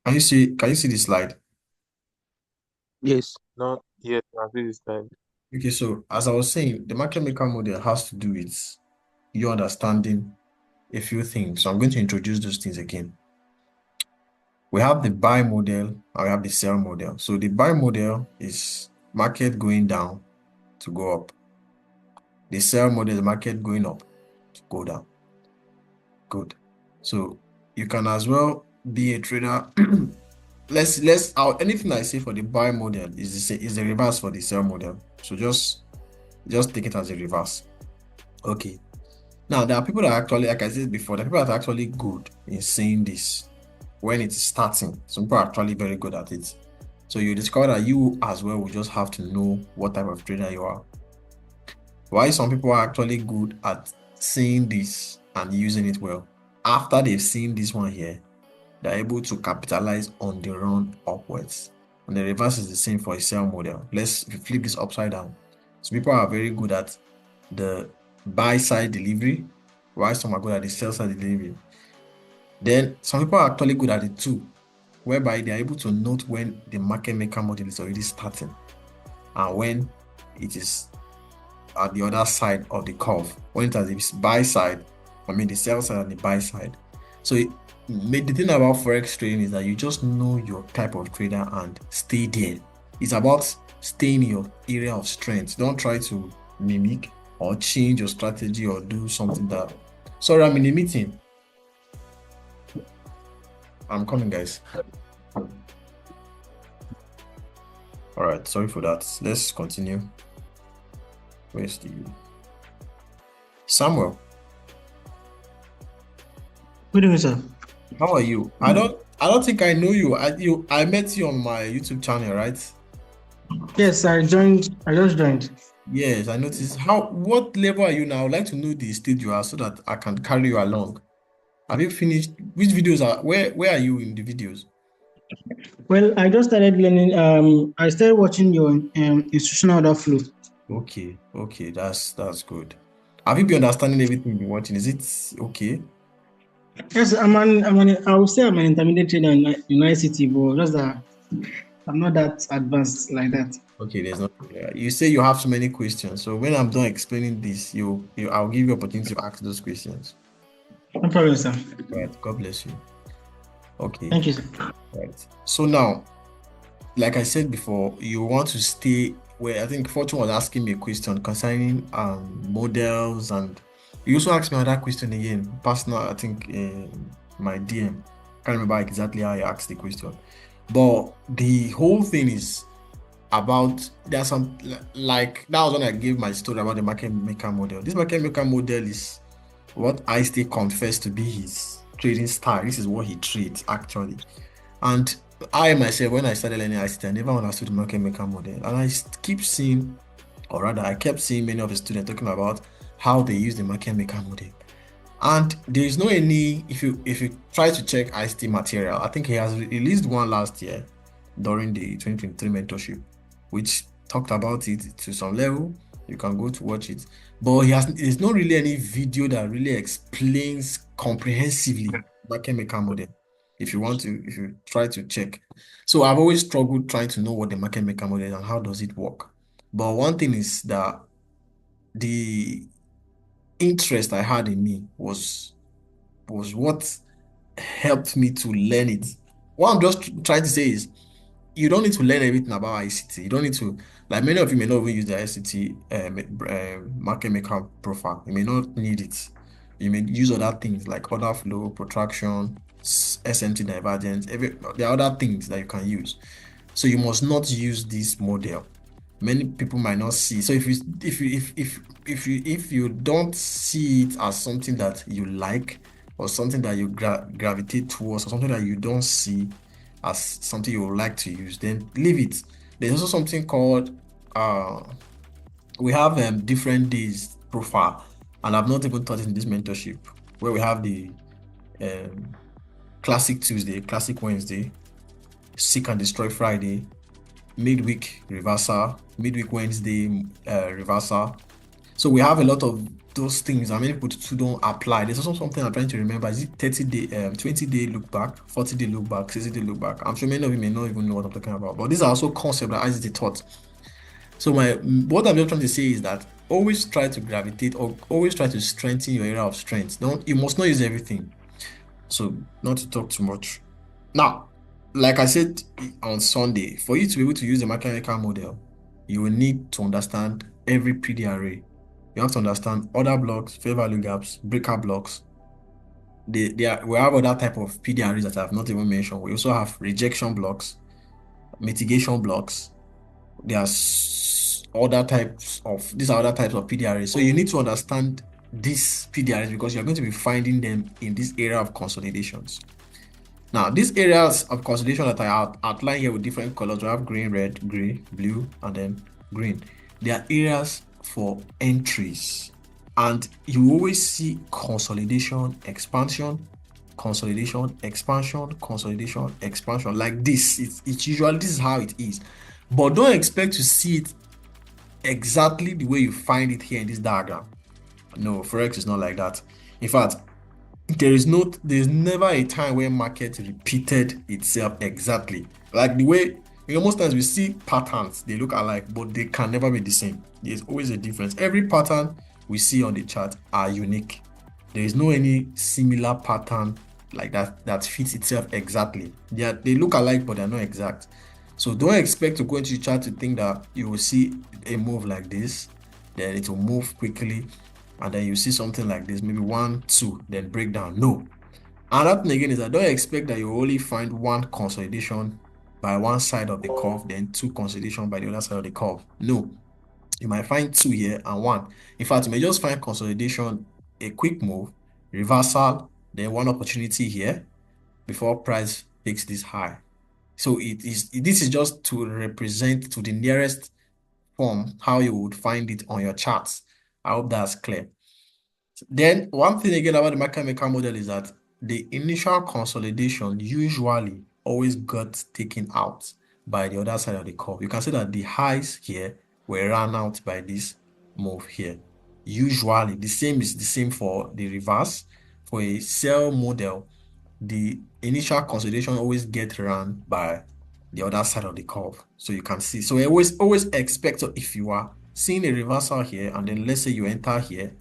Can you see the slide? Yes, not yet. I see this time. Okay, so as I was saying, the market maker model has to do with you understanding a few things. So I'm going to introduce those things again. We have the buy model and we have the sell model. So the buy model is market going down to go up. The sell model is market going up to go down. Good. So you can as well be a trader. Let's out anything I say for the buy model is the reverse for the sell model. So just take it as a reverse. Okay. Now there are people that are actually, like I said before, there are people that are actually good in saying this when it's starting. Some people are actually very good at it. So you discover that you as well will just have to know what type of trader you are. Why some people are actually good at seeing this and using it well. After they've seen this one here, they're able to capitalize on the run upwards. And the reverse is the same for a sell model. Let's flip this upside down. So people are very good at the buy side delivery, while some are good at the sell side delivery. Then some people are actually good at the two, whereby they're able to note when the market maker model is already starting and when it is at the other side of the curve, when it has the buy side, the sell side and the buy side. So the thing about Forex trading is that you just know your type of trader and stay there. It's about staying in your area of strength. Don't try to mimic or change your strategy or do something that. Sorry, I'm in a meeting. I'm coming, guys. All right, sorry for that. Let's continue. Where's the Samuel? Good evening, sir. How are you? I don't think I know you. I met you on my YouTube channel, right? Yes, I joined. I just joined. Yes, I noticed. What level are you now? I would like to know the stage you are so that I can carry you along. Have you finished? Which videos are where are you in the videos? Well, I just started learning. I started watching your institutional order flow. Okay, that's good. Have you been understanding everything you've been watching? Is it okay? Yes, I would say I'm an intermediate trader in ICT, but just that I'm not that advanced like that. Okay, there's no. You say you have so many questions. So when I'm done explaining this, I'll give you opportunity to ask those questions. No problem, sir. Right. God bless you. Okay. Thank you, sir. Right. So now, like I said before, you want to stay where I think Fortune was asking me a question concerning models, and you also asked me another question again, personal, I think my DM. Can't remember exactly how I asked the question. But the whole thing is about there's some like that was when I gave my story about the market maker model. This market maker model is what I still confess to be his trading style. This is what he trades actually. And I myself, when I started learning ICT, I never understood the market maker model. And keep seeing, or rather, I kept seeing many of the students talking about how they use the market maker model. And there is no any, if you try to check ICT material, I think he has released one last year during the 2023 mentorship, which talked about it to some level. You can go to watch it. But there's not really any video that really explains comprehensively market maker model. If you try to check. So I've always struggled trying to know what the market maker model is and how does it work. But one thing is that the interest I had in me was what helped me to learn it. What I'm just trying to say is you don't need to learn everything about ICT. You don't need to, like many of you may not even use the ICT market maker profile. You may not need it. You may use other things like order flow, protraction, SMT divergence. There are other things that you can use. So you must not use this model. Many people might not see. So if you don't see it as something that you like or something that you gravitate towards or something that you don't see as something you would like to use, then leave it. There's also something called we have different days profile, and I've not even taught it in this mentorship where we have the um, classic Tuesday, classic Wednesday, seek and destroy Friday, midweek reversal, midweek Wednesday reversal, So we have a lot of those things and many people too don't apply. There's also something I'm trying to remember. Is it 30-day, 20-day look back, 40-day look back, 60-day look back? I'm sure many of you may not even know what I'm talking about, but these are also concepts that ICT taught. So what I'm just trying to say is that always try to gravitate or always try to strengthen your area of strength. You must not use everything. So not to talk too much. Now, like I said on Sunday, for you to be able to use the mechanical model, you will need to understand every PD array. You have to understand order blocks, fair value gaps, breaker blocks. We have other type of PD arrays that I have not even mentioned. We also have rejection blocks, mitigation blocks. These are other types of PD arrays. So you need to understand these PD arrays because you're going to be finding them in this area of consolidations. Now, these areas of consolidation that I outline here with different colors, we have green, red, gray, blue, and then green. They are areas for entries. And you always see consolidation, expansion, consolidation, expansion, consolidation, expansion. Like this. It's usually, this is how it is. But don't expect to see it exactly the way you find it here in this diagram. No, Forex is not like that. In fact, there's never a time where market repeated itself exactly. Like the way, most times we see patterns, they look alike, but they can never be the same. There's always a difference. Every pattern we see on the chart are unique. There is no any similar pattern like that fits itself exactly. They look alike, but they're not exact. So don't expect to go into the chart to think that you will see a move like this, then it will move quickly, and then you see something like this, maybe 1, 2, then break down. No. Another thing again is that don't expect that you only find one consolidation by one side of the curve, then 2 consolidation by the other side of the curve. No. You might find 2 here and 1. In fact, you may just find consolidation, a quick move, reversal, then one opportunity here before price takes this high. So this is just to represent to the nearest form how you would find it on your charts. I hope that's clear. Then one thing again about the mechanical model is that the initial consolidation usually always got taken out by the other side of the curve. You can see that the highs here were run out by this move here. Usually, the same is the same for the reverse. For a sell model, the initial consolidation always get run by the other side of the curve. So you can see. So I always expect, so if you are seeing a reversal here, and then let's say you enter here,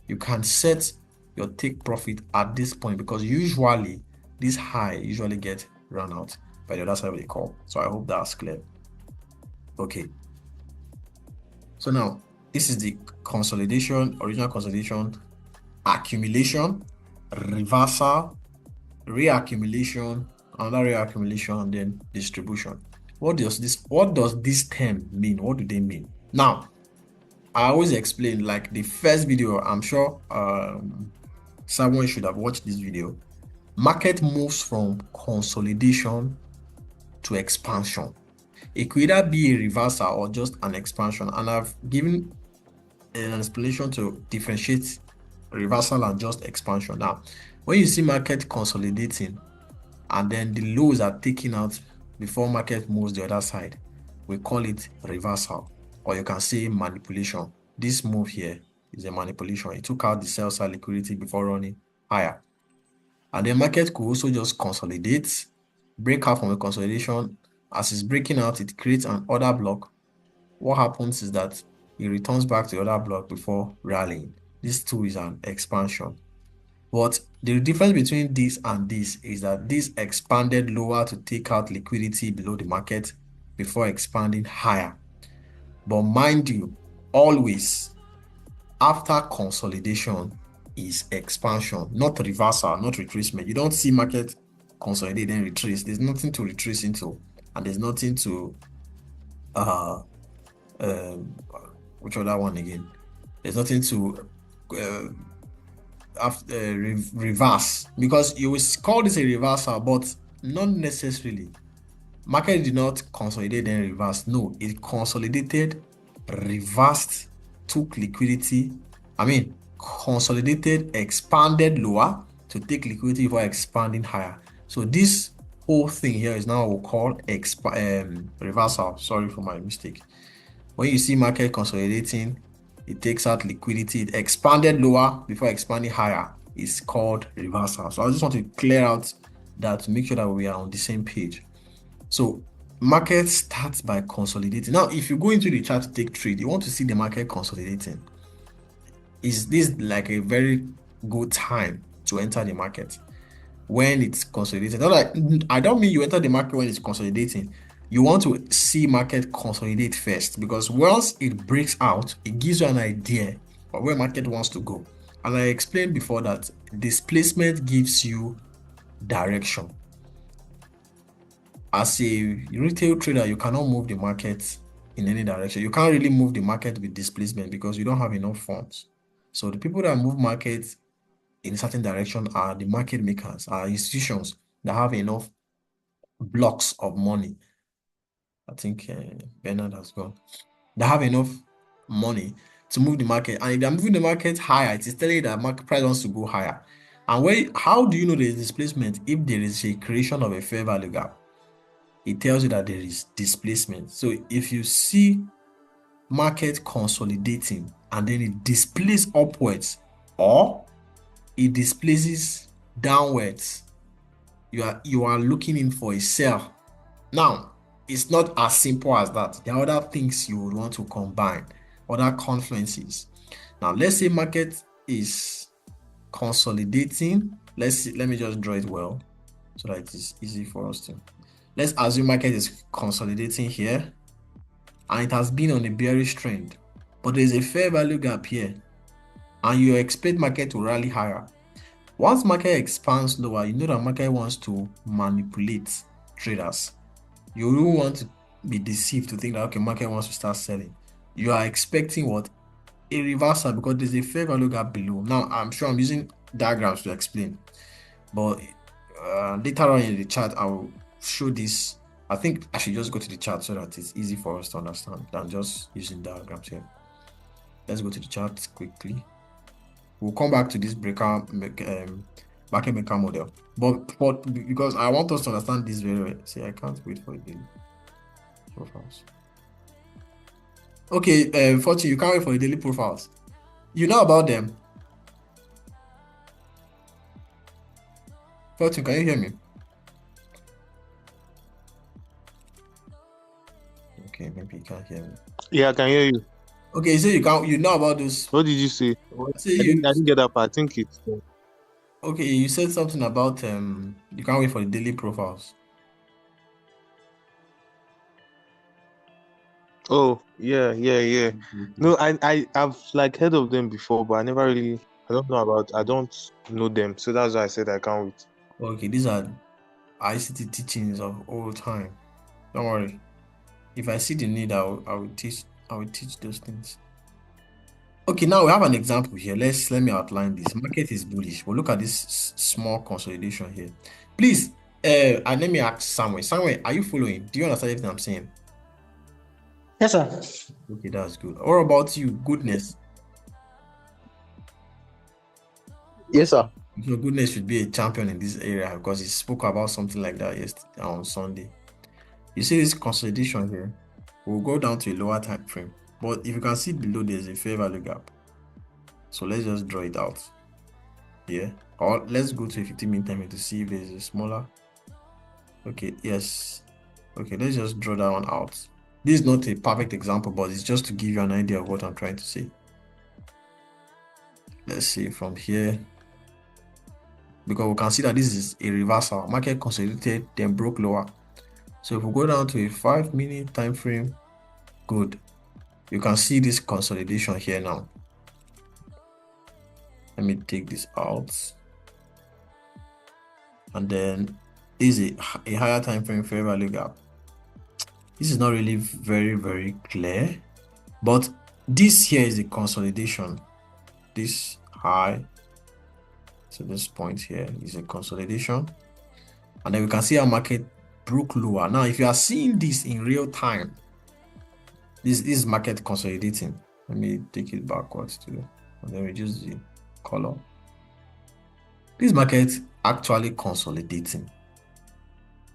you can set your take profit at this point because usually this high usually get run out by the other side of the curve. So I hope that's clear. Okay. So now this is the consolidation, original consolidation, accumulation, reversal, reaccumulation, another reaccumulation, and then distribution. What does this term mean? What do they mean? Now, I always explain, like the first video, I'm sure someone should have watched this video. Market moves from consolidation to expansion. It could either be a reversal or just an expansion, and I've given an explanation to differentiate reversal and just expansion. Now, when you see market consolidating and then the lows are taken out before market moves the other side, we call it reversal, or you can say manipulation. This move here is a manipulation. It took out the sell side liquidity before running higher. And the market could also just consolidate, break out from a consolidation. As it's breaking out, it creates an order block. What happens is that it returns back to the other block before rallying. This too is an expansion. But the difference between this and this is that this expanded lower to take out liquidity below the market before expanding higher. But mind you, always after consolidation is expansion, not reversal, not retracement. You don't see market consolidate and retrace. There's nothing to retrace into, and there's nothing to which other one again? There's nothing to reverse, because you will call this a reversal, but not necessarily. Market did not consolidate and reverse. No, it consolidated, reversed, took liquidity. Consolidated, expanded lower to take liquidity before expanding higher. So this whole thing here is now what we call reversal. Sorry for my mistake. When you see market consolidating, it takes out liquidity, it expanded lower before expanding higher. It's called reversal. So I just want to clear out that to make sure that we are on the same page. So market starts by consolidating. Now, if you go into the chart to take trade, you want to see the market consolidating. Is this like a very good time to enter the market when it's consolidating? Not like, I don't mean you enter the market when it's consolidating. You want to see market consolidate first, because once it breaks out, it gives you an idea of where market wants to go. And I explained before that displacement gives you direction. As a retail trader, you cannot move the market in any direction. You can't really move the market with displacement because you don't have enough funds. So the people that move markets in a certain direction are the market makers, are institutions that have enough blocks of money. I think Bernard has gone. They have enough money to move the market, and if they're moving the market higher, it is telling you that market price wants to go higher. And how do you know there is displacement? If there is a creation of a fair value gap, it tells you that there is displacement. So if you see market consolidating and then it displays upwards or it displaces downwards, you are looking in for a sell. Now, it's not as simple as that. There are other things you would want to combine, other confluences. Now, let's say market is consolidating. Let me just draw it well so that it is easy for us to. Let's assume market is consolidating here and it has been on a bearish trend, but there's a fair value gap here and you expect market to rally higher. Once market expands lower, you know that market wants to manipulate traders. You don't want to be deceived to think that, okay, market wants to start selling. You are expecting what? A reversal, because there's a fair value gap below. Now, I'm sure I'm using diagrams to explain, but later on in the chart, I will show this. I think I should just go to the chart so that it's easy for us to understand than just using diagrams here. Let's go to the chart quickly. We'll come back to this market maker model, but because I want us to understand this very well. See, I can't wait for the profiles. Okay, Fortune, you can't wait for the daily profiles. You know about them? Fortune, can you hear me? Okay, maybe you can't hear me. Yeah, I can hear you. Okay, so you know about those. What did you say? Say I didn't get that part. I think it's okay, you said something about you can't wait for the daily profiles. oh yeah. No, I've like heard of them before, but I don't know them. So that's why I said I can't wait. Okay, these are ICT teachings of all time. Don't worry. If I see the need, I will teach those things. Okay, now we have an example here. Let me outline this. Market is bullish. We'll look at this small consolidation here. Please, and let me ask Samuel. Samuel, are you following? Do you understand everything I'm saying? Yes, sir. Okay, that's good. What about you, Goodness? Yes, sir. So Goodness should be a champion in this area because he spoke about something like that yesterday on Sunday. You see this consolidation here? We'll go down to a lower time frame. But if you can see below, there's a fair value gap. So let's just draw it out here. Or let's go to a 15-minute time frame to see if there's a smaller. Okay, yes. Okay, let's just draw that one out. This is not a perfect example, but it's just to give you an idea of what I'm trying to say. Let's see from here. Because we can see that this is a reversal. Market consolidated, then broke lower. So if we go down to a 5-minute time frame, good. You can see this consolidation here now. Let me take this out. And then this is a higher time frame fair value gap. This is not really very, very clear, but this here is a consolidation. This high, so this point here is a consolidation. And then we can see our market broke lower. Now, if you are seeing this in real time, this is market consolidating. Let me take it backwards too, and then reduce the color. This market actually consolidating,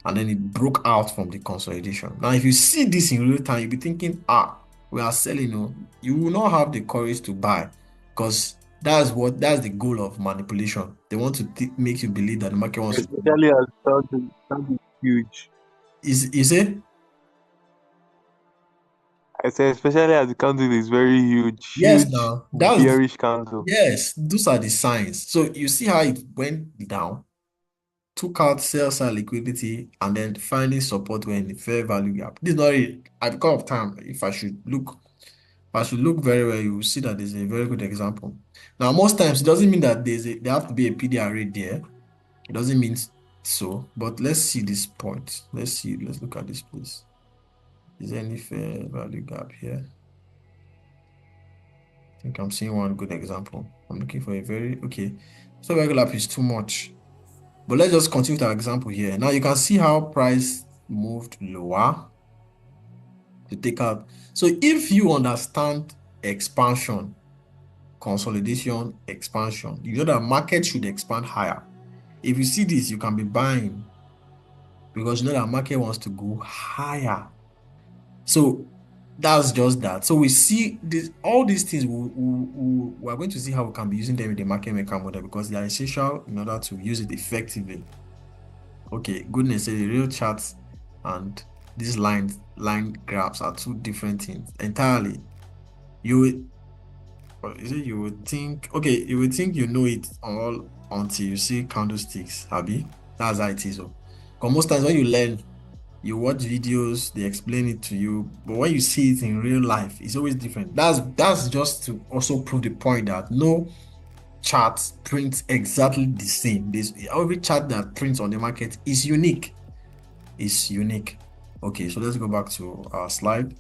and then it broke out from the consolidation. Now, if you see this in real time, you'll be thinking, we are selling, you will not have the courage to buy because that's the goal of manipulation. They want to make you believe that the market wants to go. Especially as something huge. Is it? I said, especially as the candle is very huge, Yes, huge now bearish candle. yes, those are the signs. So you see how it went down, took out sell side liquidity, and then finding support when the fair value gap. This is not at the cut of time. If I should look very well, you will see that there's a very good example. Now, most times it doesn't mean that there have to be a PDR rate there. It doesn't mean so. But let's see this point. Let's look at this place. Is there any fair value gap here? I think I'm seeing one good example. I'm looking for a very okay. So regular gap is too much. But let's just continue with our example here. Now you can see how price moved lower to take out. So if you understand expansion, consolidation, expansion, you know that market should expand higher. If you see this, you can be buying because you know that market wants to go higher. So that's just that. So we see this, all these things. We are going to see how we can be using them in the market maker model because they are essential in order to use it effectively. Okay, goodness, the real charts and these line graphs are two different things entirely. You would think, okay, you would think you know it all until you see candlesticks, Abby. That's how it is. Because most times when you learn, you watch videos, they explain it to you, but when you see it in real life, it's always different. That's just to also prove the point that no chart prints exactly the same. Every chart that prints on the market is unique. Is unique. Okay, so let's go back to our slide.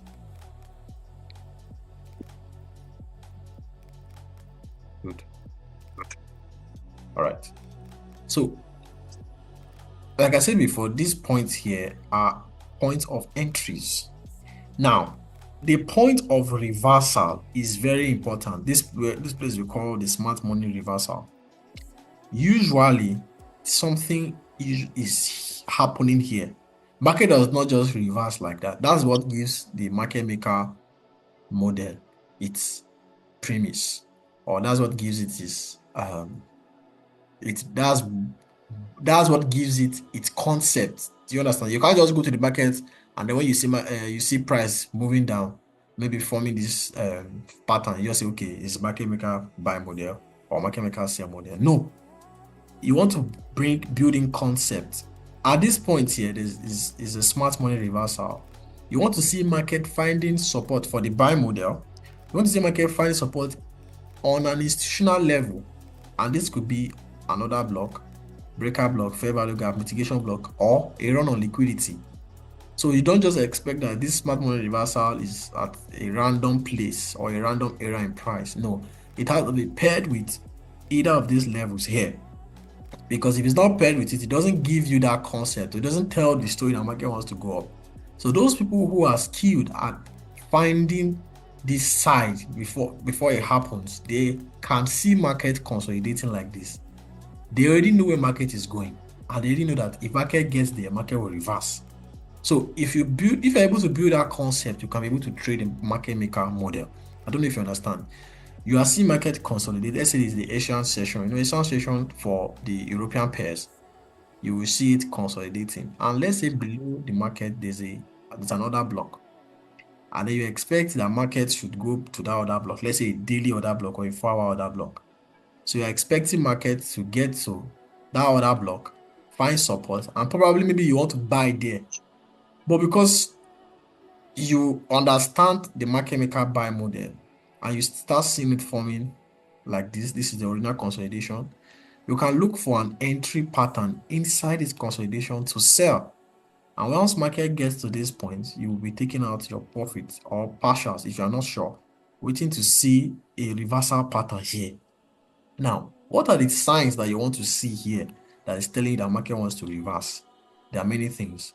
Good. All right. So, like I said before, these points here are points of entries. Now, the point of reversal is very important. This place we call the smart money reversal. Usually, something is happening here. Market does not just reverse like that. That's what gives the market maker model its premise, or that's what gives it its that's what gives it its concept. Do you understand? You can't just go to the market and then when you see price moving down, maybe forming this pattern, you just say, okay, it's market maker buy model or market maker sell model. No, you want to bring building concept. At this point here, is a smart money reversal. You want to see market finding support for the buy model. You want to see market finding support on an institutional level, and this could be another block, breaker block, fair value gap, mitigation block, or a run on liquidity. So you don't just expect that this smart money reversal is at a random place or a random area in price. No, it has to be paired with either of these levels here. Because if it's not paired with it, it doesn't give you that concept. It doesn't tell the story that market wants to go up. So those people who are skilled at finding this side before it happens, they can see market consolidating like this. They already know where market is going, and they already know that if market gets there, market will reverse. So if you're able to build that concept, you can be able to trade a market maker model. I don't know if you understand. You are seeing market consolidate. Let's say it's the Asian session. Asian session for the European pairs, you will see it consolidating. And let's say below the market, there's another block. And then you expect that market should go to that other block. Let's say a daily order block or a 4-hour order block. So you're expecting market to get to that other block, find support, and probably maybe you want to buy there. But because you understand the market maker buy model and you start seeing it forming like this is the original consolidation, you can look for an entry pattern inside this consolidation to sell. And once market gets to this point, you will be taking out your profits or partials if you are not sure, waiting to see a reversal pattern here. Now, what are the signs that you want to see here that is telling you that market wants to reverse? There are many things.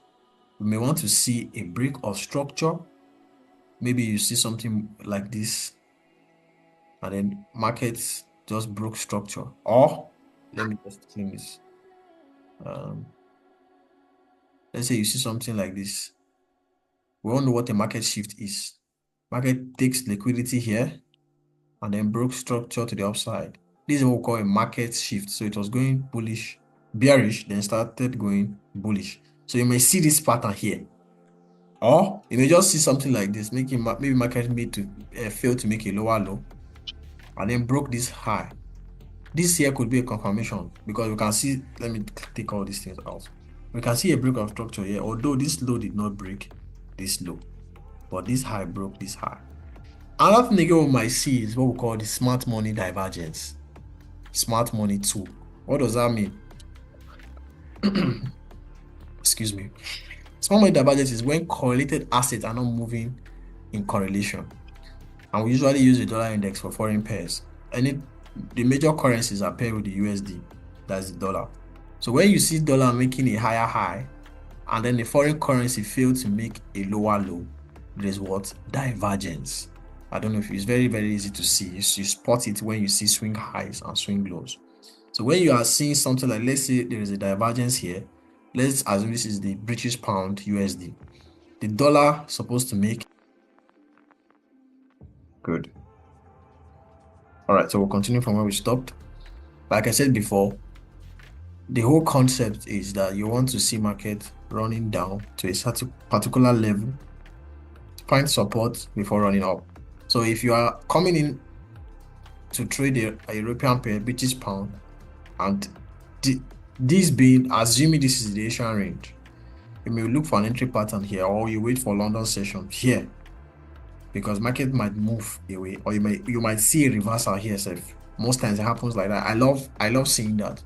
You may want to see a break of structure. Maybe you see something like this, and then markets just broke structure. Or let me just clean this. Let's say you see something like this. We all know what a market shift is. Market takes liquidity here and then broke structure to the upside. This is what we call a market shift. So it was going bullish, bearish, then started going bullish. So you may see this pattern here. Or you may just see something like this, making maybe market made to fail to make a lower low and then broke this high. This here could be a confirmation because we can see, let me take all these things out. We can see a break of structure here, although this low did not break this low, but this high broke this high. Another thing again we might see is what we call the smart money divergence. Smart money tool. What does that mean? Excuse me. Smart money divergence is when correlated assets are not moving in correlation. And we usually use the dollar index for foreign pairs. The major currencies are paired with the USD, that's the dollar. So when you see dollar making a higher high, and then the foreign currency failed to make a lower low, there's what? Divergence. I don't know if it's very, very easy to see. You spot it when you see swing highs and swing lows. So when you are seeing something like, let's say there is a divergence here, let's assume this is the British pound USD. The dollar supposed to make good. All right, so we'll continue from where we stopped. Like I said before, the whole concept is that you want to see market running down to a certain particular level, find support before running up. So if you are coming in to trade a European pair, British pound, and this being, assuming this is the Asian range, you may look for an entry pattern here, or you wait for London session here, because market might move away, or you might see a reversal here. So most times it happens like that. I love seeing that,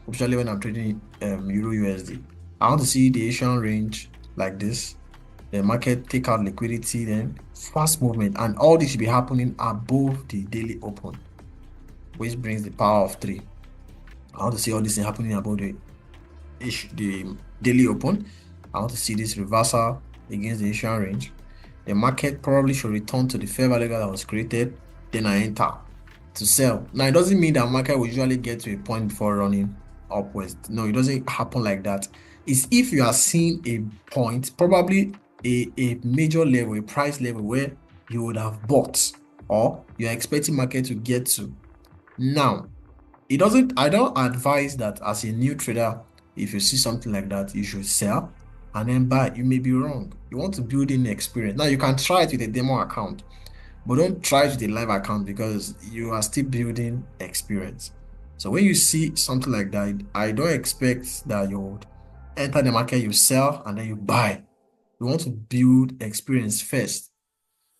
especially when I'm trading Euro USD. I want to see the Asian range like this. The market take out liquidity, then fast movement, and all this should be happening above the daily open, which brings the power of 3. I want to see all this happening above the daily open. I want to see this reversal against the Asian range. The market probably should return to the fair value that was created, then I enter to sell. Now, it doesn't mean that market will usually get to a point before running upwards. No, it doesn't happen like that. It's if you are seeing a point, probably a major level, a price level where you would have bought, or you're expecting market to get to. Now, I don't advise that as a new trader, if you see something like that, you should sell and then buy. You may be wrong. You want to build in experience. Now, you can try it with a demo account, but don't try it with a live account because you are still building experience. So when you see something like that, I don't expect that you would enter the market, you sell, and then you buy. We want to build experience first.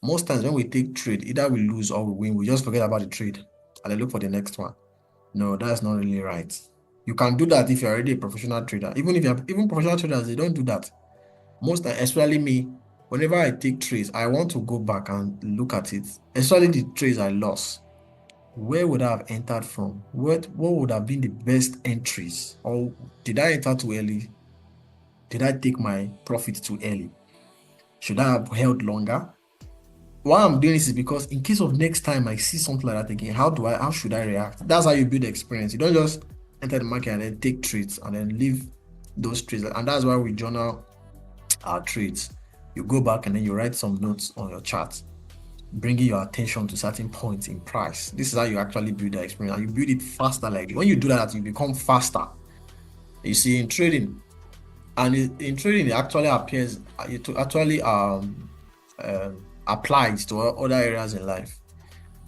Most times when we take trade, either we lose or we win, we just forget about the trade and then look for the next one. No, that's not really right. You can do that if you're already a professional trader. Even professional traders, they don't do that. Most times, especially me, whenever I take trades, I want to go back and look at it, especially the trades I lost. Where would I have entered from? What would have been the best entries? Or did I enter too early? Did I take my profit too early? Should I have held longer? Why I'm doing this is because in case of next time I see something like that again, how should I react? That's how you build experience. You don't just enter the market and then take trades and then leave those trades. And that's why we journal our trades. You go back and then you write some notes on your chart, bringing your attention to certain points in price. This is how you actually build the experience, and you build it faster. Like when you do that, you become faster. You see, in trading, and in trading, it actually appears, it actually applies to other areas in life.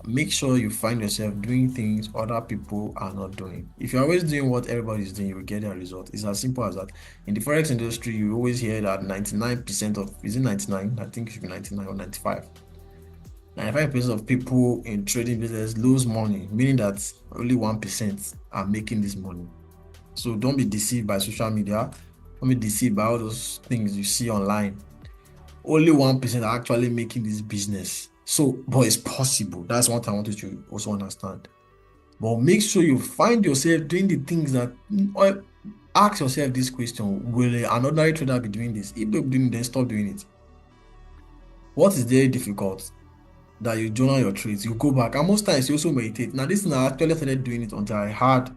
Make sure you find yourself doing things other people are not doing. If you're always doing what everybody's doing, you will get a result. It's as simple as that. In the Forex industry, you always hear that 99% of, is it 99? I think it should be 99 or 95. 95% of people in trading business lose money, meaning that only 1% are making this money. So don't be deceived by social media. Don't be deceived by all those things you see online. Only 1% are actually making this business. So, but it's possible. That's what I want you to also understand. But make sure you find yourself doing the things that, or ask yourself this question: will an ordinary trader be doing this? If they're doing it, then stop doing it. What is very difficult? That you journal your trades, you go back, and most times you also meditate. Now, this thing I actually started doing it until I had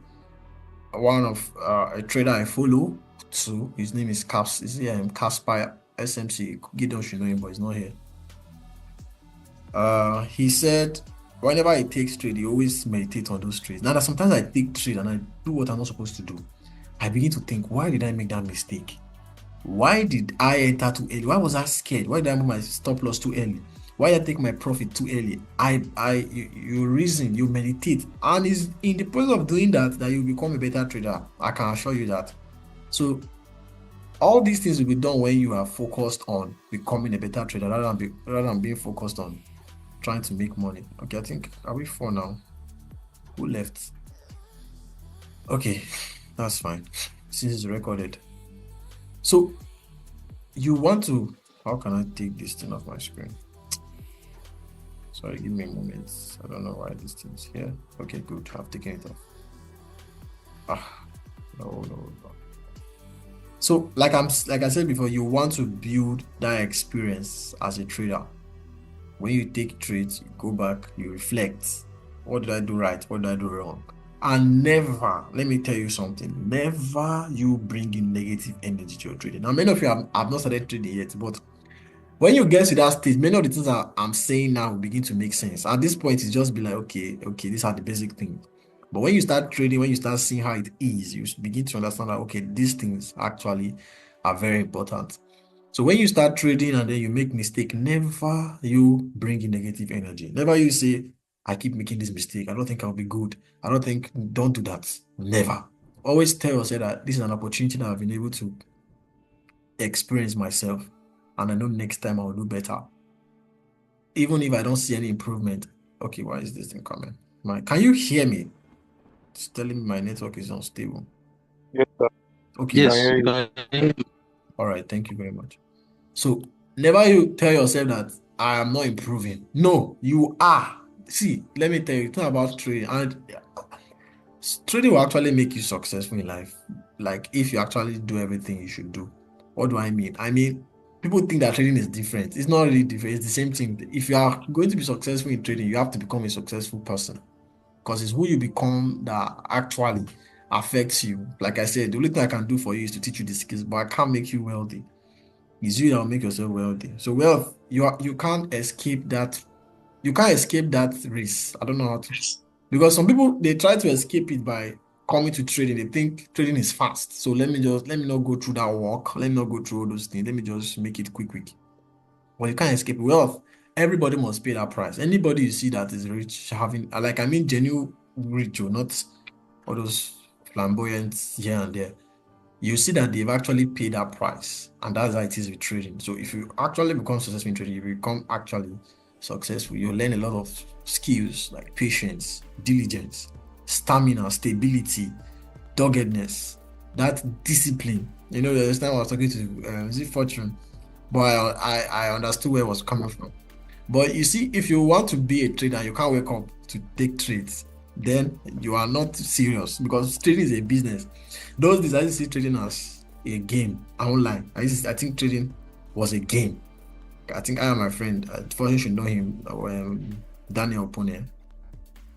one of a trader I follow too. His name is Casper SMC. Gideon should know him, but he's not here. He said whenever he takes trade, he always meditates on those trades. Now that sometimes I take trade and I do what I'm not supposed to do, I begin to think, why did I make that mistake? Why did I enter too early? Why was I scared? Why did I move my stop loss too early? Why did I take my profit too early? You reason, you meditate, and it's in the process of doing that you become a better trader. I can assure you that. So all these things will be done when you are focused on becoming a better trader rather than being focused on trying to make money. Okay, I think, are we 4 now? Who left? Okay, that's fine. Since it's recorded. So you want to, how can I take this thing off my screen? Sorry, give me a moment. I don't know why this thing's here. Okay, good. I've taken it off. No. So like I said before, you want to build that experience as a trader. When you take trades, you go back, you reflect. What did I do right? What did I do wrong? And never, let me tell you something, never you bring in negative energy to your trading. Now, many of you have not started trading yet, but when you get to that stage, many of the things that I'm saying now will begin to make sense. At this point, it's just be like, okay, these are the basic things. But when you start trading, when you start seeing how it is, you begin to understand that, okay, these things actually are very important. So when you start trading and then you make mistake, never you bring in negative energy. Never you say, I keep making this mistake. I don't think I'll be good. Don't do that. Never. Always tell yourself that this is an opportunity that I've been able to experience myself. And I know next time I'll do better. Even if I don't see any improvement. Okay, why is this thing coming? Can you hear me? It's telling me my network is unstable. Yes, sir. Okay. I Yes, hear you you. can. All right, thank you very much. So never you tell yourself that I am not improving. No, you are. See, let me tell you, it's not about trading. And trading will actually make you successful in life. Like if you actually do everything you should do. What do I mean? I mean, people think that trading is different. It's not really different. It's the same thing. If you are going to be successful in trading, you have to become a successful person. Because it's who you become that actually affects you. Like I said, the only thing I can do for you is to teach you the skills, but I can't make you wealthy. It's you that will make yourself wealthy. So wealth, you can't escape that. You can't escape that risk. I don't know how to, because some people they try to escape it by coming to trading. They think trading is fast. So let me not go through that walk. Let me not go through all those things. Let me just make it quick. Well, you can't escape wealth. Everybody must pay that price. Anybody you see that is rich, genuine rich, or not all those flamboyant here and there. You see that they've actually paid that price, and that's how it is with trading. So if you actually become successful in trading, you become actually successful. You learn a lot of skills like patience, diligence, stamina, stability, doggedness, that discipline. There's time I was talking to is it Fortune, but I understood where it was coming from. But you see, if you want to be a trader and you can't wake up to take trades, then you are not serious, because trading is a business. Those days I used to see trading as a game online. I think trading was a game. I think I and my friend, you should know him, Daniel Pone.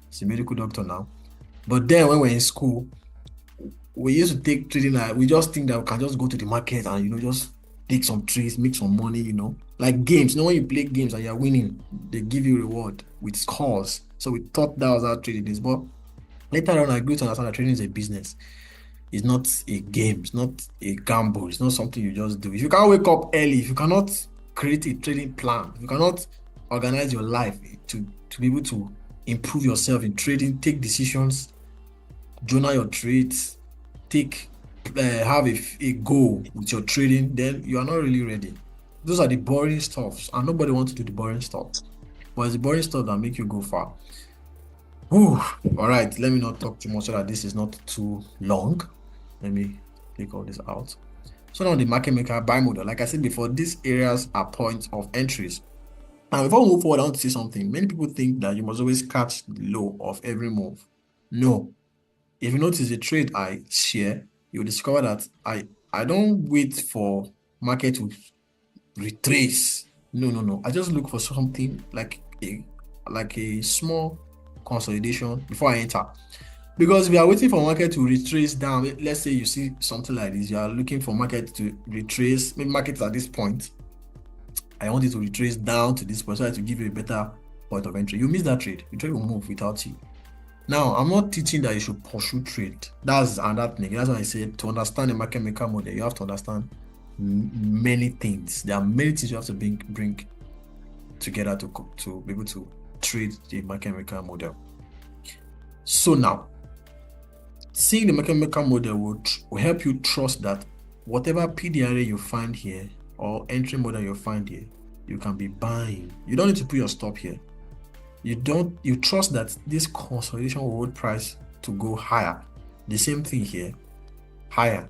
He's a medical doctor now. But then when we were in school, we used to take trading. We just think that we can just go to the market and just take some trades, make some money. Like games. When you play games and you're winning, they give you reward with scores. So we thought that was how trading is. But later on, I grew to understand that trading is a business. It's not a game. It's not a gamble. It's not something you just do. If you can't wake up early, if you cannot create a trading plan, if you cannot organize your life to be able to improve yourself in trading, take decisions, journal your trades, have a goal with your trading, then you are not really ready. Those are the boring stuffs, and nobody wants to do the boring stuff. But it's the boring stuff that make you go far. Whew. All right, let me not talk too much so that this is not too long. Let me take all this out. So now the market maker buy model. Like I said before, these areas are points of entries. Now, before we move forward, I want to say something. Many people think that you must always catch the low of every move. No. If you notice the trade I share, you'll discover that I don't wait for market to retrace. No. I just look for something like a small consolidation before I enter. Because if you are waiting for market to retrace down, let's say you see something like this, you are looking for market to retrace, maybe market at this point. I want it to retrace down to this point so that to give you a better point of entry. You miss that trade. The trade will move without you. Now, I'm not teaching that you should pursue trade. That's another thing. That's why I said to understand the market maker model, you have to understand many things. There are many things you have to bring together to be able to trade the market maker model. So now, seeing the market maker model will help you trust that whatever PDRA you find here or entry model you find here, you can be buying. You don't need to put your stop here. You trust that this consolidation will hold price to go higher. The same thing here, higher.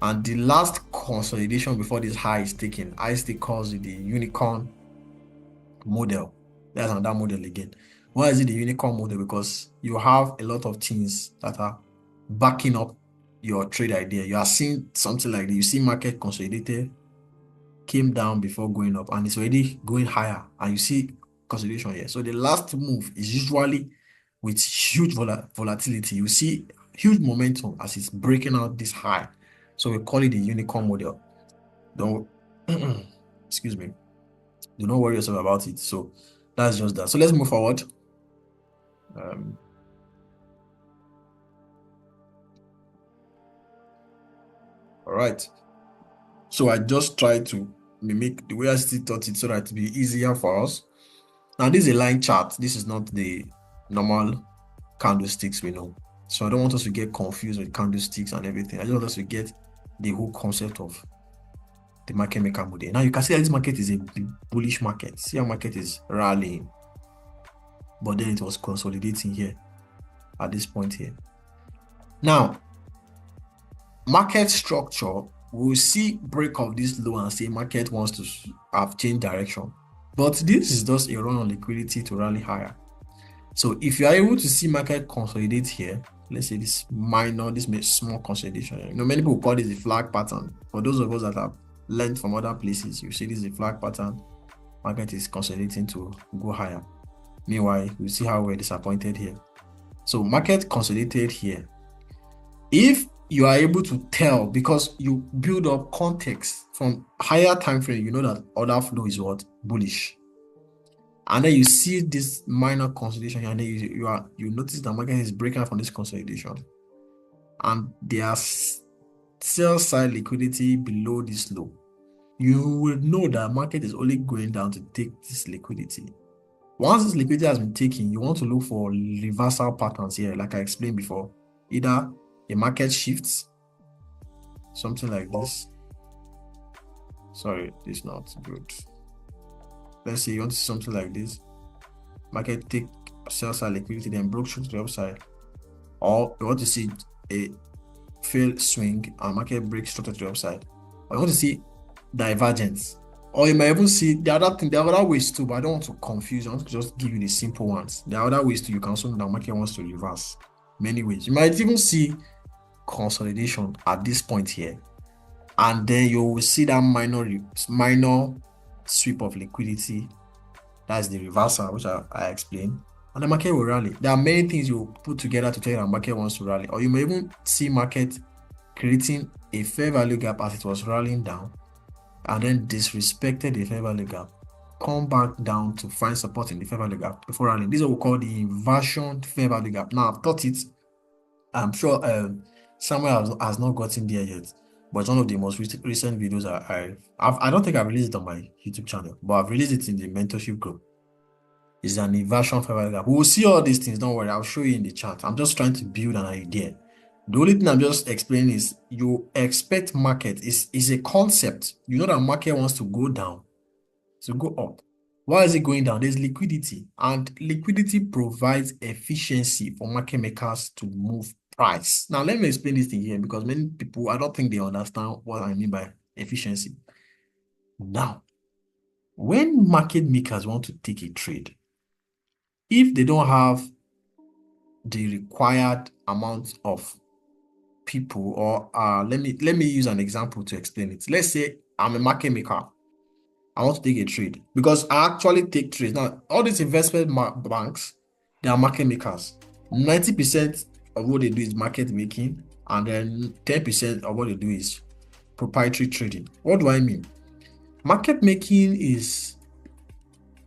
And the last consolidation before this high is taken, I still calls it the unicorn model. That's another model again. Why is it the unicorn model? Because you have a lot of things that are backing up your trade idea. You are seeing something like this. You see market consolidated, came down before going up, and it's already going higher, and you see consolidation here. So the last move is usually with huge volatility. You see huge momentum as it's breaking out this high. So we call it the unicorn model. Don't excuse me. Do not worry yourself about it. So that's just that. So let's move forward. All right. So I just try to mimic the way I still thought it so that it be easier for us. Now this is a line chart. This is not the normal candlesticks we know. So I don't want us to get confused with candlesticks and everything. I just want us to get the whole concept of the market maker model. Now you can see that this market is a bullish market. See how market is rallying, but then it was consolidating here at this point here. Now, market structure, we'll see break of this low and say market wants to have changed direction. But this is just a run on liquidity to rally higher. So if you are able to see market consolidate here, let's say this small consolidation. Many people call this a flag pattern. For those of us that have learned from other places, you see this is a flag pattern. Market is consolidating to go higher. Meanwhile, you see how we're disappointed here. So market consolidated here. If you are able to tell, because you build up context from higher time frame, you know that order flow is what? Bullish. And then you see this minor consolidation here, and then you notice the market is breaking out from this consolidation. And there's sell side liquidity below this low. You will know that market is only going down to take this liquidity. Once this liquidity has been taken, you want to look for reversal patterns here, like I explained before. Either a market shifts, something like this. Sorry, this is not good. Let's say you want to see something like this. Market take sell side liquidity, then broke through to the upside. Or you want to see a failed swing and market breaks through to the upside. Or you want to see divergence. Or you might even see the other ways too, but I don't want to confuse. I want to just give you the simple ones. There are other ways too. You can also know that market wants to reverse. Many ways. You might even see consolidation at this point here, and then you will see that minor sweep of liquidity. That's the reversal, which I explained, and the market will rally. There are many things you put together to tell you that market wants to rally, or you may even see market creating a fair value gap as it was rallying down, and then disrespected the fair value gap, come back down to find support in the fair value gap before rallying. This is what we call the inversion fair value gap. Now I've taught it. I'm sure Samuel has not gotten there yet, but it's one of the most recent videos I don't think I've released it on my YouTube channel, but I've released it in the mentorship group. It's an inversion fair value gap. We will see all these things. Don't worry, I'll show you in the chat. I'm just trying to build an idea. The only thing I'm just explaining is you expect market is a concept. You know that market wants to go down, to go up. Why is it going down? There's liquidity, and liquidity provides efficiency for market makers to move price. Now, let me explain this thing here because many people, I don't think they understand what I mean by efficiency. Now, when market makers want to take a trade, if they don't have the required amount of people, or let me use an example to explain it. Let's say I'm a market maker. I want to take a trade because I actually take trades. Now, all these investment banks, they are market makers. 90% of what they do is market making, and then 10% of what they do is proprietary trading. What do I mean? Market making is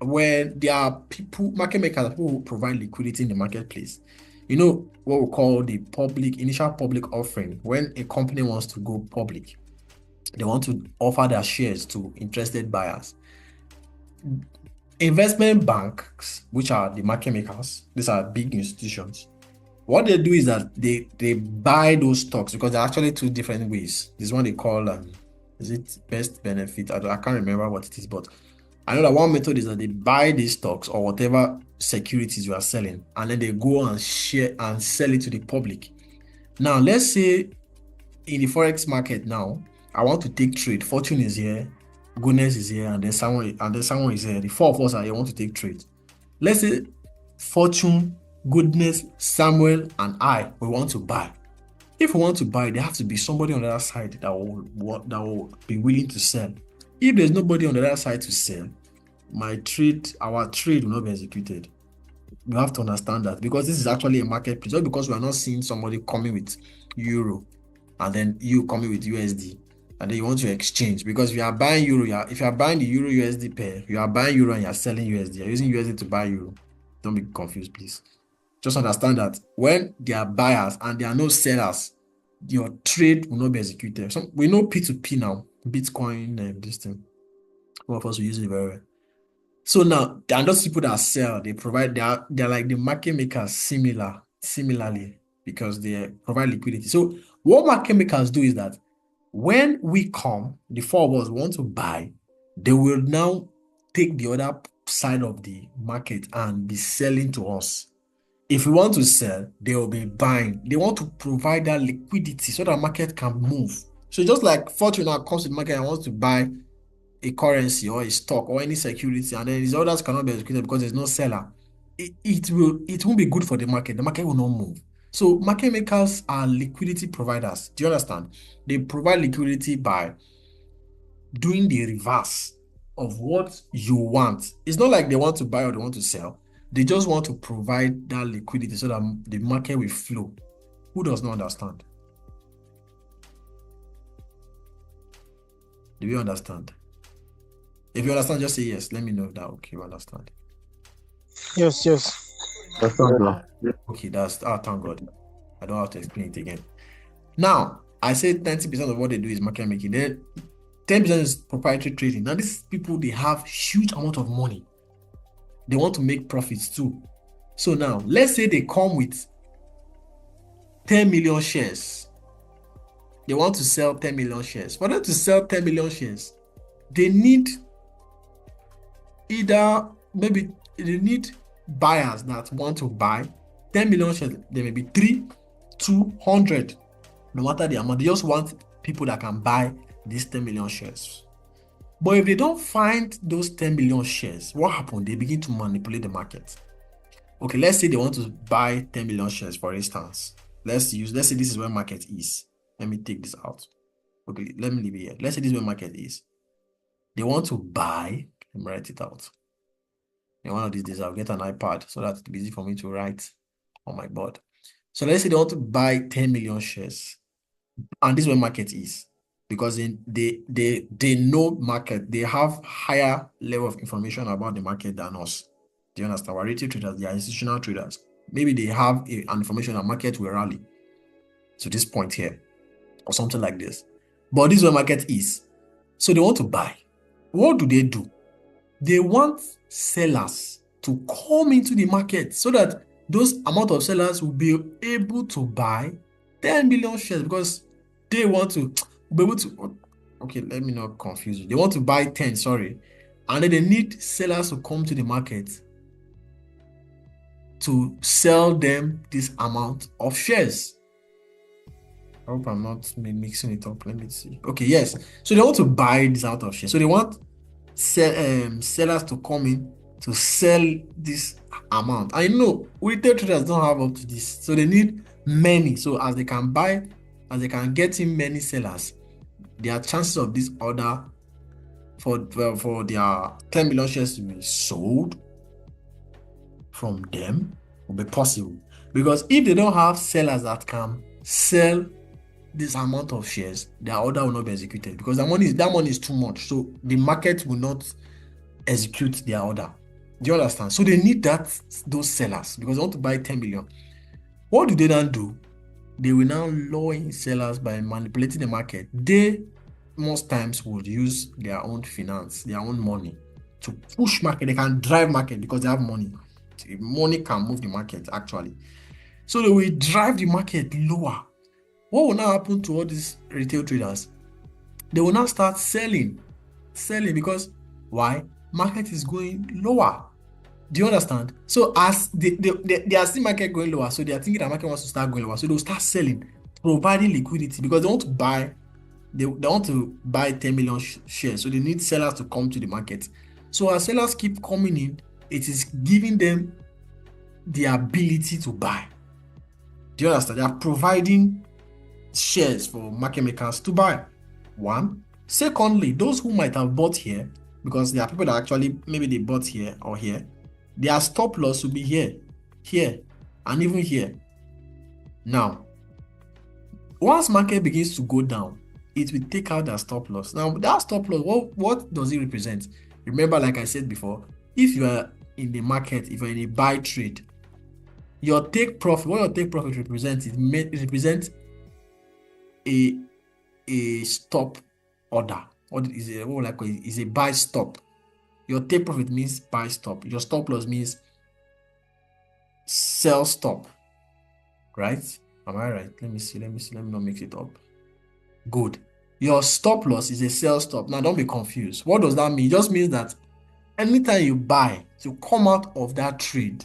where there are people, market makers, people who provide liquidity in the marketplace. You know what we call the initial public offering. When a company wants to go public, they want to offer their shares to interested buyers. Investment banks, which are the market makers, these are big institutions. What they do is that they buy those stocks, because there are actually two different ways. This one they call is it best benefit? I can't remember what it is, but I know that one method is that they buy these stocks or whatever securities you are selling, and then they go and share and sell it to the public. Now, let's say in the Forex market now, I want to take trade. Fortune is here, Goodness is here, and then someone is here. The four of us are here, want to take trade. Let's say Fortune, Goodness, Samuel, and I, we want to buy. If we want to buy, there has to be somebody on the other side that will be willing to sell. If there's nobody on the other side to sell, our trade will not be executed. You have to understand that, because this is actually a marketplace. Just because we are not seeing somebody coming with euro and then you coming with USD, and then you want to exchange, because if you are buying euro, if you are buying the euro USD pair, you are buying euro and you are selling USD. You're using USD to buy euro. Don't be confused, please. Just understand that when there are buyers and there are no sellers, your trade will not be executed. We know P2P now, Bitcoin, this thing. Some of us will use it very well. So now, there are those people that sell, they're like the market makers similarly, because they provide liquidity. So what market makers do is that when we come, the four of us want to buy, they will now take the other side of the market and be selling to us. If we want to sell, they will be buying. They want to provide that liquidity so that market can move. So just like Fortune now comes to the market and wants to buy a currency or a stock or any security, and then these orders cannot be executed because there's no seller, it won't be good for the market. The market will not move. So market makers are liquidity providers. Do you understand? They provide liquidity by doing the reverse of what you want. It's not like they want to buy or they want to sell. They just want to provide that liquidity so that the market will flow. Who does not understand? Do you understand? If you understand, just say yes. Let me know that. Okay, you understand. Yes. Okay, thank God. I don't have to explain it again. Now, I said 90% of what they do is market making. Then 10% is proprietary trading. Now, these people, they have huge amount of money. They want to make profits too. So now, let's say they come with 10 million shares. They want to sell 10 million shares. For them to sell 10 million shares, they need buyers that want to buy 10 million shares. There may be 3, 200, no matter the amount. They just want people that can buy these 10 million shares. But if they don't find those 10 million shares, what happens? They begin to manipulate the market. Okay, let's say they want to buy 10 million shares, for instance. Let's say this is where market is. Let me take this out. Okay, let me leave it here. Let's say this is where market is. They want to buy. Let me write it out. And one of these days, I'll get an iPad so that it'll be easy for me to write on my board. So let's say they want to buy 10 million shares. And this is where market is. Because they know market. They have higher level of information about the market than us. Do you understand? We're retail traders. They are institutional traders. Maybe they have an information that market will rally to this point here, or something like this. But this is where market is. So they want to buy. What do? They want sellers to come into the market so that those amount of sellers will be able to buy 10 million shares, because they want to be able to. Okay, let me not confuse you. They want to buy 10, sorry. And then they need sellers to come to the market to sell them this amount of shares. I hope I'm not mixing it up. Let me see. Okay, yes. So they want to buy this amount of shares. So they want sellers to come in to sell this amount. And you know, retail traders don't have up to this. So they need many. So as they can get in many sellers, their chances of this order for their 10 million shares to be sold from them will be possible. Because if they don't have sellers that can sell this amount of shares, their order will not be executed, because that money is too much. So the market will not execute their order. Do you understand? So they need those sellers because they want to buy 10 million. What do they then do? They will now lure in sellers by manipulating the market. They most times would use their own finance, their own money to push market. They can drive market because they have money. Money can move the market actually. So they will drive the market lower. What will now happen to all these retail traders? They will now start selling because why? Market is going lower. Do you understand? So as they are seeing market going lower, so they are thinking that market wants to start going lower. So they'll start selling, providing liquidity because they want to buy, they want to buy 10 million shares. So they need sellers to come to the market. So as sellers keep coming in, it is giving them the ability to buy. Do you understand? They are providing shares for market makers to buy. One. Secondly, those who might have bought here, because there are people that actually maybe they bought here or here, their stop loss will be here, and even here. Now, once market begins to go down, it will take out that stop loss. Now, that stop loss, what does it represent? Remember, like I said before, if you are in the market, if you're in a buy trade, your take profit, what your take profit represents, it represents a stop order. What is a buy stop. Your take profit means buy stop. Your stop loss means sell stop. Right? Am I right? Let me see. Let me not mix it up. Good. Your stop loss is a sell stop. Now don't be confused. What does that mean? It just means that anytime you buy, to come out of that trade,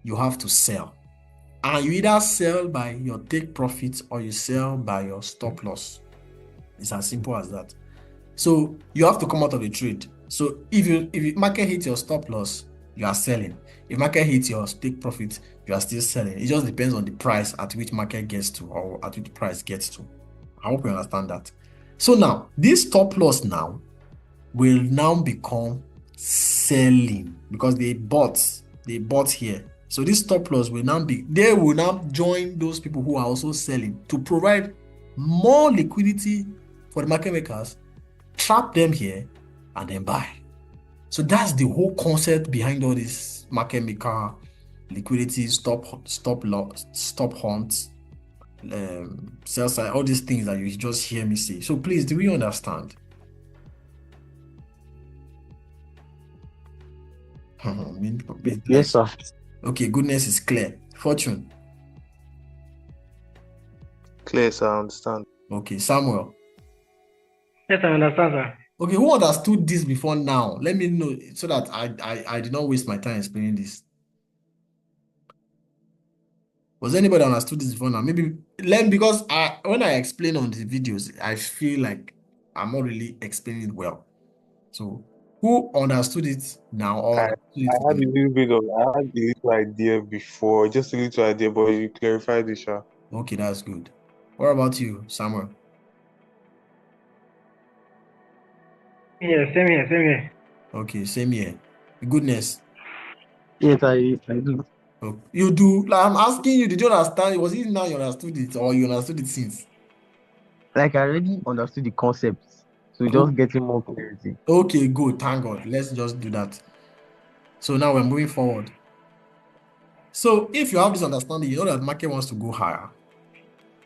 you have to sell. And you either sell by your take profit or you sell by your stop loss. It's as simple as that. So you have to come out of the trade. So if market hits your stop loss, you are selling. If market hits your take profit, you are still selling. It just depends on the price at which market gets to or at which price gets to. I hope you understand that. So now, this stop loss now will now become selling because they bought here. So this stop loss will now they will now join those people who are also selling to provide more liquidity for the market makers, trap them here, and then buy. So that's the whole concept behind all this market maker liquidity, stop loss, stop hunts, sell side, all these things that you just hear me say. So please, do we understand? Yes, sir. Okay, goodness is clear. Fortune. Clear, sir. I understand. Okay, Samuel. Yes, I understand, sir. Okay, who understood this before now? Let me know so that I did not waste my time explaining this. Was anybody that understood this before now? Maybe because when I explain on the videos, I feel like I'm not really explaining it well. So who understood it now or I had a little idea before, just a little idea, but you clarified it, sir. Okay, that's good. What about you, Samuel? Yeah, same here. Okay, same here. Goodness. Yes, I do. Oh, you do. Like, I'm asking you, did you understand? Was it now you understood it or you understood it since? Like I already understood the concept, so Oh. just getting more clarity. Okay, good. Thank God. Let's just do that. So now we're moving forward. So if you have this understanding, you know that market wants to go higher.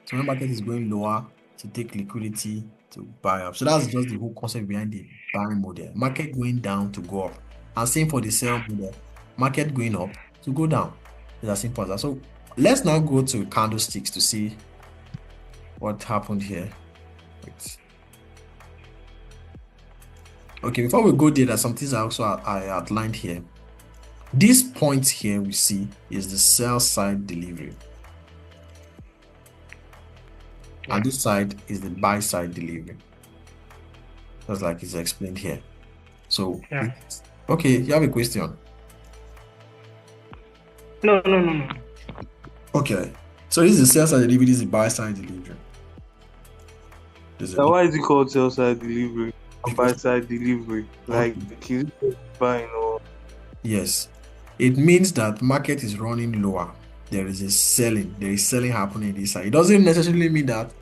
So when market is going lower, to take liquidity to buy up. So that's just the whole concept behind the buying model. Market going down to go up. And same for the sell model. Market going up to go down. It's as simple as that. So let's now go to candlesticks to see what happened here. Wait. Okay, before we go there, there's some things I outlined here. This point here we see is the sell side delivery. And this side is the buy side delivery. Just like it's explained here. So, Yeah. Okay, you have a question? No. Okay. So this is the sell side delivery, this is the buy side delivery. Now, why is it called sell side delivery or buy side delivery? Like, is it buying or? Yes. It means that market is running lower. There is selling happening this side. It doesn't necessarily mean that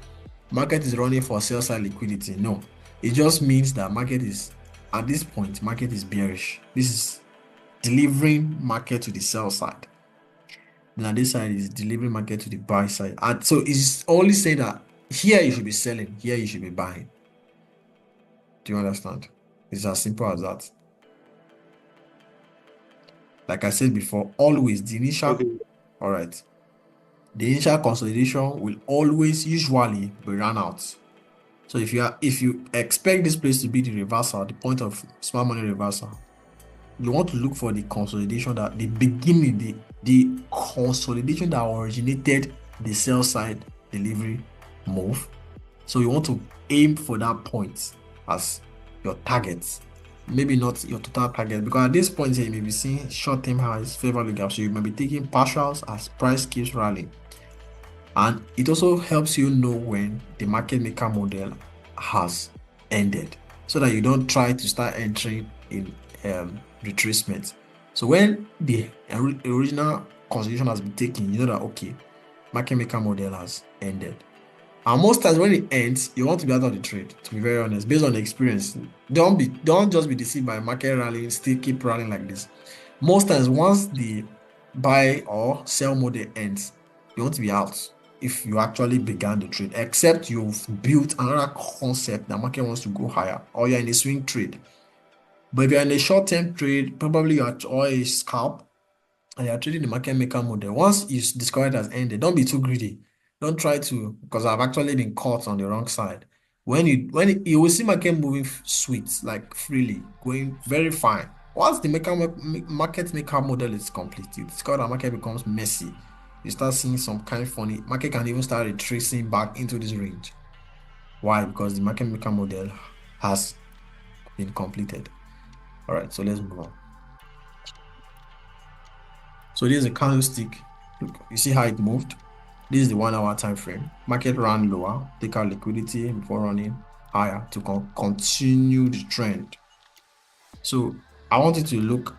market is running for sell side liquidity. No. It just means that market is, at this point, market is bearish. This is delivering market to the sell side. Then this side is delivering market to the buy side. And so it's only saying that here you should be selling, here you should be buying. Do you understand? It's as simple as that. Like I said before, always the initial, Okay. all right, the initial consolidation will always usually be run out. So if you expect this place to be the reversal, the point of smart money reversal, you want to look for the consolidation that the beginning, the consolidation that originated the sell side delivery move. So you want to aim for that point as your target. Maybe not your total target, because at this point you may be seeing short-term highs, fair value gap. So you may be taking partials as price keeps rallying. And it also helps you know when the market maker model has ended, so that you don't try to start entering in retracement. So when the original consolidation has been taken, you know that okay, market maker model has ended. And most times when it ends, you want to be out of the trade, to be very honest, based on the experience. Don't just be deceived by market rallying, still keep rallying like this. Most times, once the buy or sell model ends, you want to be out if you actually began the trade, except you've built another concept that market wants to go higher, or you're in a swing trade. But if you're in a short-term trade, probably you're or a scalp, and you're trading the market maker model. Once you discover it has ended, don't be too greedy. Don't try to, because I've actually been caught on the wrong side. You will see market moving sweet, like freely, going very fine. Once the market maker model is complete, you discover that market becomes messy. You start seeing some kind of funny. Market can even start retracing back into this range. Why? Because the market maker model has been completed. All right, so let's move on. So this is a candlestick. Look, you see how it moved? This is the 1 hour time frame. Market ran lower, take out liquidity before running higher to continue the trend. So I want you to look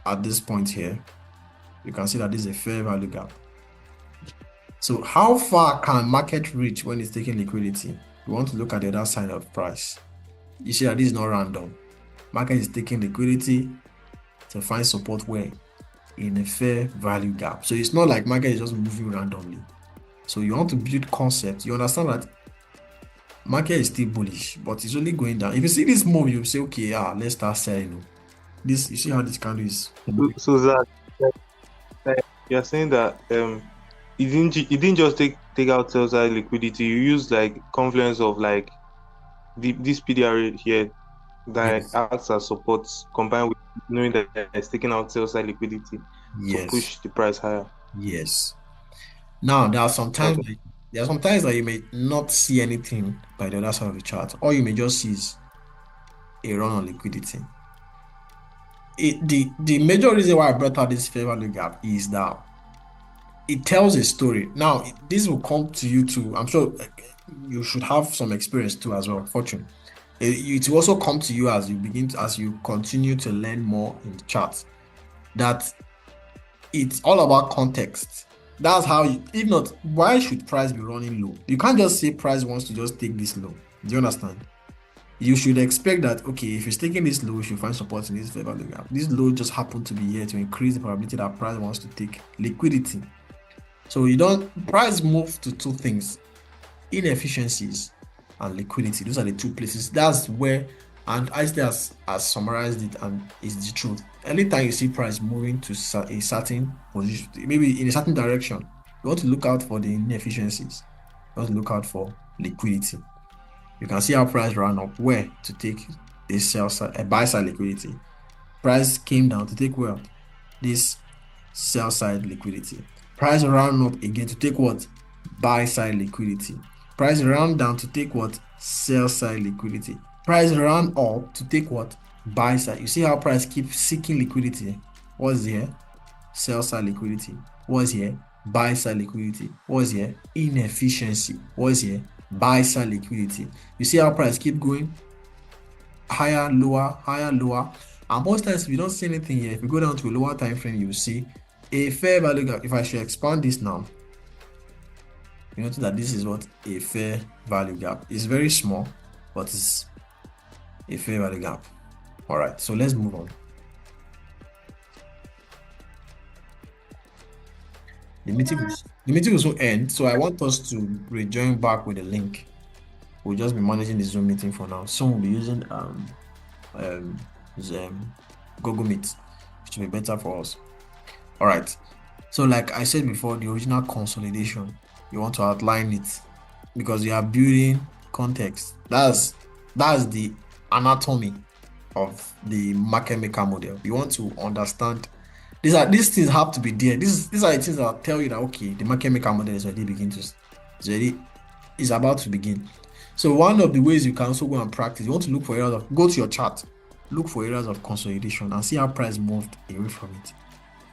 at this point here. You can see that this is a fair value gap. So how far can market reach when it's taking liquidity? We want to look at the other side of price. You see that this is not random. Market is taking liquidity to find support where? In a fair value gap. So it's not like market is just moving randomly. So you want to build concept. You understand that market is still bullish, but it's only going down. If you see this move, you say, okay, let's start selling. This, you see how this candle is moving. So that you're saying that you didn't just take out sell side liquidity. You used like confluence of like this PDR here that Yes. acts as support, combined with knowing that it's taking out sell side liquidity to push the price higher. Yes. Now there are some times that you may not see anything by the other side of the chart, or you may just see a run on liquidity. The major reason why I brought out this fair value gap is that it tells a story. Now this will come to you too. I'm sure you should have some experience too as well. Fortune. It will also come to you as you continue to learn more in the charts, that it's all about context. That's how if not, why should price be running low? You can't just say price wants to just take this low. Do you understand? You should expect that, okay, if it's taking this low, you should find support in this fair value gap. This low just happened to be here to increase the probability that price wants to take liquidity. So price move to two things: inefficiencies and liquidity. Those are the two places. That's where, and I still has summarized it, and it's the truth. Anytime you see price moving to a certain position, maybe in a certain direction, you want to look out for the inefficiencies. You want to look out for liquidity. You can see how price ran up where to take this buy side liquidity. Price came down to take where? This sell side liquidity. Price ran up again to take what? Buy side liquidity. Price ran down to take what? Sell side liquidity. Price ran up to take what? Buy side. You see how price keeps seeking liquidity. What's here? Sell side liquidity. What's here? Buy side liquidity. What's here? Inefficiency. What's here? Buy side liquidity. You see how price keep going higher, lower, higher, lower. And most times, if you don't see anything here, if you go down to a lower time frame, you will see a fair value gap. If I should expand this now, you notice that this is what a fair value gap. It's very small, but it's a fair value gap. All right, so let's move on. The meeting will soon end, so I want us to rejoin back with the link. We'll just be managing the Zoom meeting for now. Soon we'll be using Zoom, Google Meet, which will be better for us. All right. So, like I said before, the original consolidation, you want to outline it because you are building context. That's the anatomy of the market maker model. You want to understand these things have to be there. These are the things that tell you that okay, the market maker model is is about to begin. So one of the ways you can also go and practice, you want to look for areas of go to your chart, look for areas of consolidation and see how price moved away from it.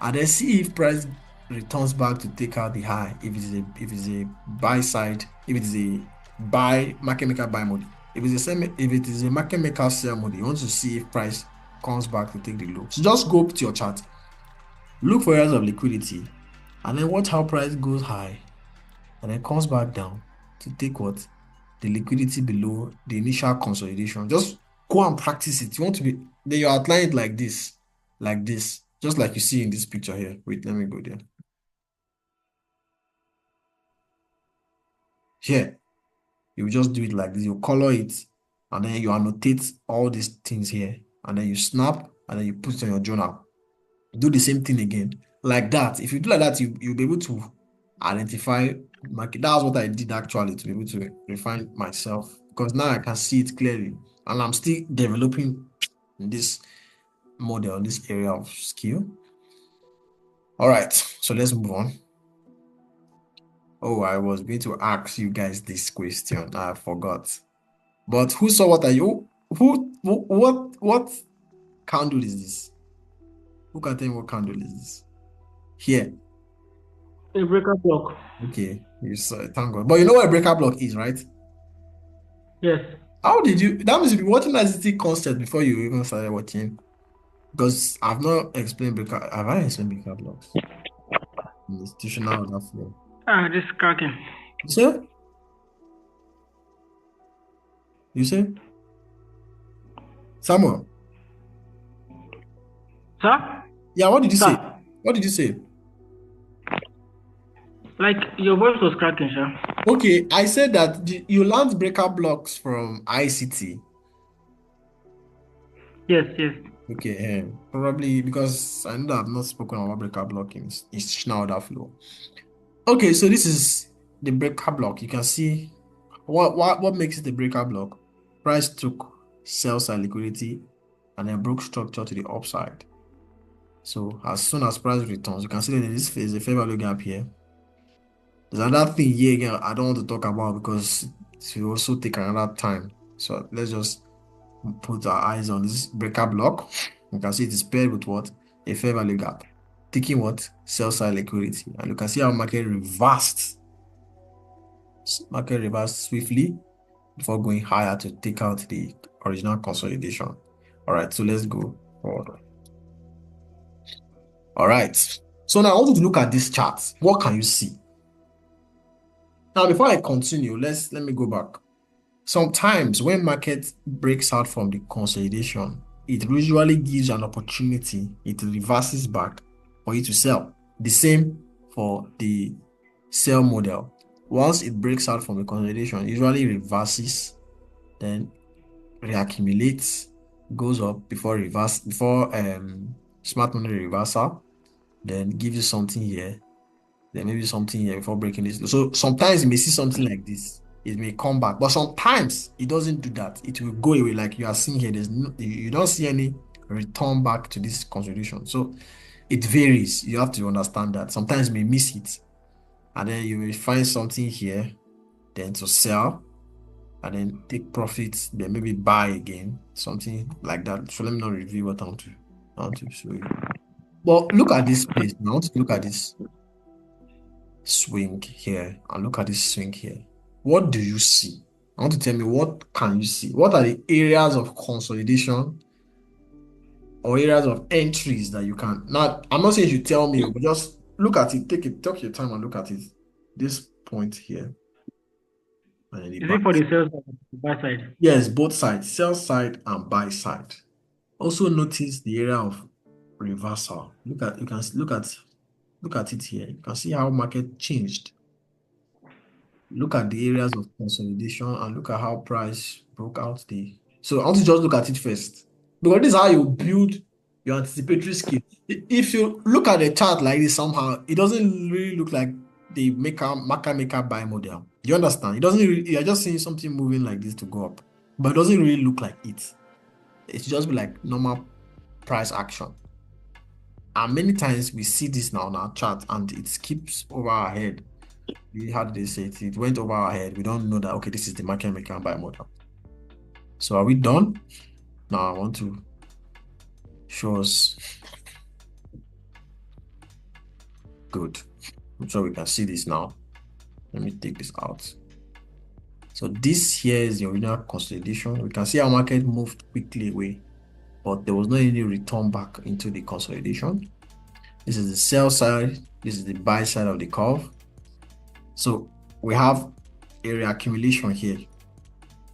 And then see if price returns back to take out the high. If it's a buy side, if it is a buy market maker buy mode, if it is a market maker sell mode, you want to see if price comes back to take the low. So just go up to your chart, look for areas of liquidity, and then watch how price goes high and then comes back down to take what? The liquidity below the initial consolidation. Just go and practice it. You want to be then you outline it like this, just like you see in this picture here. Wait, let me go there. Here, you just do it like this. You color it, and then you annotate all these things here, and then you snap, and then you put it on your journal. Do the same thing again, like that. If you do like that, you'll be able to identify market. That's what I did actually to be able to refine myself because now I can see it clearly, and I'm still developing this model, this area of skill. All right, so let's move on. Oh, I was going to ask you guys this question. I forgot. But who saw what are you? What candle is this? Who can tell me what candle is this? Here. A breaker block. Okay, you saw it. Thank God. But you know what a breaker block is, right? Yes. How did you? That means you've been watching ICT concert before you even started watching. Because I've not explained breaker. Have I explained breaker blocks? Institutional order flow. This is cracking. You say? You say? Samuel? Sir? Yeah, what did you say? Sir? What did you say? Like your voice was cracking, sir. Okay, I said that you learned breaker blocks from ICT. Yes. Okay, probably because I know that I've not spoken about breaker block in institutional order flow. Okay, so this is the breaker block. You can see what makes it the breaker block. Price took sell side liquidity and then broke structure to the upside. So as soon as price returns, you can see that this is a fair value gap here. There's another thing here again I don't want to talk about because it will also take another time. So let's just put our eyes on this breaker block. You can see it is paired with what? A fair value gap. Taking what? Sell side liquidity. And you can see how market reversed. Market reversed swiftly before going higher to take out the original consolidation. All right, so let's go forward. All right. So now I want you to look at this chart. What can you see? Now, before I continue, let me go back. Sometimes when market breaks out from the consolidation, it usually gives an opportunity, it reverses back for you to sell. The same for the sell model. Once it breaks out from the consolidation, it usually reverses, then reaccumulates, goes up before smart money reversal, then gives you something here, then maybe something here before breaking this. So sometimes you may see something like this. It may come back, but sometimes it doesn't do that. It will go away, like you are seeing here. You don't see any return back to this consolidation. So it varies. You have to understand that. Sometimes you may miss it, and then you will find something here, then to sell, and then take profits, then maybe buy again, something like that. So let me not review what I want to show you. But look at this place. Now I want to look at this swing here and look at this swing here. What do you see? I want to tell me, what can you see? What are the areas of consolidation or areas of entries that you can? Now, I'm not saying you tell me, but just look at it. Take your time and look at it. This point here. And Is it for the sales side or the buy side? Yes, both sides, sell side and buy side. Also notice the area of reversal. You can look at look at it here. You can see how market changed. Look at the areas of consolidation and look at how price broke out the. So I want to just look at it first because this is how you build your anticipatory skill. If you look at the chart like this somehow, it doesn't really look like the market maker buy model. Do you understand? It doesn't really, you're just seeing something moving like this to go up, but it doesn't really look like it. It's just be like normal price action. And many times we see this now on our chart and it skips over our head. How did they say it? It went over our head. We don't know that, okay, this is the market maker buy model. So are we done? Now I want to show us. Good. I'm sure we can see this now. Let me take this out. So this here is the original consolidation. We can see our market moved quickly away, but there was no any return back into the consolidation. This is the sell side. This is the buy side of the curve. So we have a reaccumulation here.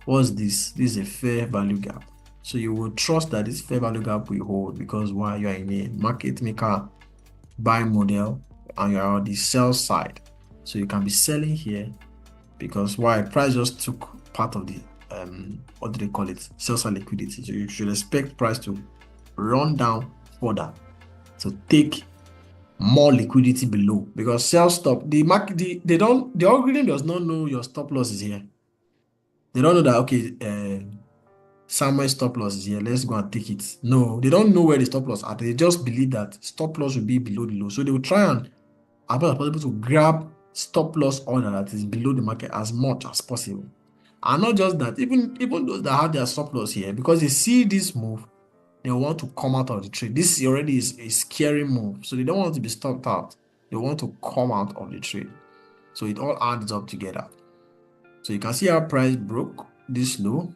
What's this? This is a fair value gap. So you will trust that this fair value gap will hold because why? You are in a market maker buy model and you're on the sell side. So you can be selling here because why? Price just took part of the what do they call it? Sell side liquidity. So you should expect price to run down further to take more liquidity below because sell stop the market the algorithm does not know your stop loss is here. They don't know that okay Samuel's stop loss is here, let's go and take it. No, they don't know where the stop loss are. They just believe that stop loss will be below the low, so they will try and as much as possible to grab stop loss order that is below the market as much as possible. And not just that, even those that have their stop loss here, because they see this move, they want to come out of the trade. This already is a scary move, so they don't want to be stopped out. They want to come out of the trade. So it all adds up together. So you can see how price broke this low.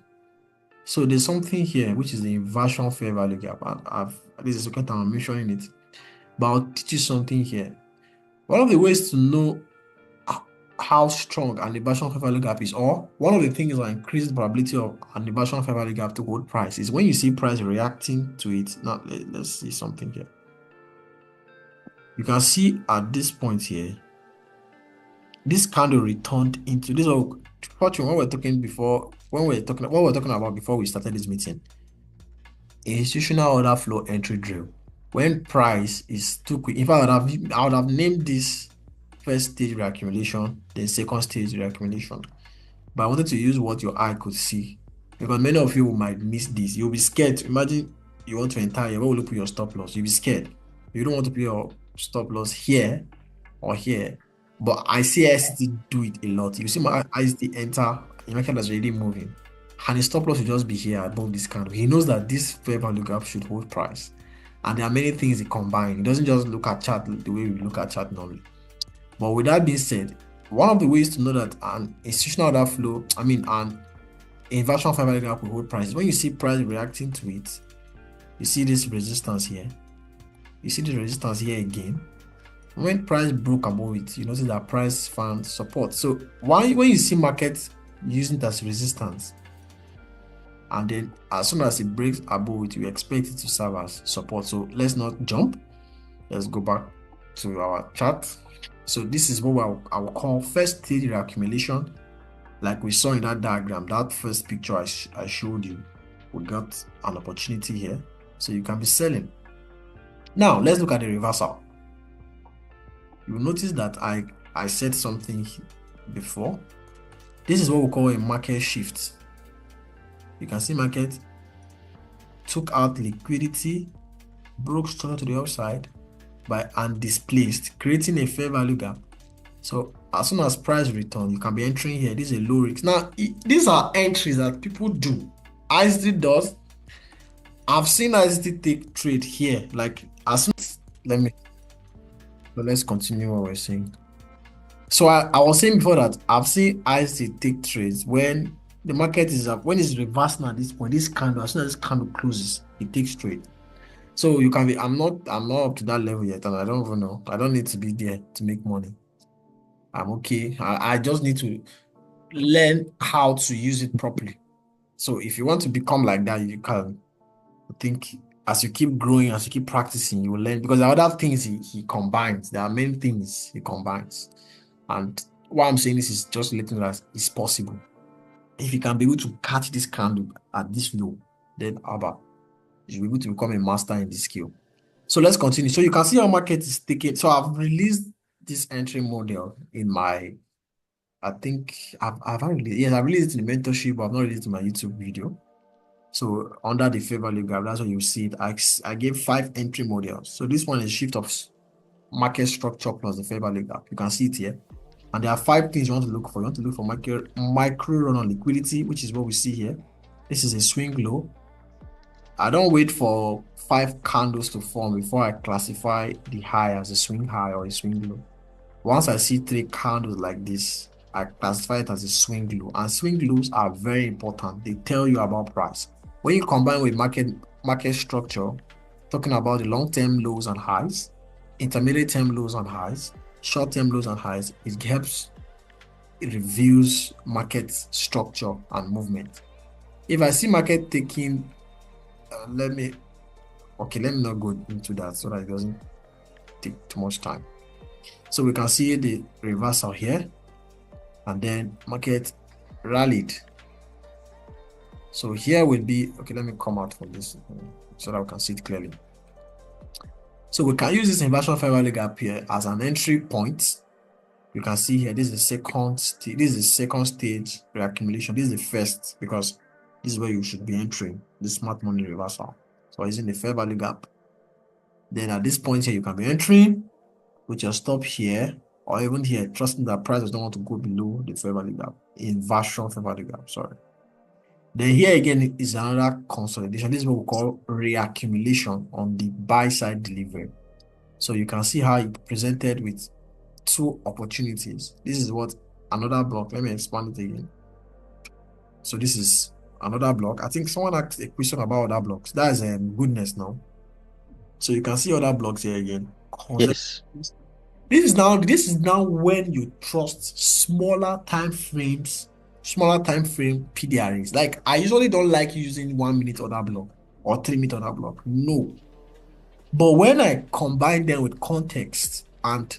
So there's something here which is the inversion fair value gap. And this is the second time I'm mentioning it, but I'll teach you something here. One of the ways to know how strong an inversion fair value gap is, or one of the things that increases the probability of an inversion fair value gap to hold price, is when you see price reacting to it. Now let's see something here. You can see at this point here, this candle returned into this. What we're talking before, what we're talking about before we started this meeting, institutional order flow entry drill. When price is too quick, in fact, I would have named this first stage reaccumulation, then second stage reaccumulation. But I wanted to use what your eye could see because many of you might miss this. You'll be scared. Imagine you want to enter here. Where will you put your stop loss? You'll be scared. You don't want to put your stop loss here or here. But I see ICT do it a lot. You see my ICT enter, the market that's already moving, and the stop loss will just be here above this candle. He knows that this fair value gap should hold price. And there are many things he combines. He doesn't just look at chart the way we look at chart normally. But with that being said, one of the ways to know that an institutional order flow, an inversion fair value gap will hold price, when you see price reacting to it, you see this resistance here. You see the resistance here again. When price broke above it, you notice that price found support. So when you see market using it as resistance, and then as soon as it breaks above it, you expect it to serve as support. So let's not jump. Let's go back to our chart. So this is what I will call first stage reaccumulation. Like we saw in that diagram, that first picture I showed you, we got an opportunity here. So you can be selling. Now let's look at the reversal. You'll notice that I said something before. This is what we call a market shift. You can see market took out liquidity, broke straight to the upside and displaced, creating a fair value gap. So as soon as price return, you can be entering here. This is a low risk. Now these are entries that people do. ICT does. I've seen ICT take trade here. Like as soon as let's continue what we're saying. So I was saying before that I've seen ICT take trades when the market is up, when it's reversing at this point, this candle, as soon as this candle closes, it takes trade. So you can be, I'm not up to that level yet, and I don't even know. I don't need to be there to make money. I'm okay. I just need to learn how to use it properly. So if you want to become like that, you can. I think as you keep growing, as you keep practicing, you will learn because there are other things he combines. There are many things he combines. And what I'm saying is just letting that it's possible. If you can be able to catch this candle at this low, then Abba, you will be able to become a master in this skill. So let's continue. So you can see how market is taking. So I've released this entry model in my, I think I've released, yes, I released it in the mentorship, but I've not released it in my YouTube video. So under the fair value graph, that's what you see it. I gave 5 entry models. So this one is shift of market structure plus the fair value gap. You can see it here. And there are 5 things you want to look for. You want to look for micro run on liquidity, which is what we see here. This is a swing low. I don't wait for 5 candles to form before I classify the high as a swing high or a swing low. Once I see 3 candles like this, I classify it as a swing low. And swing lows are very important. They tell you about price. When you combine with market structure, talking about the long-term lows and highs, intermediate term lows and highs, short-term lows and highs, it reveals market structure and movement. If I see market taking, let me not go into that so that it doesn't take too much time. So we can see the reversal here, and then market rallied. So here will be, okay, let me come out from this so that we can see it clearly. So we can use this inversion fair value gap here as an entry point. You can see here, this is the second stage, reaccumulation. This is the first, because this is where you should be entering the smart money reversal. So using the fair value gap. Then at this point here, you can be entering with your stop here, or even here, trusting that price does not want to go below the fair value gap, inversion fair value gap, sorry. Then here again is another consolidation. This is what we call reaccumulation on the buy side delivery. So you can see how it presented with 2 opportunities. This is what another block. Let me expand it again. So this is another block. I think someone asked a question about other blocks. That is goodness now. So you can see other blocks here again. Yes. This is now when you trust smaller time frame PDRs. Like, I usually don't like using 1 minute order block or 3 minute order block. No. But when I combine them with context and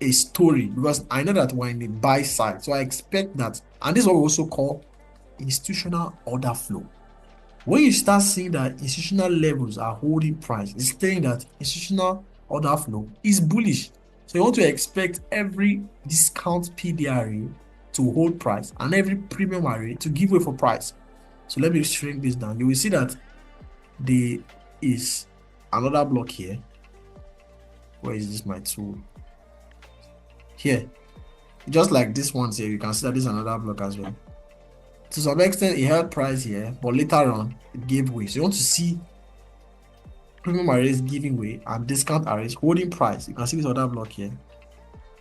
a story, because I know that we're in the buy side, so I expect that, and this is what we also call institutional order flow. When you start seeing that institutional levels are holding price, it's saying that institutional order flow is bullish. So you want to expect every discount PDRA to hold price and every premium array to give way for price. So let me shrink this down. You will see that there is another block here. Where is this my tool? Here. Just like this one here, you can see that this is another block as well. To some extent, it held price here, but later on, it gave way. So you want to see premium arrays giving way and discount arrays holding price. You can see this other block here.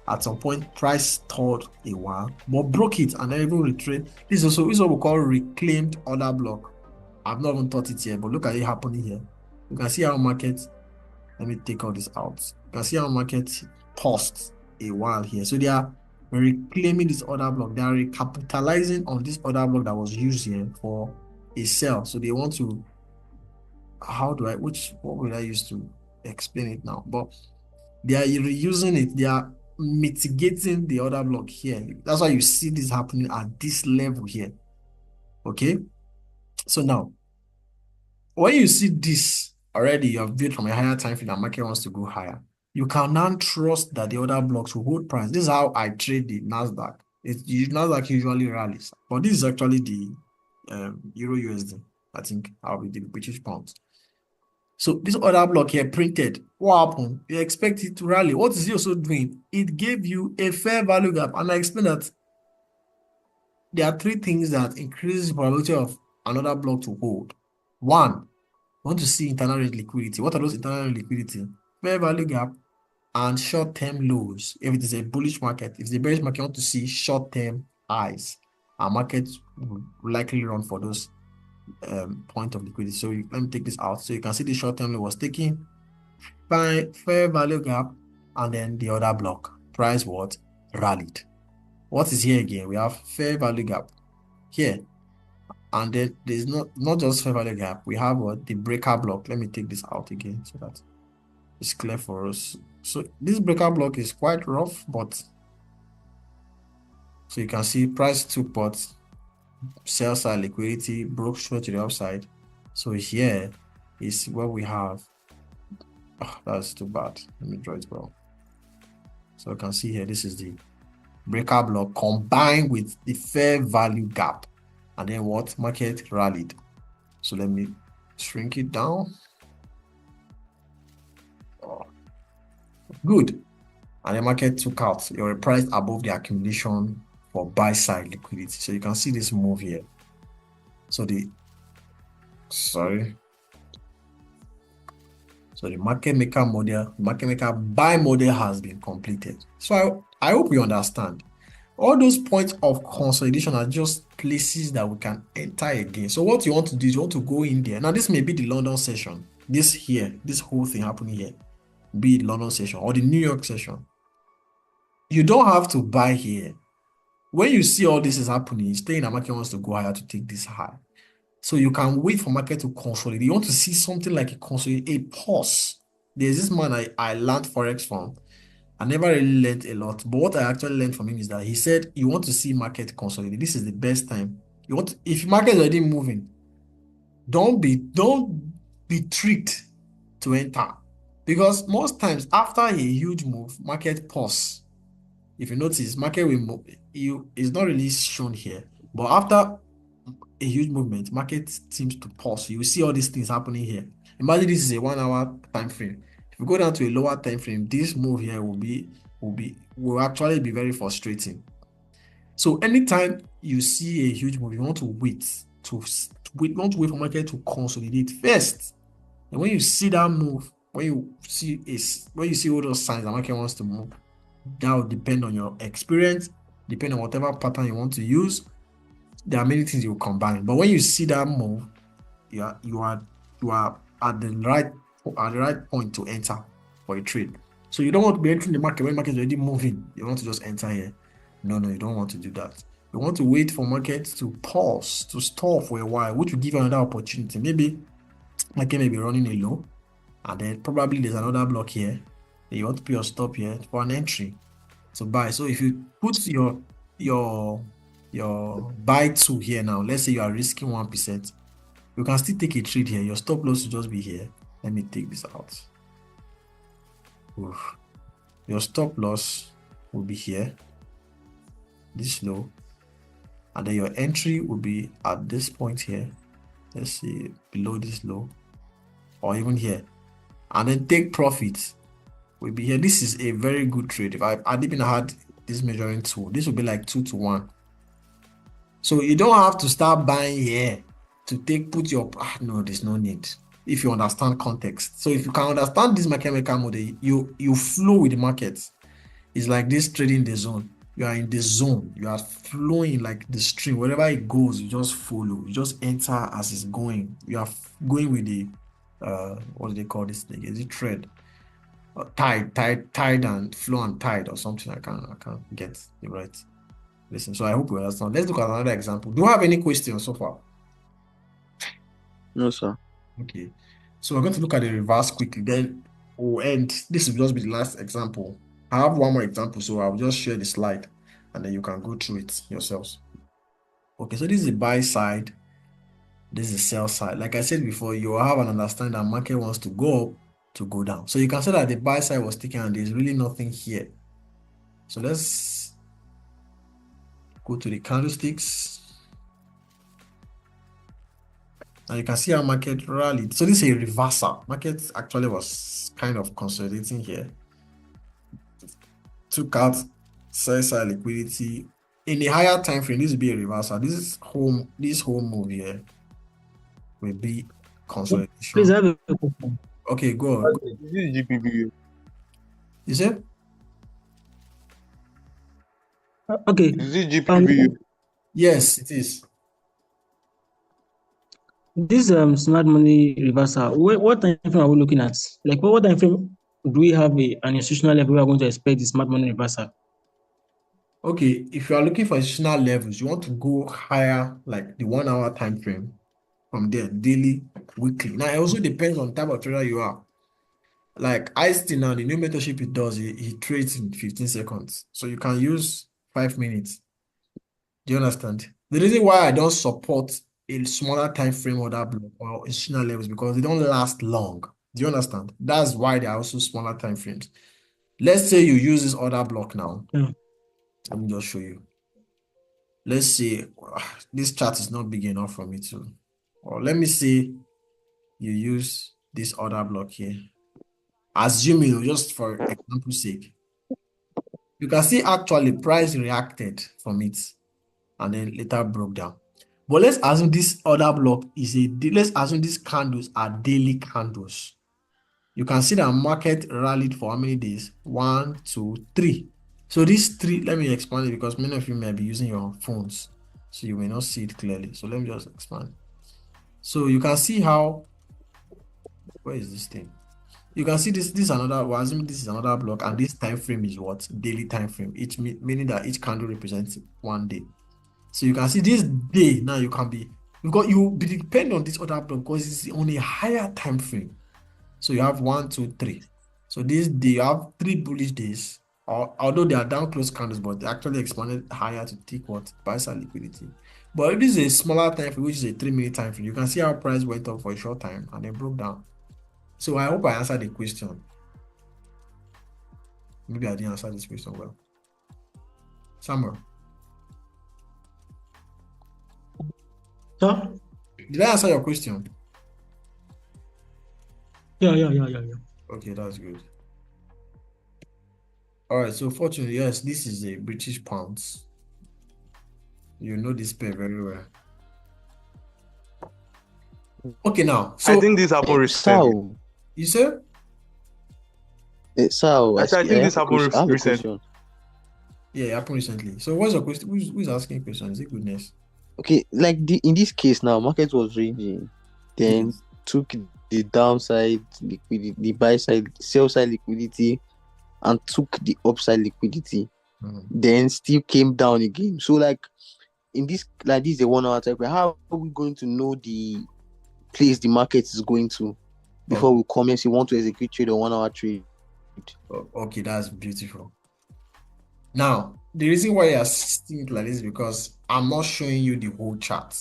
At some point, price stalled a while, but broke it and then even retraced. This is what we call reclaimed order block. I've not even taught it yet, but look at it happening here. You can see how market, let me take all this out. You can see how market paused a while here. So they are reclaiming this order block. They are recapitalizing on this order block that was used here for a sell. So they want to, what will I use to explain it now? But they are reusing it. They are mitigating the order block here. That's why you see this happening at this level here. Okay. So now, when you see this already, you have built from a higher time frame that market wants to go higher. You can now trust that the other blocks will hold price. This is how I trade the Nasdaq. Nasdaq usually rallies, but this is actually the Euro USD. I think I'll be the British pounds. So this other block here printed. What happened? You expect it to rally. What is it also doing? It gave you a fair value gap, and I explained that there are 3 things that increase the probability of another block to hold. 1, want to see internal rate liquidity. What are those internal rate liquidity? Fair value gap and short-term lows. If it is a bullish market, if it's a bearish market, you want to see short-term highs. Our market will likely run for those point of liquidity. So let me take this out. So you can see the short-term low was taking fair value gap, and then the other block price what rallied. What is here again? We have fair value gap here. And then there's not just fair value gap. We have the breaker block. Let me take this out again so that it's clear for us. So this breaker block is quite rough, but so you can see price took but sell side liquidity broke straight to the upside. So here is what we have. Oh, that's too bad. Let me draw it well. So you can see here, this is the breaker block combined with the fair value gap. And then what? Market rallied. So let me shrink it down. Oh, good. And the market took out your price above the accumulation for buy side liquidity. So you can see this move here. So the market maker model, market maker buy model has been completed. So I hope you understand. All those points of consolidation are just places that we can enter again. So what you want to do is you want to go in there. Now this may be the London session. This whole thing happening here, be it London session or the New York session. You don't have to buy here. When you see all this is happening, you stay in the market wants to go higher to take this high. So you can wait for market to consolidate. You want to see something like a pause. There's this man I learned Forex from. I never really learned a lot, but what I actually learned from him is that he said you want to see market consolidate. This is the best time. If market is already moving, don't be tricked to enter. Because most times after a huge move, market pause. If you notice, market will move. It's not really shown here, but after a huge movement, market seems to pause. You see all these things happening here. Imagine this is a 1 hour time frame. If you go down to a lower time frame, this move here will actually be very frustrating. So anytime you see a huge move, you want to wait for market to consolidate first. And when you see that move, when you see all those signs the market wants to move, that will depend on your experience, depend on whatever pattern you want to use. There are many things you will combine, but when you see that move, you are at the right point to enter for a trade. So you don't want to be entering the market when the market is already moving. You want to just enter here. No, you don't want to do that. You want to wait for market to pause, to stall for a while, which will give you another opportunity. Maybe market may be running a low, and then probably there's another block here. Then you want to put your stop here for an entry to buy. So if you put your buy 2 here now, let's say you are risking 1%, you can still take a trade here. Your stop loss will just be here. Let me take this out. Oof. Your stop loss will be here, this low, and then your entry will be at this point here. Let's see, below this low, or even here, and then take profit will be here. This is a very good trade. If I even had this measuring tool, this will be like 2 to 1. So you don't have to start buying here to put your no, there's no need if you understand context. So if you can understand this market maker model, you flow with the market. It's like this trading the zone. You are in the zone, you are flowing like the stream. Wherever it goes, you just follow, you just enter as it's going. You are going with the what do they call this thing? Is it thread? Tide and flow and tide or something. I can't get it right. Listen, so I hope you understand. Let's look at another example. Do you have any questions so far? No, sir. Okay. So we're going to look at the reverse quickly. Then we'll end. This will just be the last example. I have one more example, so I'll just share the slide and then you can go through it yourselves. Okay, so this is the buy side. This is the sell side. Like I said before, you have an understanding that market wants to go up to go down. So you can say that the buy side was taken and there's really nothing here. So let's go to the candlesticks. And you can see how market rallied. So this is a reversal. Market actually was kind of consolidating here. Took out sell side liquidity. In the higher time frame, this will be a reversal. This whole move here will be consolidation. Please have a question. Okay, go on. Is this GPBU? You said? Okay. Is this GPBU? Yes, it is. This smart money reversal, what time frame are we looking at? Like what time frame do we have an institutional level we are going to expect the smart money reversal? Okay, if you are looking for institutional levels, you want to go higher, like the 1 hour time frame. From there, daily, weekly. Now, it also depends on the type of trader you are. Like Ice now, the new mentorship he does, he trades in 15 seconds. So you can use 5 minutes. Do you understand? The reason why I don't support a smaller time frame order block or institutional levels because they don't last long. Do you understand? That's why they are also smaller time frames. Let's say you use this order block now. Yeah. Let me just show you. Let's say this chart is not big enough for me to, or let me say you use this order block here. Assuming, just for example's sake, you can see actually price reacted from it and then later broke down. But let's assume this order block is let's assume these candles are daily candles. You can see that market rallied for how many days? 1, 2, 3. So these three, let me expand it because many of you may be using your phones, so you may not see it clearly. So let me just expand. So you can see how, where is this thing? You can see this is another, we're assuming this is another block, and this time frame is what? Daily time frame, meaning that each candle represents 1 day. So you can see this day now you can be, because you depend on this other block because it's on a higher time frame. So you have 1, 2, 3. So this day you have 3 bullish days, although they are down close candles, but they actually expanded higher to take what? Buy side liquidity. But if this is a smaller time frame, which is a 3-minute time frame, you can see how price went up for a short time and then broke down. So I hope I answered the question. Maybe I didn't answer this question well. Samuel, Sir? did I answer your question? Yeah. Okay, that's good. All right, so fortunately, yes, this is a British pounds. You know this pair very well. Okay, now, I so think this happened recently. So, you said? so I think this happened I have a recently. question. Yeah, it happened recently. So what's your question? Who's asking a question? Is it goodness? Okay, like in this case now, market was ranging, then Yes. took the downside liquidity, the buy side, sell side liquidity, and took the upside liquidity, Mhm. then still came down again. So like in this, like this is a 1 hour type. How are we going to know the place the market is going to before we comment? You want to execute trade or 1 hour trade? Okay, that's beautiful. Now, the reason why you're seeing it like this is because I'm not showing you the whole chart.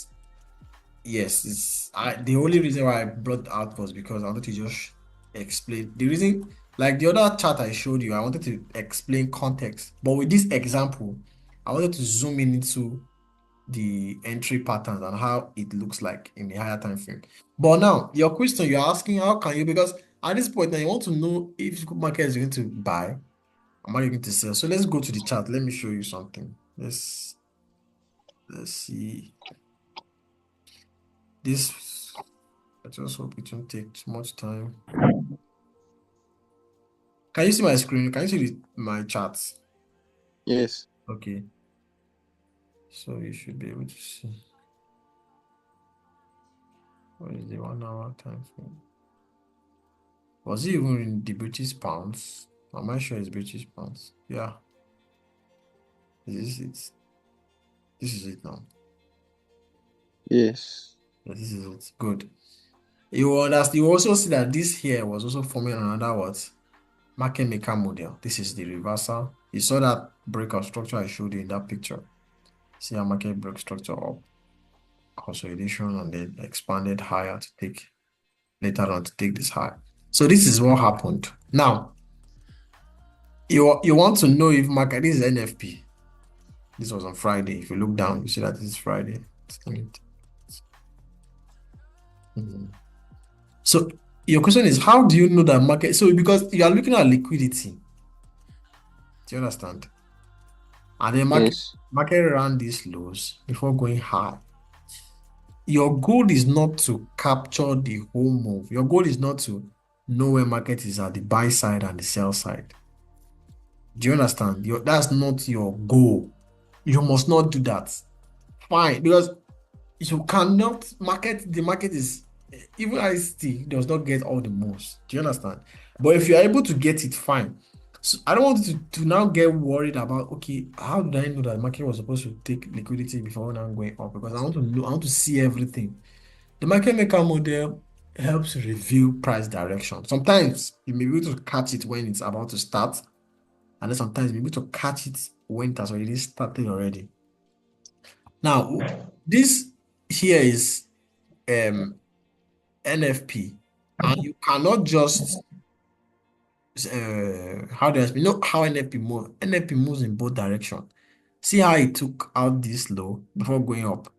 Yes, the only reason why I brought out was because I wanted to just explain the reason. Like the other chart I showed you, I wanted to explain context. But with this example, I wanted to zoom in into the entry patterns and how it looks like in the higher time frame. But now, your question, you're asking how can you, because at this point now you want to know if the market is going to buy or are you going to sell. So let's go to the chart. Let me show you something. Let's see. This, I just hope it won't take too much time. Can you see my screen? Can you see my charts? Yes. Okay. So you should be able to see. What is the 1 hour time frame? Was it even in the British pounds? Am I sure it's British pounds? Yeah. Is this it? This is it now. Yes. Yeah, this is it. Good. You understand? You also see that this here was also forming another what? Market maker model. This is the reversal. You saw that breakout structure I showed you in that picture. See how market break structure up, consolidation, and then expanded higher to take later on to take this high. So this is what happened. Now, you want to know if market, this is NFP. This was on Friday. If you look down, you see that this is Friday. So your question is, how do you know that market? So because you are looking at liquidity, do you understand? And then Yes. market ran these lows before going high. Your goal is not to capture the whole move. Your goal is not to know where market is at the buy side and the sell side. Do you understand? That's not your goal. You must not do that. Fine, because you cannot the market is, even ICT does not get all the moves. Do you understand? But if you are able to get it, fine. So I don't want to now get worried about, okay, how did I know that the market was supposed to take liquidity before now going up? Because I want to know, I want to see everything. The market maker model helps reveal price direction. Sometimes you may be able to catch it when it's about to start, and then sometimes you may be able to catch it when it has already started already. Now, this here is NFP, and you cannot just how do I explain? You know how NFP move? NFP moves in both directions. See how it took out this low before going up.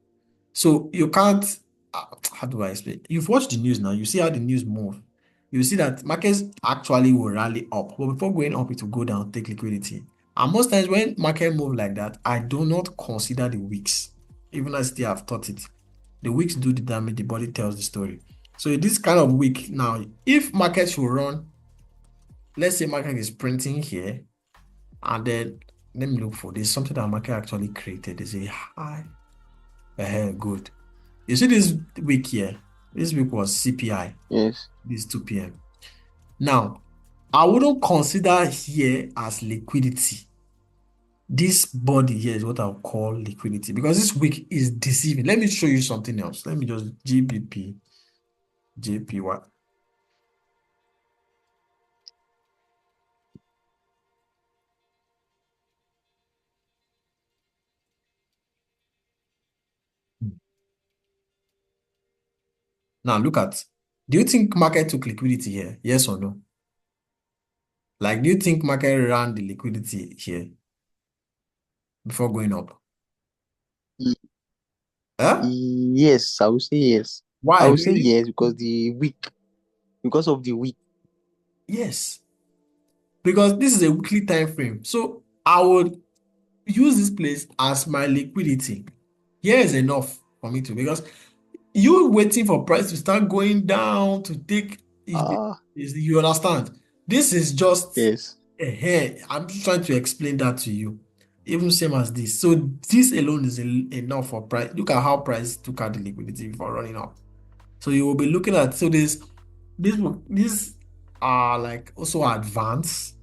So you can't, how do I explain? You've watched the news now, you see how the news move. You see that markets actually will rally up, but before going up, it will go down, take liquidity. And most times when market move like that, I do not consider the wicks, even as they have taught it. The wicks do the damage, the body tells the story. So in this kind of wick now, if market should run, let's say market is printing here, and then let me look for this, something that market actually created. They say high, good. You see this week here, this week was CPI, Yes. this 2 p.m. Now, I wouldn't consider here as liquidity. This body here is what I'll call liquidity because this week is deceiving. Let me show you something else. Let me just GBP, JPY. Now look at, do you think market took liquidity here? Yes or no? Like, do you think market ran the liquidity here before going up? Y- Huh? Yes, I would say yes. I Why? would say yes because of the week. Yes, because this is a weekly time frame. So I would use this place as my liquidity. Here is enough for me to, because you waiting for price to start going down to take Ah, you understand? This is just yes. I'm just trying to explain that to you. Even same as this. So this alone is enough for price. Look at how price took out the liquidity before running up. So you will be looking at, so these are like also advanced.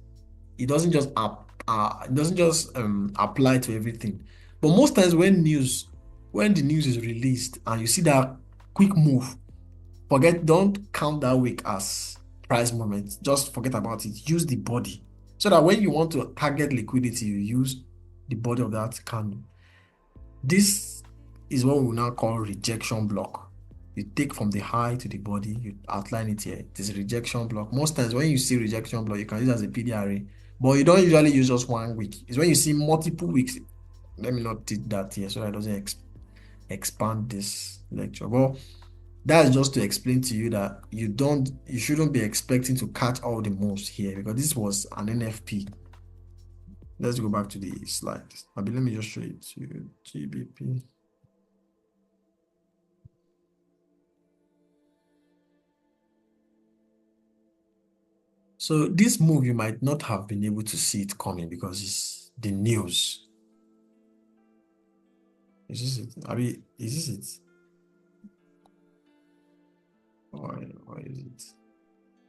It doesn't just apply to everything. But most times when the news is released and you see that quick move, don't count that week as price movement. Just forget about it. Use the body. So that when you want to target liquidity, you use the body of that candle. This is what we will now call rejection block. You take from the high to the body, you outline it here. It is a rejection block. Most times when you see rejection block, you can use it as a PDRA, but you don't usually use just 1 week. It's when you see multiple weeks. Let me not teach that here so that it doesn't expand this lecture. Well, that's just to explain to you that you shouldn't be expecting to catch all the moves here because this was an NFP. Let's go back to the slide. Maybe let me just show it to you. GBP. So this move, you might not have been able to see it coming because it's the news. Is this it? I mean, is this it? Or is it?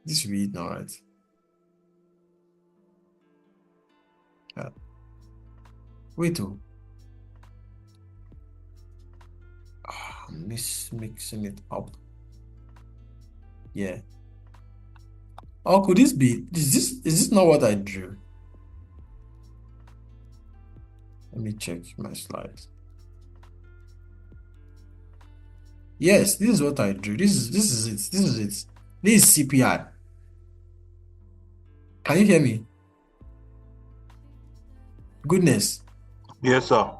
This should be it now, right? Yeah. Wait, oh. I'm mixing it up. Yeah. Oh, could this be? Is this not what I drew? Let me check my slides. Yes, this is what I drew. This is it. This is it. This is CPI. Can you hear me? Goodness. Yes, sir.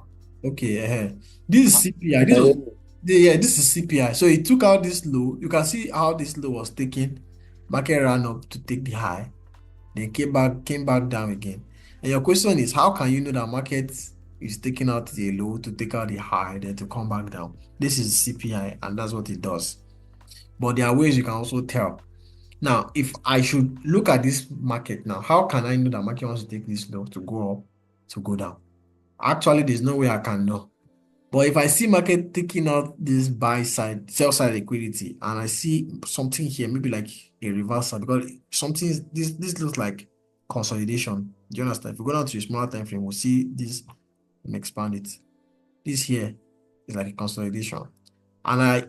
Okay. This is CPI. This is CPI. So it took out this low. You can see how this low was taken. Market ran up to take the high, then came back down again. And your question is, how can you know that market is taking out the low to take out the high, then to come back down? This is CPI, and that's what it does. But there are ways you can also tell. Now, if I should look at this market now, how can I know that market wants to take this low to go up, to go down? Actually, there's no way I can know. But if I see market taking out this sell side liquidity, and I see something here, maybe like a reversal, because this looks like consolidation. Do you understand? If we go down to a smaller time frame, we'll see this and expand it. This here is like a consolidation. And I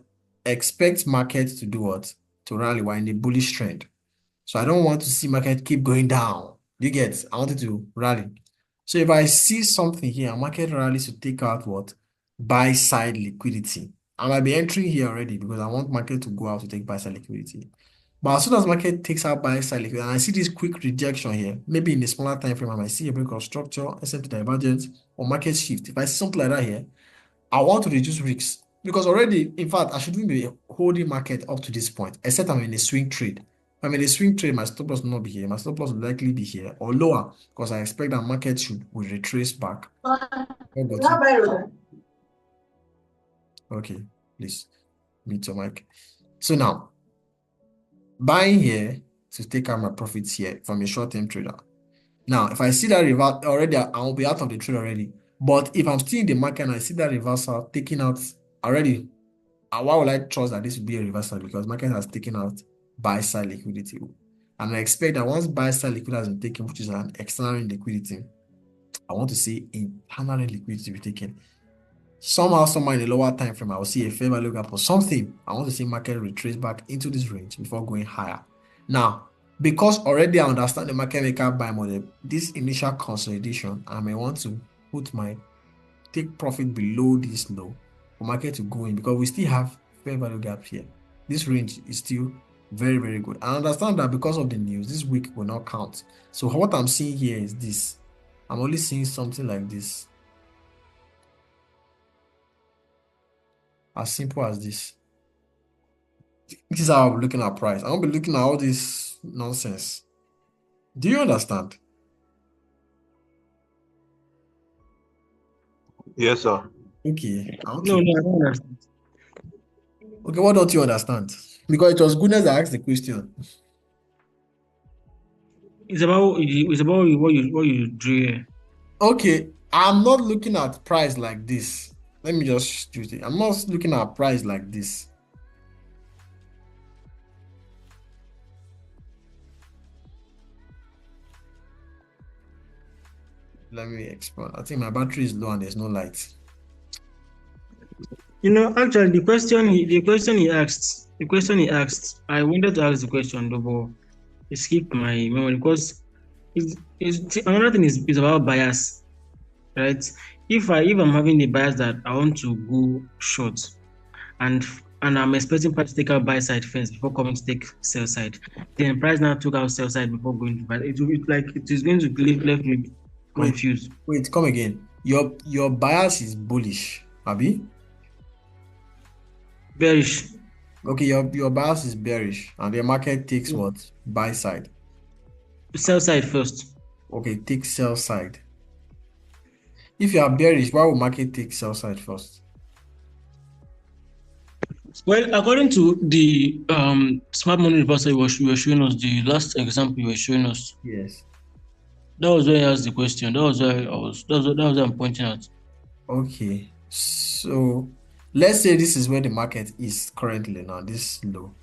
expect market to do what? To rally. We're in a bullish trend. So I don't want to see market keep going down. You get? I want it to rally. So if I see something here, market rallies to take out what? Buy side liquidity. I might be entering here already because I want market to go out to take buy side liquidity. But as soon as market takes out buy side liquidity, and I see this quick rejection here, maybe in a smaller time frame, I might see a break of structure, SMP divergence, or market shift. If I see something like that here, I want to reduce risks because already, in fact, I shouldn't be holding market up to this point, except I'm in a swing trade. If I'm in a swing trade, my stop loss will not be here. My stop loss will likely be here or lower because I expect that market will retrace back. Okay, please mute your mic. So now, buying here to take out my profits here from a short-term trader. Now, if I see that reversal already, I will be out of the trade already. But if I'm still in the market and I see that reversal taking out already, why would I trust that this will be a reversal? Because market has taken out buy side liquidity. And I expect that once buy side liquidity has been taken, which is an external liquidity, I want to see internal liquidity be taken. Somehow, somewhere in the lower time frame, I will see a fair value gap or something. I want to see market retrace back into this range before going higher. Now, because already I understand the market maker buy model, this initial consolidation, I may want to take profit below this low for market to go in because we still have fair value gap here. This range is still very, very good. I understand that because of the news, this week will not count. So what I'm seeing here is this. I'm only seeing something like this. As simple as this. This is how I'm looking at price. I won't be looking at all this nonsense. Do you understand? Yes, sir. Okay. I want No, to. no, I don't understand. Okay, what don't you understand? Because it was goodness that asked the question. It's about what you drew here. Okay, I'm not looking at price like this. Let me just choose it. I'm not looking at price like this. Let me expand. I think my battery is low and there's no light. Actually, the question he asked, I wanted to ask the question, though, but it skipped my memory because another thing is about bias, right? If I'm having the bias that I want to go short, and I'm expecting price to take out buy side first before coming to take sell side, then price now took out sell side before going to buy. It is going to left me confused. Wait, come again. Your bias is bullish, Abi? Bearish. Okay, your bias is bearish, and the market takes what? Buy side. Sell side first. Okay, take sell side. If you are bearish, why would market take sell side first? Well, according to the smart money report you were showing us, the last example you were showing us, Yes. that was where I asked the question. That was where I'm pointing out. Okay, so let's say this is where the market is currently now, this low.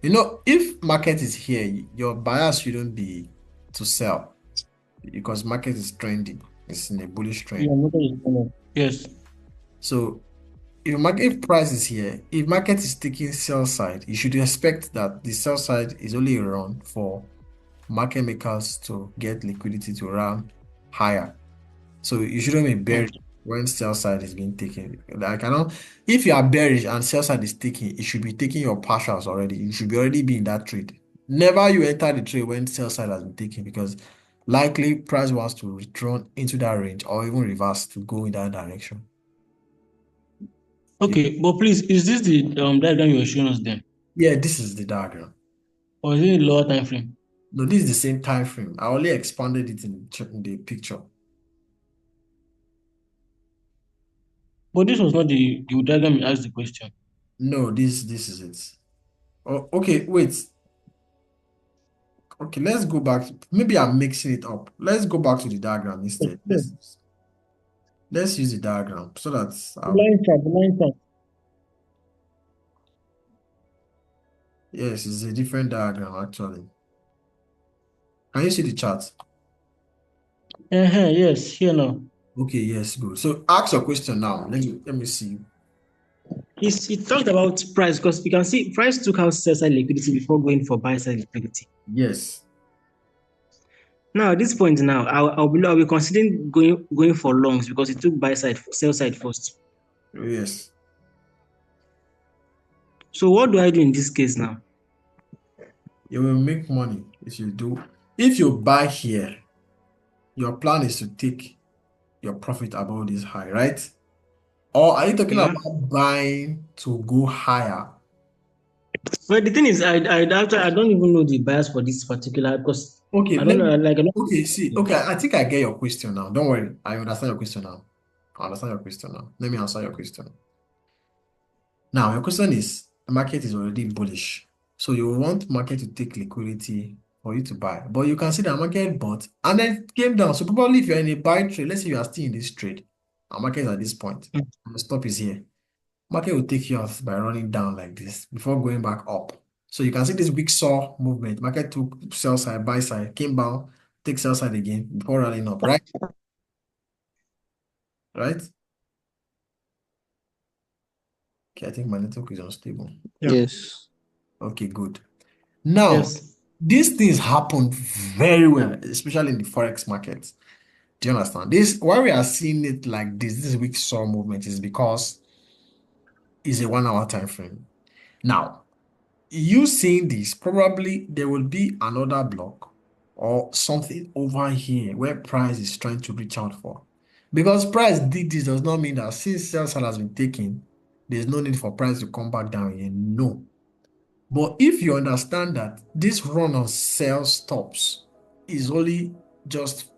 If market is here, your bias shouldn't be to sell because market is trending. It's in a bullish trend. Yes. So if price is here, if market is taking sell side, you should expect that the sell side is only a run for market makers to get liquidity to run higher. So you shouldn't be bearish when sell side is being taken. If you are bearish and sell side is taking, you should be taking your partials already. You should be already be in that trade. Never you enter the trade when sell side has been taken because likely price wants to return into that range or even reverse to go in that direction. Okay, but please, is this the diagram you were showing us then? Yeah, this is the diagram. Or is it a lower time frame? No, this is the same time frame. I only expanded it in the picture. But this was not the diagram you asked the question. No, this is it. Oh, okay, wait. Okay, let's go back. Maybe I'm mixing it up. Let's go back to the diagram instead. Let's use the diagram so that The line chart. yes, it's a different diagram actually. Can you see the chart? Yes, here now. Okay, yes, good. So ask your question now. Let me see. He talked about price because you can see price took out sell side liquidity before going for buy side liquidity. Yes. Now at this point now, I'll be considering going for longs because it took buy side sell side first. Yes. So what do I do in this case now? You will make money if you do. If you buy here, your plan is to take your profit above this high, right? Or are you talking Yeah. about buying to go higher? But the thing is, I don't even know the bias for this particular because Okay, I don't know. Like I don't. okay, see, okay, I think I get your question now. Don't worry, I understand your question now. I understand your question now. Let me answer your question. Now, your question is the market is already bullish. So you want market to take liquidity for you to buy. But you can see the market bought and then it came down. So probably if you're in a buy trade, let's say you are still in this trade, and market is at this point, and the stop is here. Market will take you off by running down like this before going back up. So you can see this weak saw movement. Market took sell side, buy side, came down, take sell side again before rallying up, right? Right? Okay, I think my network is unstable. Yeah. Yes. Okay, good. Now, Yes. these things happen very well, especially in the Forex market. Do you understand? This why we are seeing it like this weak saw movement is because it's a 1 hour time frame. Now, you seeing this, probably there will be another block or something over here where price is trying to reach out for. Because price did this does not mean that since sell side has been taken, there's no need for price to come back down again. No. But if you understand that this run on sell stops is only just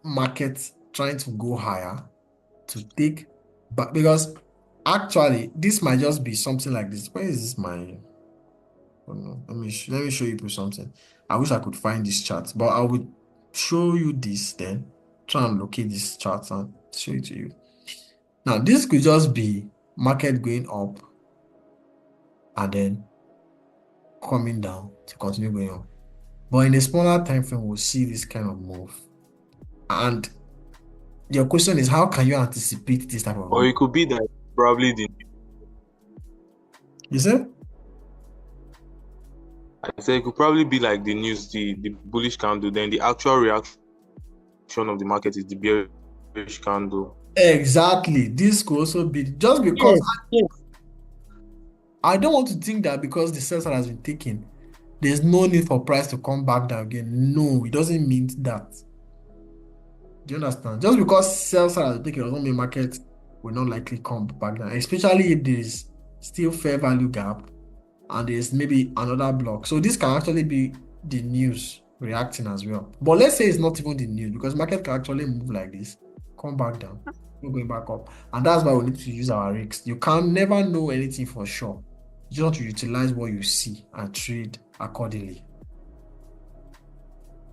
market trying to go higher to take, but because actually this might just be something like this. Where is this my? Oh no, let me show you people something. I wish I could find this chart, but I would show you this then. Try and locate this chart and show it to you. Now this could just be market going up and then coming down to continue going up. But in a smaller time frame, we'll see this kind of move. And your question is, how can you anticipate this type of Or move? it could be that probably You said? I said it could probably be like the news, the bullish candle, then the actual reaction of the market is the bearish candle. Exactly. This could also be just because Yes. Yes. I don't want to think that because the sell side has been taken, there's no need for price to come back down again. No, it doesn't mean that. Do you understand? Just because sell side has been taken doesn't mean market will not likely come back down, especially if there's still fair value gap and there's maybe another block. So this can actually be the news reacting as well. But let's say it's not even the news because market can actually move like this, come back down, going back up. And that's why we need to use our risks. You can never know anything for sure. You just have to utilize what you see and trade accordingly.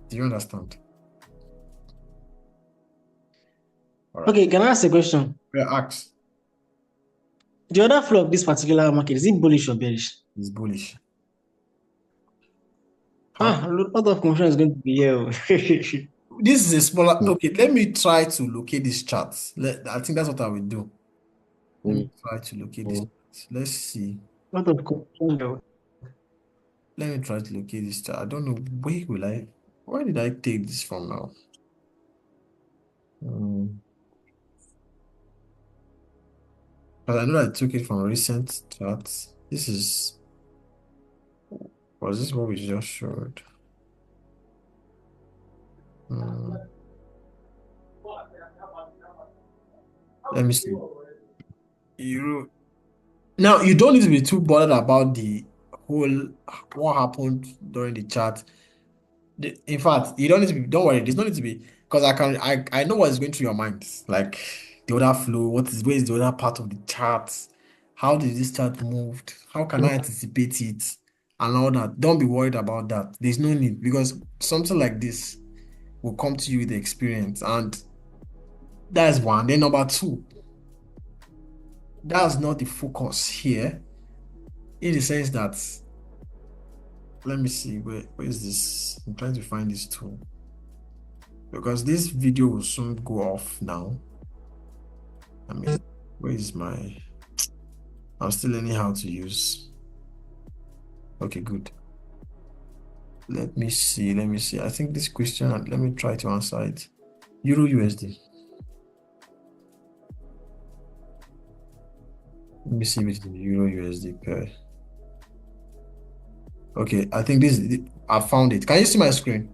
Do you understand? All right. Okay. Can I ask a question? Ask. The other flow of this particular market is it bullish or bearish? It's bullish. How? A lot of confusion is going to be here. This is a smaller. Okay, let me try to locate this chart. I think that's what I will do. Let me try to locate this. Let's see. A lot of confusion. Let me try to locate this chart. I don't know where did I take this from now? But I know I took it from recent charts. Was this what we just showed? Let me see. Euro. Now you don't need to be too bothered about the whole what happened during the chart. In fact, you don't need to be. Don't worry. There's no need to be because I know what is going through your mind. Like the other flow. Where is the other part of the chart? How did this chart moved? How can I anticipate it? And all that. Don't be worried about that. There's no need because something like this will come to you with the experience, and that's one. Then number two, that's not the focus here, in the sense that let me see where is this? I'm trying to find this tool because this video will soon go off now. I mean, where is my? I'm still learning how to use. Okay, good. Let me see. Let me see. I think this question. Let me try to answer it. Euro USD. Let me see with the Euro USD pair. Okay, I think I found it. Can you see my screen?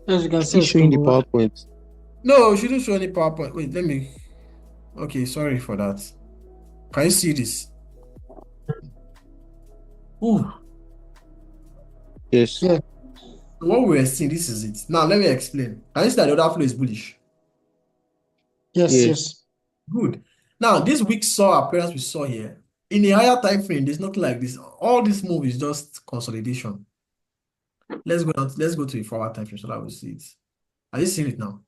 Yes, you can see Still showing the October. PowerPoint. No, it shouldn't show any PowerPoint. Wait, let me. Okay, sorry for that. Can you see this? Ooh. Yes. Yeah. So what we were seeing, this is it. Now let me explain. Can you see that the order flow is bullish? Yes, Yes. yes. Good. Now this week saw appearance we saw here. In a higher time frame, there's nothing like this. All this move is just consolidation. Let's go to a forward time frame so that we see it. Are you seeing it now?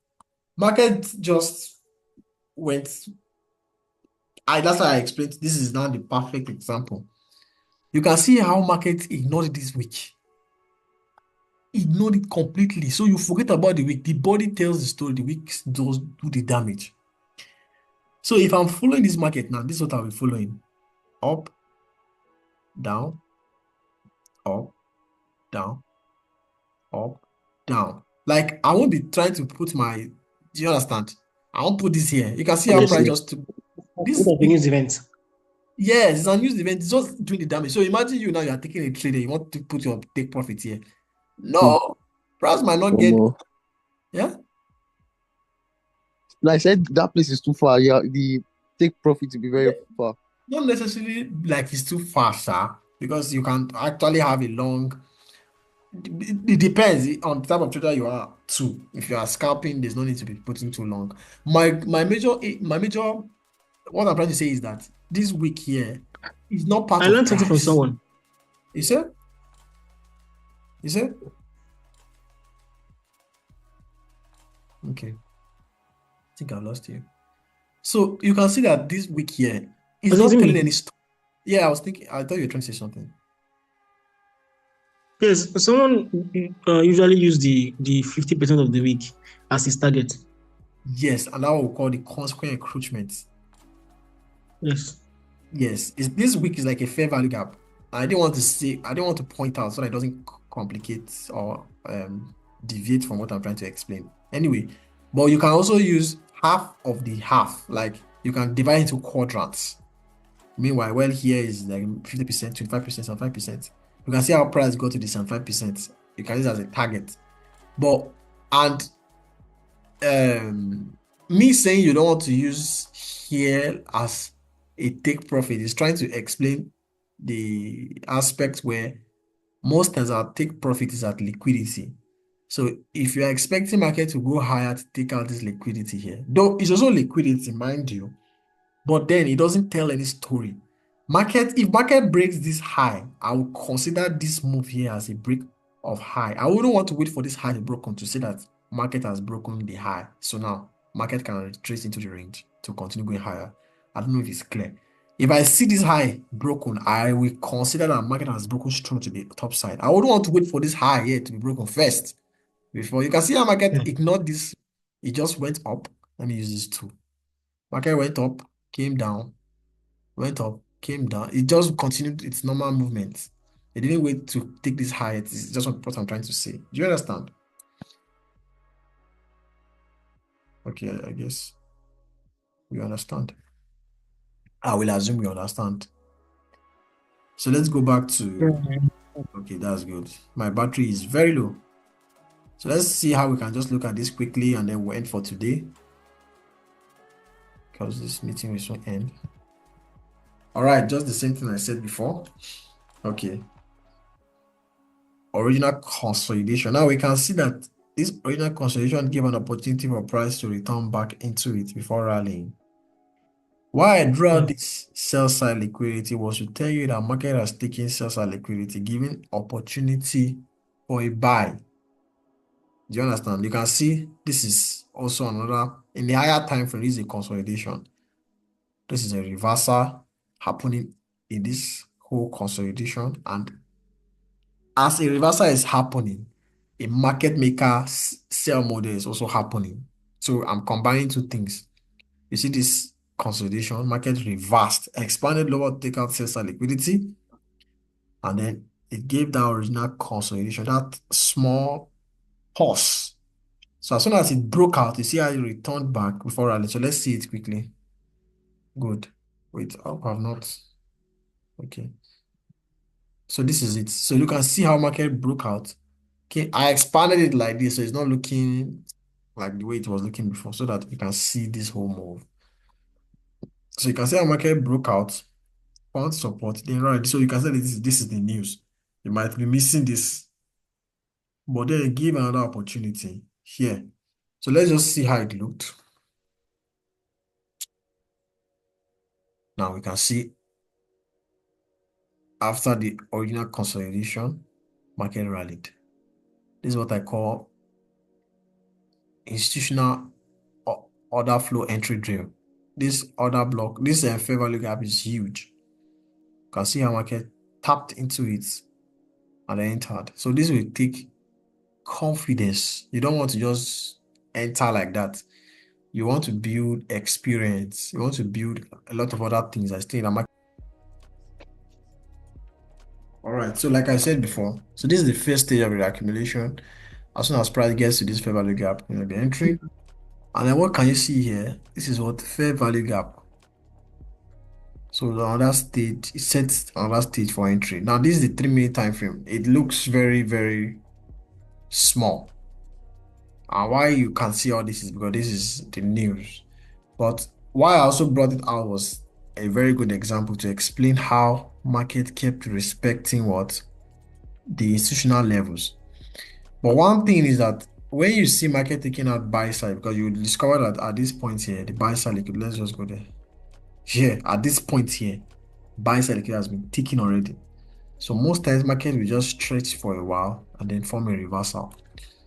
Market just went. That's why I explained. This is now the perfect example. You can see how market ignored this week. Ignored it completely. So you forget about the week. The body tells the story. The week does do the damage. So if I'm following this market now, this is what I'll be following. Up, down, up, down, up, down. Like I won't be trying to put my. Do you understand? I won't put this here. You can see how Yes. price Yes. just took What this. of the news event? Yes, it's unused event. It's just doing the damage. So imagine you now you are taking a trade and you want to put your take profit here. No, price might not get. Omo. Yeah. Like I said, that place is too far. Yeah, the take profit to be very far. Not necessarily like it's too fast, sir, because you can actually have a long. It depends on the type of trader you are too. If you are scalping, there's no need to be putting too long. My major what I'm trying to say is that this week here is not part I of learned something from price. someone. You see? You see? Okay. I think I lost you. So you can see that this week here is Was it not telling me? any story. Yeah, I thought you were trying to say something. Yes, someone usually use the 50% of the week as his target. Yes, and that what we call the consequent encroachment. Yes. Yes, this week is like a fair value gap. I didn't want to point out so that it doesn't complicate or deviate from what I'm trying to explain. Anyway, but you can also use half of the half, like you can divide into quadrants. Meanwhile, well, here is like 50%, 25%, and 5%. You can see how price got to this and 5%. You can use it as a target. But and me saying you don't want to use here as a take profit is trying to explain the aspect where most times our take profit is at liquidity. So if you are expecting market to go higher to take out this liquidity here, though it's also liquidity, mind you, but then it doesn't tell any story. If market breaks this high, I will consider this move here as a break of high. I wouldn't want to wait for this high to broken to say that market has broken the high. So now market can retrace into the range to continue going higher. I don't know if it's clear. If I see this high broken, I will consider that market has broken strong to the top side. I wouldn't want to wait for this high here to be broken first. Before you can see how market ignored this, it just went up. Let me use this too. Market went up, came down, went up, came down. It just continued its normal movement. It didn't wait to take this high. It's just what I'm trying to say. Do you understand? Okay, I guess we understand. I will assume we understand. So let's go back to, okay, that's good. My battery is very low. So let's see how we can just look at this quickly and then we'll end for today because this meeting will soon end. All right, just the same thing I said before. Okay. Original consolidation. Now we can see that this original consolidation gave an opportunity for price to return back into it before rallying. Why I drew out this sell side liquidity was to tell you that market has taken sell side liquidity, giving opportunity for a buy. Do you understand? You can see this is also another in the higher time frame. This is a consolidation. This is a reversal happening in this whole consolidation, and as a reversal is happening, a market maker sell model is also happening. So I'm combining two things. You see this consolidation, market reversed, expanded lower takeout sales and liquidity, and then it gave that original consolidation, that small pause. So as soon as it broke out, you see how it returned back before rally. So let's see it quickly. Good. Wait, I've not. Okay. So this is it. So you can see how market broke out. Okay, I expanded it like this, so it's not looking like the way it was looking before, so that you can see this whole move. So you can see how market broke out, found support, then right. So you can say this is the news. You might be missing this, but then give another opportunity here. So let's just see how it looked. Now we can see after the original consolidation, market rallied. This is what I call institutional order flow entry drill. This order block, this fair value gap is huge. You can see how market tapped into it and then entered. So this will take confidence. You don't want to just enter like that. You want to build experience. You want to build a lot of other things that stay in the market. All right. So like I said before, so this is the first stage of the accumulation. As soon as price gets to this fair value gap, the entry. And then what can you see here? This is what fair value gap. So the other stage, it sets another stage for entry. Now this is the 3-minute time frame. It looks very, very small. And why you can see all this is because this is the news. But why I also brought it out was a very good example to explain how market kept respecting what the institutional levels. But one thing is that when you see market taking out buy side, because you discover that at this point here, the buy side liquid, let's just go there. Here, at this point here, buy side liquid has been taken already. So most times market will just stretch for a while and then form a reversal.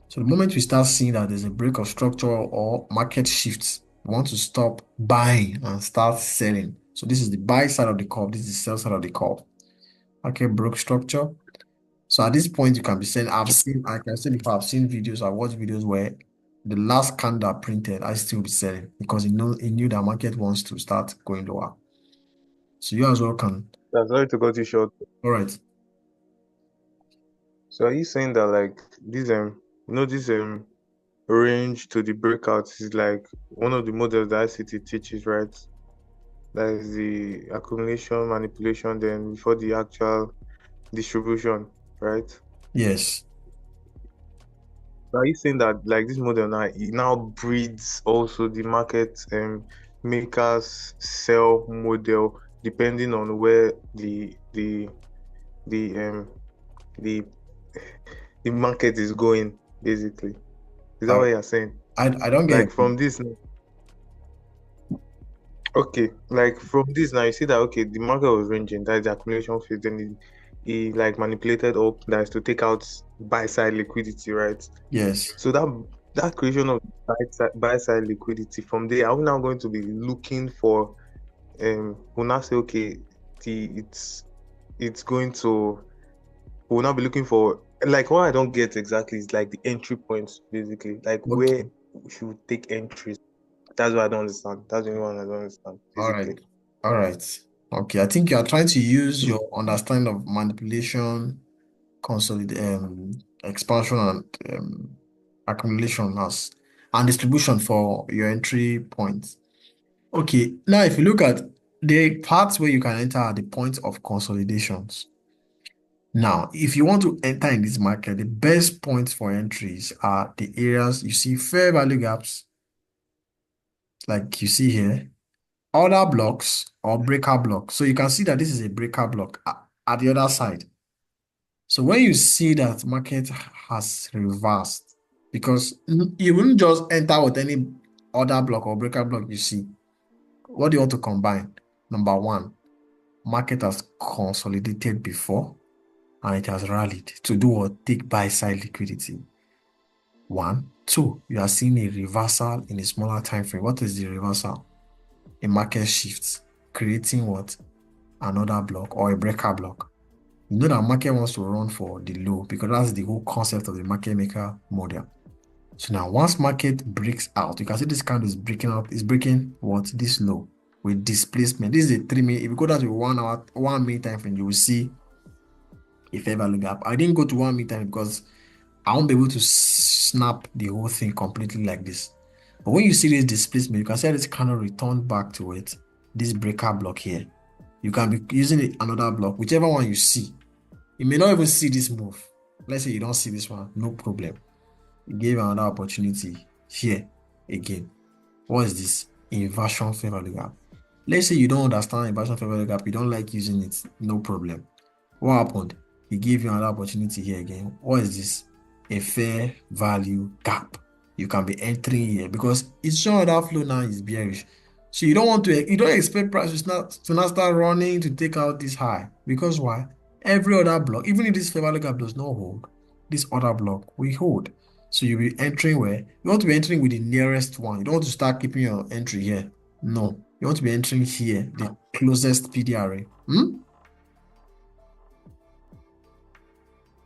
So the moment we start seeing that there's a break of structure or market shifts, we want to stop buying and start selling. So this is the buy side of the curve. This is the sell side of the curve. Market broke structure. So at this point, you can be saying, like I said before, I've seen videos, I watched videos where the last candle printed, I still be selling because it knew that market wants to start going lower. So you as well can. Sorry to cut you short. All right. So are you saying that like this this range to the breakouts is like one of the models that ICT teaches, right? That is the accumulation, manipulation, then before the actual distribution, right? Yes. So are you saying that like this model now it now breeds also the market makers sell model depending on where the the market is going, basically? Is that what you're saying? I don't get Like from this, okay, like from this now you see that okay, the market was ranging, that's the accumulation phase, then he like manipulated up, that's to take out buy side liquidity, right? Yes. So that creation of buy side liquidity, from there, are we now going to be looking for we'll now say okay, it's going to, we'll now be looking for, like, what I don't get exactly is like the entry points, basically, like Okay. where we should take entries. That's what I don't understand. That's the only one I don't understand, All basically. right. All right. Okay. I think you are trying to use your understanding of manipulation, expansion, and accumulation as and distribution for your entry points. Okay. Now, if you look at the parts where you can enter are the points of consolidations. Now, if you want to enter in this market, the best points for entries are the areas you see fair value gaps, like you see here, other blocks or breaker block. So you can see that this is a breaker block at the other side. So when you see that market has reversed, because you wouldn't just enter with any other block or breaker block you see. What do you want to combine? Number one, market has consolidated before and it has rallied to do or take buy side liquidity. One, two, you are seeing a reversal in a smaller time frame. What is the reversal? A market shift, creating what? another block or a breaker block. You know that market wants to run for the low because that's the whole concept of the market maker model. So now once market breaks out, you can see this candle is breaking out, is breaking what? This low with displacement. This is a 3 minute. If you go down to 1 hour, 1 minute time frame, you will see a fair value gap. I didn't go to 1 minute time because I won't be able to snap the whole thing completely like this. But when you see this displacement, you can see this candle return back to it, this breaker block here. You can be using another block, whichever one you see. You may not even see this move. Let's say you don't see this one, no problem. You gave another opportunity here again. What is this? Inversion fair value gap. Let's say you don't understand inversion fair value gap, you don't like using it, no problem. What happened? He gave you another opportunity here again. What is this? A fair value gap. You can be entering here because it's showing that flow now is bearish. So you don't expect prices to not start running to take out this high. Because why? Every other block, even if this fair value gap does not hold, this other block we hold. So you'll be entering where? You want to be entering with the nearest one. You don't want to start keeping your entry here. No. You want to be entering here, the closest PDRA.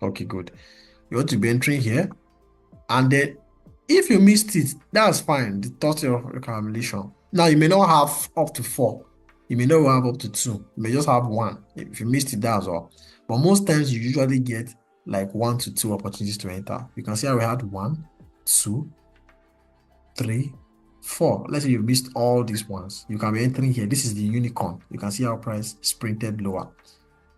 Okay, good. You want to be entering here. And then if you missed it, that's fine. The total of accumulation. Now you may not have up to 4. You may not have up to 2. You may just have 1. If you missed it, that's all. But most times you usually get like 1 to 2 opportunities to enter. You can see how we had 1, 2, 3, 4. Let's say you missed all these ones. You can be entering here. This is the unicorn. You can see how price sprinted lower.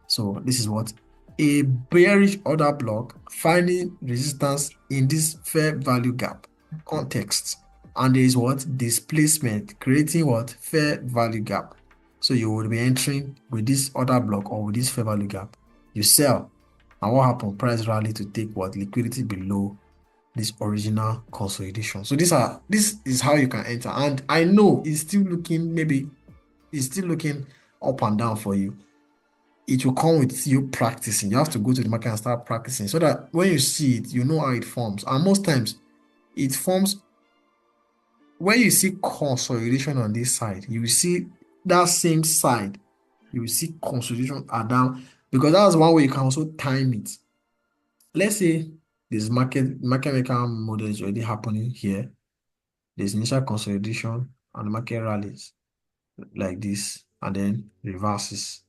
So this is what? A bearish order block finding resistance in this fair value gap context. And there is what? Displacement creating what? Fair value gap. So you will be entering with this order block or with this fair value gap. You sell. And what happened? Price rally to take what? Liquidity below this original consolidation. So this is how you can enter. And I know it's still looking up and down for you. It will come with you practicing. You have to go to the market and start practicing so that when you see it, you know how it forms. And most times, it forms when you see consolidation on this side, you will see that same side. You will see consolidation are down because that's one way you can also time it. Let's say this market maker model is already happening here. There's initial consolidation and the market rallies like this and then reverses.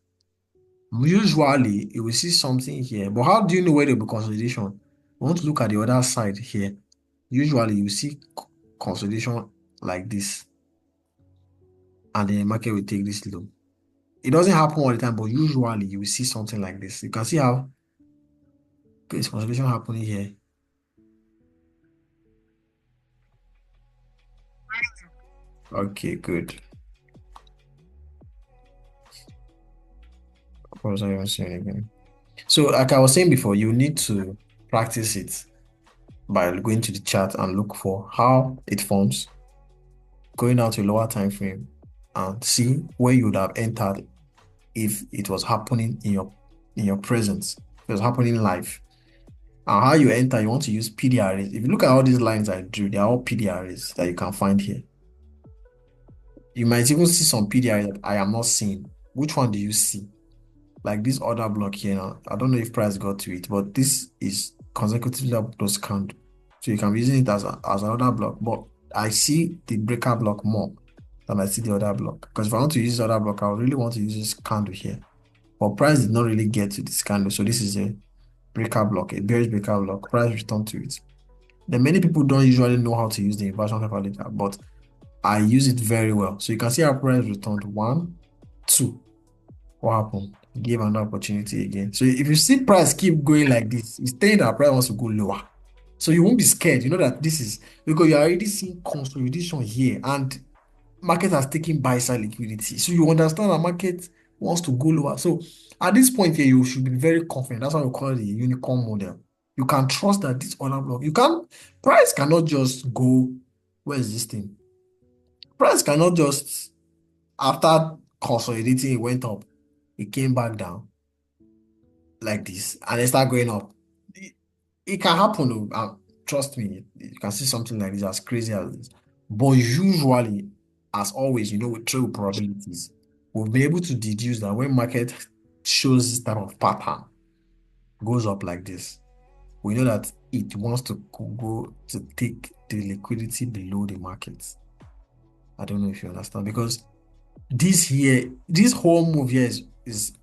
Usually, you will see something here. But how do you know where there will be consolidation? We want to look at the other side here. Usually, you see consolidation like this. And the market will take this low. It doesn't happen all the time, but usually, you will see something like this. You can see how there's consolidation happening here. Okay, good. Of course, I haven't seen anything. So, like I was saying before, you need to practice it by going to the chart and look for how it forms, going down to a lower time frame, and see where you would have entered if it was happening in your presence. If it was happening live. And how you enter, you want to use PDRAs. If you look at all these lines I drew, they are all PDRAs that you can find here. You might even see some PDRAs that I am not seeing. Which one do you see? Like this order block here now. I don't know if price got to it, but this is consecutively up close candle. So you can be using it as another block. But I see the breaker block more than I see the other block. Because if I want to use the other block, I really want to use this candle here. But price did not really get to this candle. So this is a breaker block, a bearish breaker block. Price returned to it. Then many people don't usually know how to use the inversion fair value gap, but I use it very well. So you can see how price returned 1, 2. What happened? Give another opportunity again. So if you see price keep going like this, it's saying that price wants to go lower. So you won't be scared. You know that this is because you're already seeing consolidation here and market has taken buy side liquidity. So you understand that market wants to go lower. So at this point here, you should be very confident. That's why we call it the unicorn model. You can trust that this other block, price cannot just go, where is this thing? Price cannot just, after consolidating, it went up. It came back down like this and it start going up. It can happen. Trust me, you can see something like this as crazy as this. But usually, as always, we trade with probabilities. we've been able to deduce that when market shows this type of pattern, goes up like this, we know that it wants to go to take the liquidity below the market. I don't know if you understand, because this whole move here is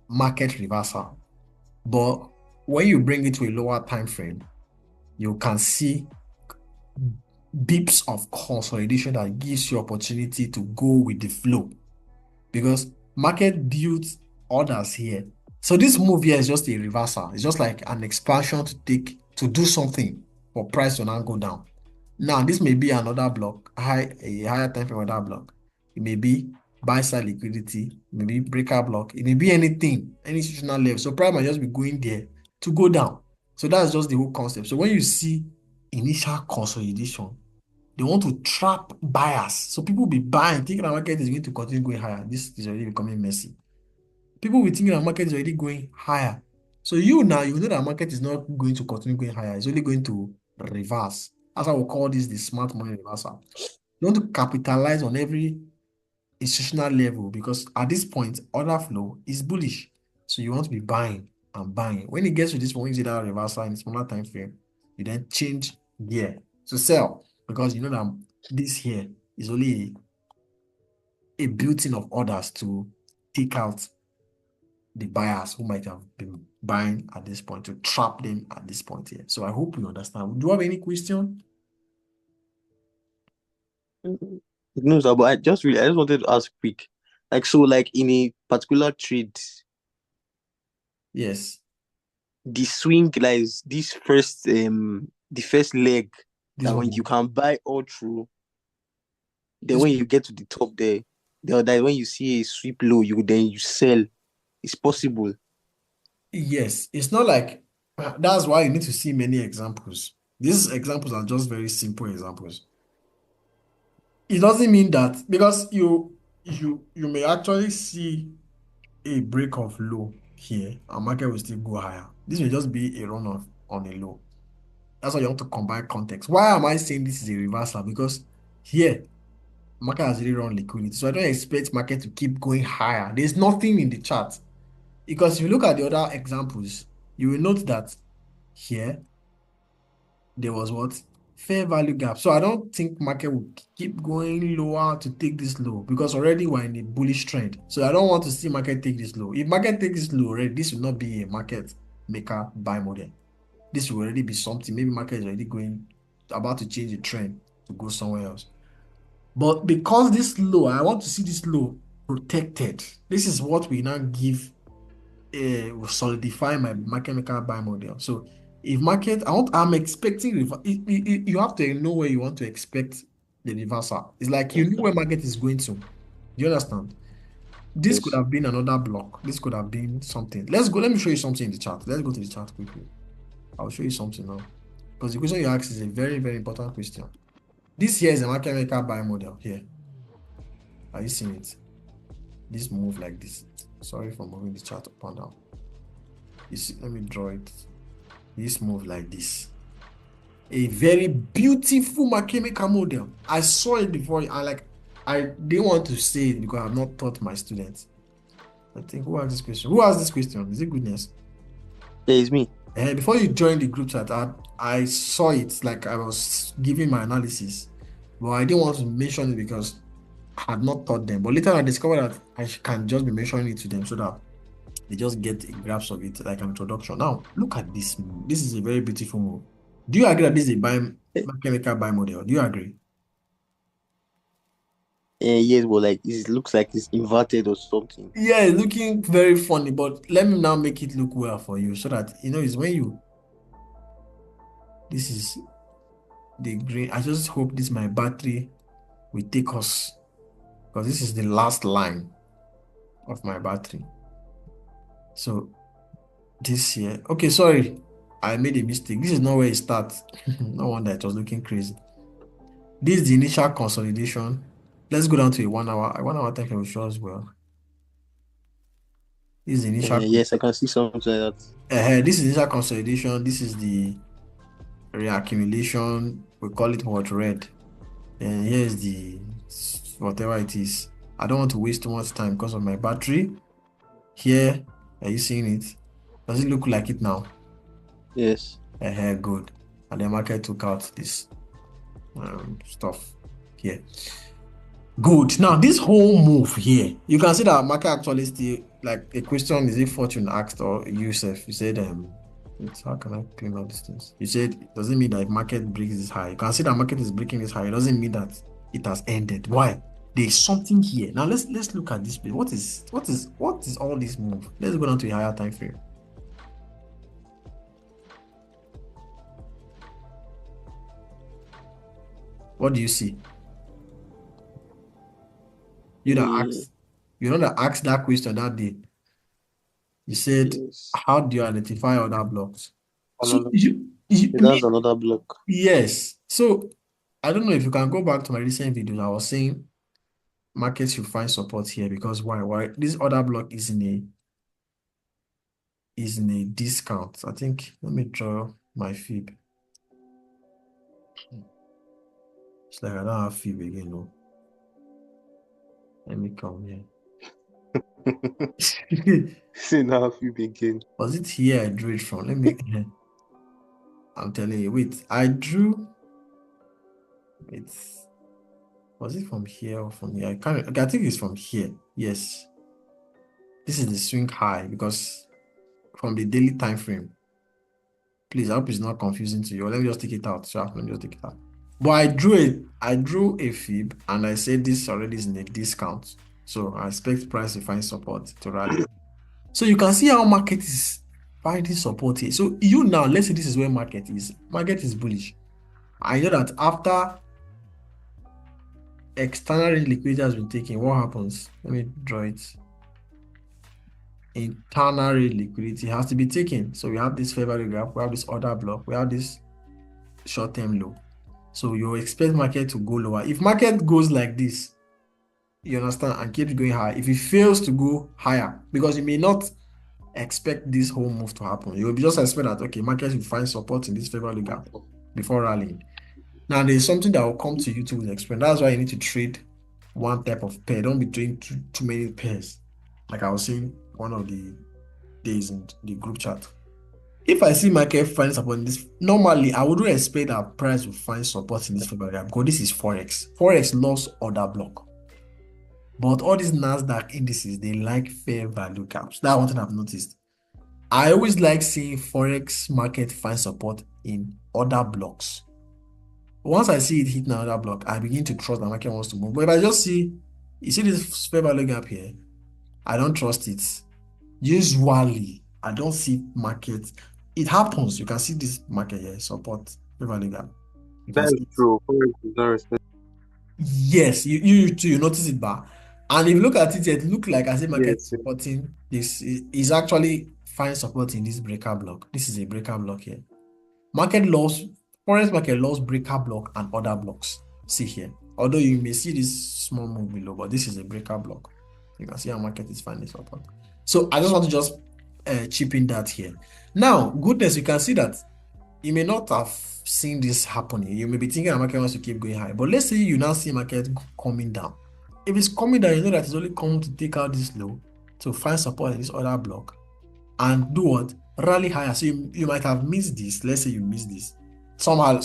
market reversal. But when you bring it to a lower time frame, you can see bips of consolidation that gives you opportunity to go with the flow, because market built orders here. So this move here is just a reversal. It's just like an expansion to do something for price to now go down. Now, this may be another block, a higher time frame order block. It may be buy side liquidity, it may be breaker block, it may be anything, any institutional level. So price might just be going there to go down. So that's just the whole concept. So when you see initial consolidation, they want to trap buyers. So people will be buying, thinking the market is going to continue going higher. This is already becoming messy. People will be thinking the market is already going higher. So you know that market is not going to continue going higher. It's only going to reverse. That's why we call this the smart money reversal. You want to capitalize on every institutional level, because at this point, order flow is bullish. So you want to be buying and buying. When it gets to this point, you see that reversal in a smaller time frame, you then change gear to sell, because you know that this here is only a built-in of orders to take out the buyers who might have been buying at this point, to trap them at this point here. So I hope you understand. Do you have any question? No, sir, but I just wanted to ask quick. Like, so like in a particular trade, Yes. the swing like this first the first leg, This that when one. you can buy all through, then This when you get to the top there, that when you see a sweep low, you sell. It's possible. Yes, it's not like that's why you need to see many examples. These examples are just very simple examples. It doesn't mean that, because you may actually see a break of low here and market will still go higher. This may just be a run off on a low. That's why you have to combine context. Why am I saying this is a reversal? Because here market has really run liquidity. So I don't expect market to keep going higher. There's nothing in the chart. Because if you look at the other examples, you will note that here there was what? Fair value gap. So I don't think market will keep going lower to take this low, because already we're in a bullish trend. So I don't want to see market take this low. If market takes this low already, this will not be a market maker buy model. This will already be something. Maybe market is already about to change the trend to go somewhere else. But because this low, I want to see this low protected. This is what we now give will solidify my market maker buy model. So if market, I'm expecting you have to know where you want to expect the reversal. It's like you know where market is going to. Do you understand? This could Yes. have been another block. This could have been something. Let's go. Let me show you something in the chart. Let's go to the chart quickly. I'll show you something now. Because the question you asked is a very, very important question. This here is a market maker buy model here. Are you seeing it? This move like this. Sorry for moving the chart up and down. You see, let me draw it. This move like this. A very beautiful market maker model. I saw it before. I didn't want to say it because I've not taught my students. I think who asked this question? Who asked this question? Is it Goodness? Yeah, it's me. Before you joined the group chat, I saw it, like I was giving my analysis, but I didn't want to mention it because I had not taught them. But later I discovered that I can just be mentioning it to them so that they just get a grasp of it, like an introduction. Now, look at this move. This is a very beautiful move. Do you agree that this is a market maker buy model? Do you agree? Yes, but like it looks like it's inverted or something. Yeah, it's looking very funny, but let me now make it look well for you so that it's when this is the green. I just hope this my battery will take us, because this is the last line of my battery. So this here, okay, sorry, I made a mistake. This is not where it starts. No wonder it was looking crazy. This is the initial consolidation. Let's go down to a 1 hour. A 1 hour time frame will show as well. This is the initial. Yes, I can see something like that. This is initial consolidation. This is the reaccumulation. We call it what, red. And here's the whatever it is. I don't want to waste too much time because of my battery. Here, are you seeing it? Does it look like it now? Yes. Good. And the market took out this stuff here. Good. Now, this whole move here, you can see that market actually still, like a question, is it Fortune asked or Yusuf? You said, how can I clean all these things? You said, doesn't mean that if market breaks this high. You can see that market is breaking this high. It doesn't mean that it has ended. Why? There's something here. Now let's look at this place. What is all this move? Let's go down to a higher time frame. What do you see? You that asked that question that day. You said, Yes. how do you identify other blocks? So That's another block. yes. So I don't know if you can go back to my recent videos. I was saying markets should find support here because why? This other block is in a discount. I think let me draw my fib. It's like I don't have fib again, no. Let me come here. See now you begin. Was it here I drew it from? Let me I'm telling you, wait, I drew it. Was it from here or from here? I can't. Okay, I think it's from here. Yes. This is the swing high because from the daily time frame. Please, I hope it's not confusing to you. Let me just take it out. So let me just take it out. But I drew a fib and I said this already is in a discount. So I expect price to find support to rally. So you can see how market is finding support here. So you now, let's say this is where market is. Market is bullish. I know that after external liquidity has been taken, what happens? Let me draw it. Internal liquidity has to be taken. So we have this fair value gap, we have this order block, we have this short-term low. So you expect market to go lower. If market goes like this, you understand, and keeps going high, if it fails to go higher, because you may not expect this whole move to happen, you will just expect that, okay, market will find support in this fair value gap before rallying. Now, there's something that will come to you to explain. That's why you need to trade one type of pair. Don't be trading too many pairs. Like I was saying one of the days in the group chat. If I see market find support in this, normally I wouldn't expect that price will find support in this fair value gap because this is Forex. Forex loves order block. But all these NASDAQ indices, they like fair value gaps. That's one thing I've noticed. I always like seeing Forex market find support in order blocks. Once I see it hit another block, I begin to trust the market wants to move. But if I just see, you see this fair value gap here, I don't trust it. Usually, I don't see market. It happens. You can see this market here, support, fair value gap. You can That is see it. true. Forex is not respect. Yes, you too, you notice it back. And if you look at it, it look like as if market Yes. supporting this is actually fine support in this breaker block. This is a breaker block here. Market loss, forex market loss breaker block and other blocks. See here. Although you may see this small move below, but this is a breaker block. You can see how market is finding support. So I just want to just chip in that here. Now, goodness, you can see that you may not have seen this happening. You may be thinking the market wants to keep going high, but let's say you now see market coming down. If it's coming down, you know that it's only coming to take out this low to find support in this other block and do what? Rally higher. So you might have missed this. Let's say you missed this. Somehow,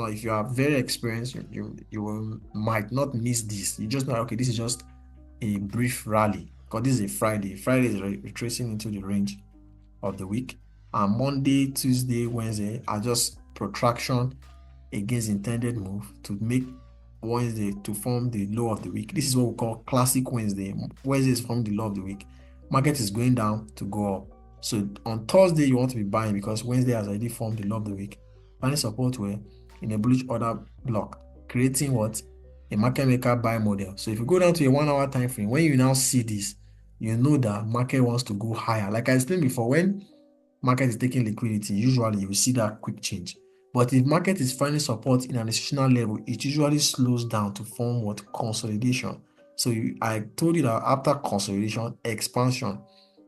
if you are very experienced, you might not miss this. You just know, okay, this is just a brief rally because this is a Friday. Friday is retracing into the range of the week. And Monday, Tuesday, Wednesday are just protraction against intended move to make Wednesday to form the low of the week. This is what we call classic Wednesday. Wednesday is from the low of the week. Market is going down to go up. So on Thursday, you want to be buying because Wednesday has already formed the low of the week. Finding support where in a bullish order block, creating what? A market maker buy model. So if you go down to a 1 hour time frame, when you now see this, you know that market wants to go higher. Like I explained before, when market is taking liquidity, usually you will see that quick change. But if market is finding support in an institutional level, it usually slows down to form what? Consolidation. So I told you that after consolidation, expansion.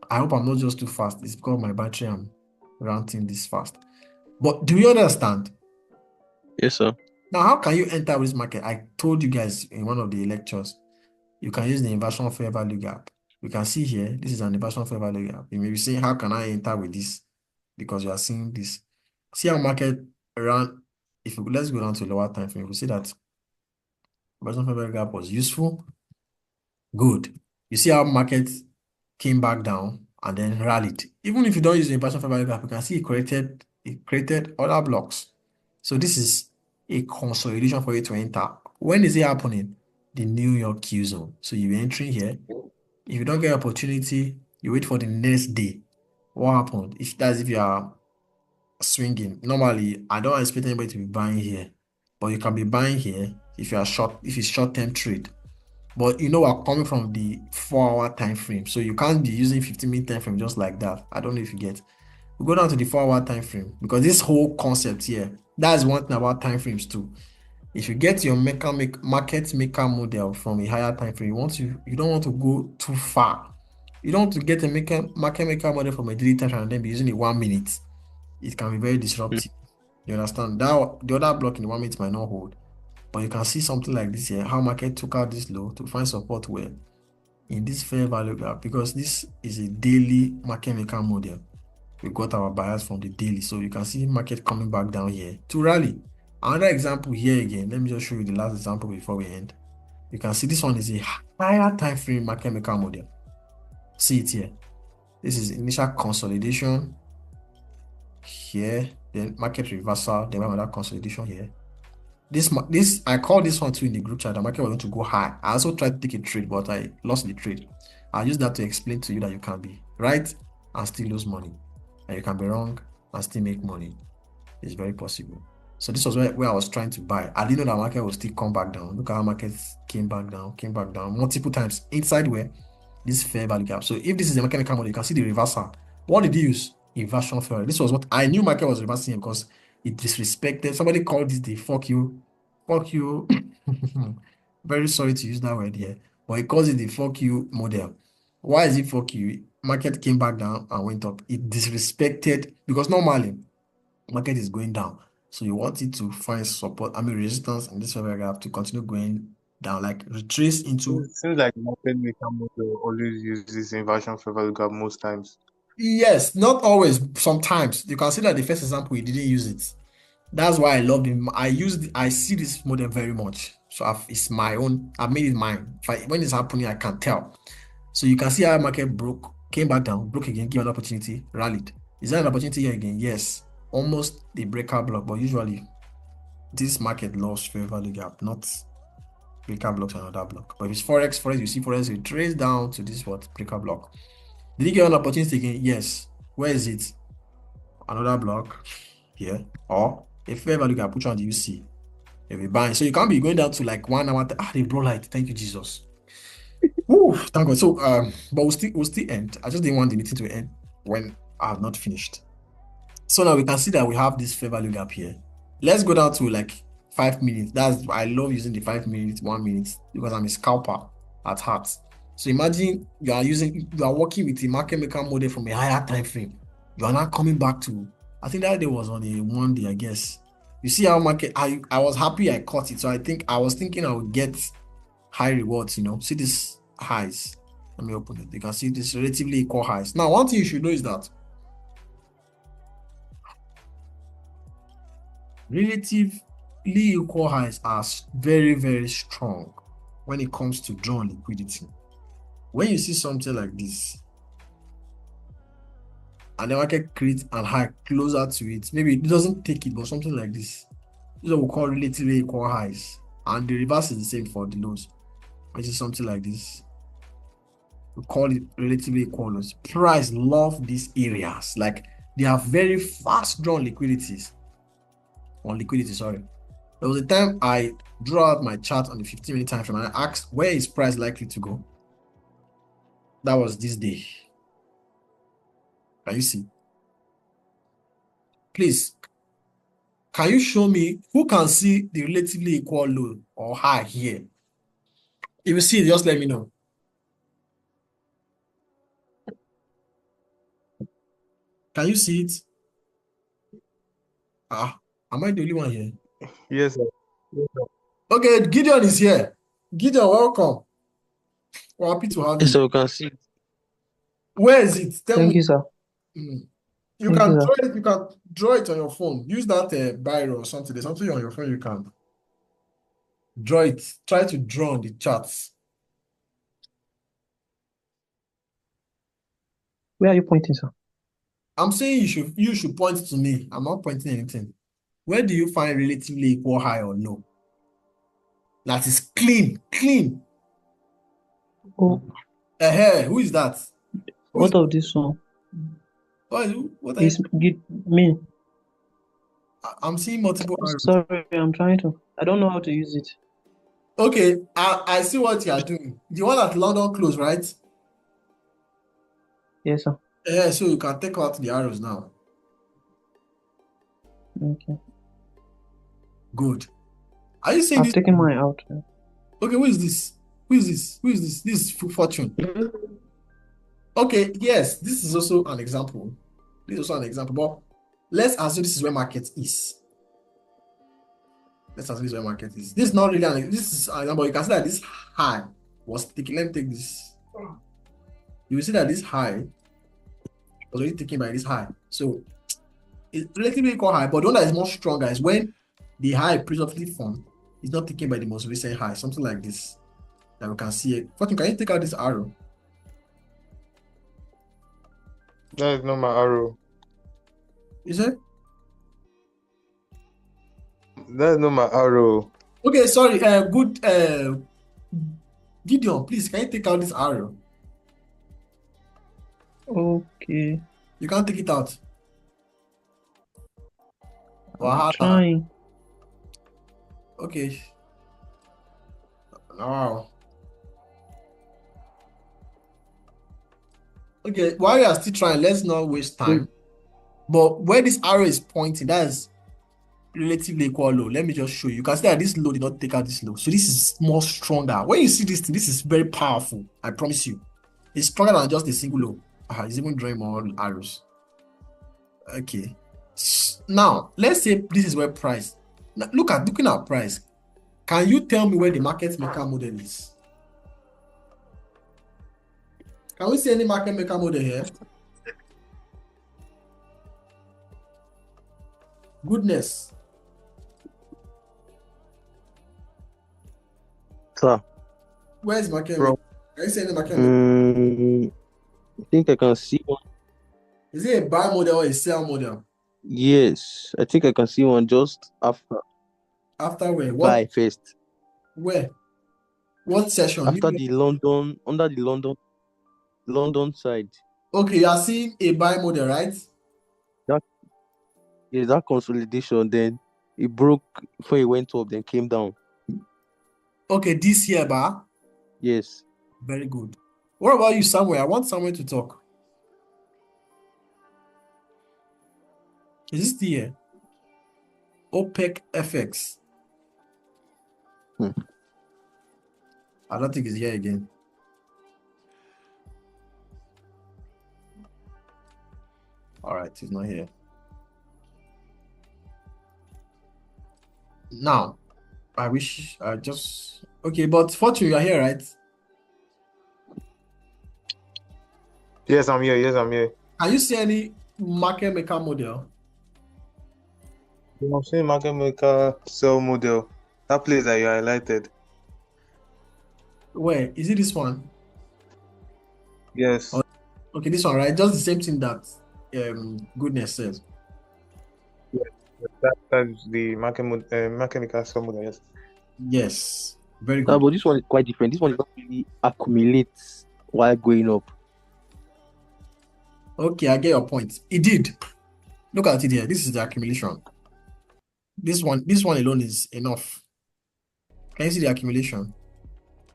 I hope I'm not just too fast. It's because my battery, I'm ranting this fast. But do you understand? Yes, sir. Now, how can you enter this market? I told you guys in one of the lectures, you can use the inversion fair value gap. You can see here, this is an inversion fair value gap. You may be saying, how can I enter with this? Because you are seeing this. See how market ran. Let's go down to lower time frame. We see that inversion fair value gap was useful. Good. You see how market came back down and then rallied. Even if you don't use the inversion fair value gap, you can see it created other blocks. So this is a consolidation for you to enter. When is it happening? The New York Q zone. So you're entering here. If you don't get opportunity, you wait for the next day. What happened? If you are swinging, normally I don't expect anybody to be buying here, but you can be buying here if you are short, if it's short-term trade. But we're coming from the 4-hour time frame, so you can't be using 15-minute time frame just like that. I don't know if you get. We go down to the 4-hour time frame because this whole concept here, that's one thing about time frames too. If you get your market maker model from a higher time frame, you don't want to go too far. You don't want to get a market maker model from a daily time frame and then be using it 1 minute. It can be very disruptive. You understand? That the other block in the 1 minute might not hold. But you can see something like this here, how market took out this low to find support where in this fair value gap, because this is a daily market maker model. We got our bias from the daily. So you can see market coming back down here to rally. Another example here again. Let me just show you the last example before we end. You can see this one is a higher time frame market maker model. See it here. This is initial consolidation here, then market reversal, then another consolidation here. This I call this one too in the group chat. The market was going to go high. I also tried to take a trade, but I lost the trade. I'll use that to explain to you that you can be right and still lose money, and you can be wrong and still make money. It's very possible. So this was where I was trying to buy. I didn't know that market would still come back down. Look at how markets came back down multiple times inside where this fair value gap. So if this is the market maker model, you can see the reversal. What did you use? Inversion fair. This was what I knew market was reversing because it disrespected. Somebody called this the fuck you. Very sorry to use that word here, but it calls it the fuck you model. Why is it fuck you? Market came back down and went up. It disrespected because normally market is going down. So you want it to find support, resistance in this fair value gap to continue going down, like retrace into. It seems like the market maker model always uses inversion fair value gap most times. Yes, not always. Sometimes you can see that the first example he didn't use it. That's why I loved him. I see this model very much. So it's my own. I've made it mine. When it's happening, I can tell. So you can see how market broke, came back down, broke again, give an opportunity, rallied. Is there an opportunity here again? Yes, almost the breakout block. But usually, this market loves fair value gap, not breakout blocks and another block. But if it's Forex, you see Forex, it trace down to this breakout block. Did he get an opportunity again? Yes. Where is it? Another block here, or a fair value gap. Which one do you see? If you buying, so you can't be going down to like 1 hour. The blow light. Thank you, Jesus. Woo, thank God. So but we'll still end. I just didn't want the meeting to end when I have not finished. So now we can see that we have this fair value gap here. Let's go down to like 5 minutes. I love using the 5 minutes, 1 minute because I'm a scalper at heart. So imagine you are working with the market maker model from a higher time frame. You are now coming back to, I think that day was on a Monday, I guess. You see how market, I was happy I caught it. So I was thinking I would get high rewards, See these highs. Let me open it. You can see this relatively equal highs. Now, one thing you should know is that relatively equal highs are very, very strong when it comes to drawn liquidity. When you see something like this, and the market creates an high closer to it, maybe it doesn't take it, but something like this, these are what we call relatively equal highs. And the reverse is the same for the lows. Which is something like this. We call it relatively equal lows. Price love these areas. Like they have very fast drawn liquidities. On liquidity, sorry. There was a time I drew out my chart on the 15-minute time frame and I asked, where is price likely to go? That was this day. Can you see? Please, can you show me who can see the relatively equal low or high here? If you see it, just let me know. Can you see it? Am I the only one here? Yes, sir. Yes, sir. Okay, Gideon is here. Gideon, welcome. We're happy to have Yes, you. so you can see. Where is it? Tell Thank me. you, sir. Mm. You Thank you, can sir. draw it. You can draw it on your phone. Use that biro or something. There's something on your phone you can draw it. Try to draw on the charts. Where are you pointing, sir? I'm saying you should point to me. I'm not pointing anything. Where do you find relatively equal high or low? That is clean, clean. Oh, Who is that? Who is what of this one? what are you? It's me. I'm seeing multiple arrows. Sorry, I'm trying to. I don't know how to use it. Okay, I see what you are doing. The one at London close, right? Yes, sir. So you can take out the arrows now. Okay. Good. Are you saying I've this? taken mine out. Okay, who is this? Who is this? Who is this? This is Fortune. Okay, yes, this is also an example. This is also an example, but let's assume this is where market is. Let's assume this is where market is. This is not really this is an example. You can see that this high was taken. Let me take this. You will see that this high was already taken by this high. So it's relatively equal high, but the one that is more stronger is when the high previously formed is not taken by the most recent high, something like this. That we can see it. Fortune, can you take out this arrow? That is not my arrow. Is it? That is not my arrow. Okay, sorry. Good. Gideon, please, can you take out this arrow? Okay. You can't take it out. I'm Wahala. trying. Okay. Wow. Okay, while you are still trying, let's not waste time. But where this arrow is pointing, that is relatively equal low. Let me just show you. You can see that this low did not take out this low. So this is more stronger. When you see this thing, this is very powerful. I promise you. It's stronger than just a single low. It's even drawing more arrows. Okay. Now, let's say this is where price. Now, looking at price. Can you tell me where the market maker model is? Can we see any market maker model here? Goodness. Sir. Where is market Bro. maker? Can you see any market maker? I think I can see one. Is it a buy model or a sell model? Yes, I think I can see one just after. After where? Buy first. Where? What session? After the London, under the London side. Okay, you are seeing a buy model, right? That consolidation, then it broke before it went up, then came down. Okay, this year, bar. Yes. Very good. What about you, Samuel? I want Samuel to talk. Is this the year? OPEC FX. I don't think it's here again. All right, it's not here. Now, I wish I just okay, but Fortune, you are here, right? Yes, I'm here. Yes, I'm here. Can you see any market maker model? I'm seeing market maker sell model. That place that you highlighted. Where is it? This one? Yes. Okay, this one, right? Just the same thing that Goodness says. That's the market maker sell model. Yes. Yes, very good. But this one is quite different. This one is not really accumulates while going up. Okay, I get your point. It did. Look at it here. This is the accumulation. This one alone is enough. Can you see the accumulation?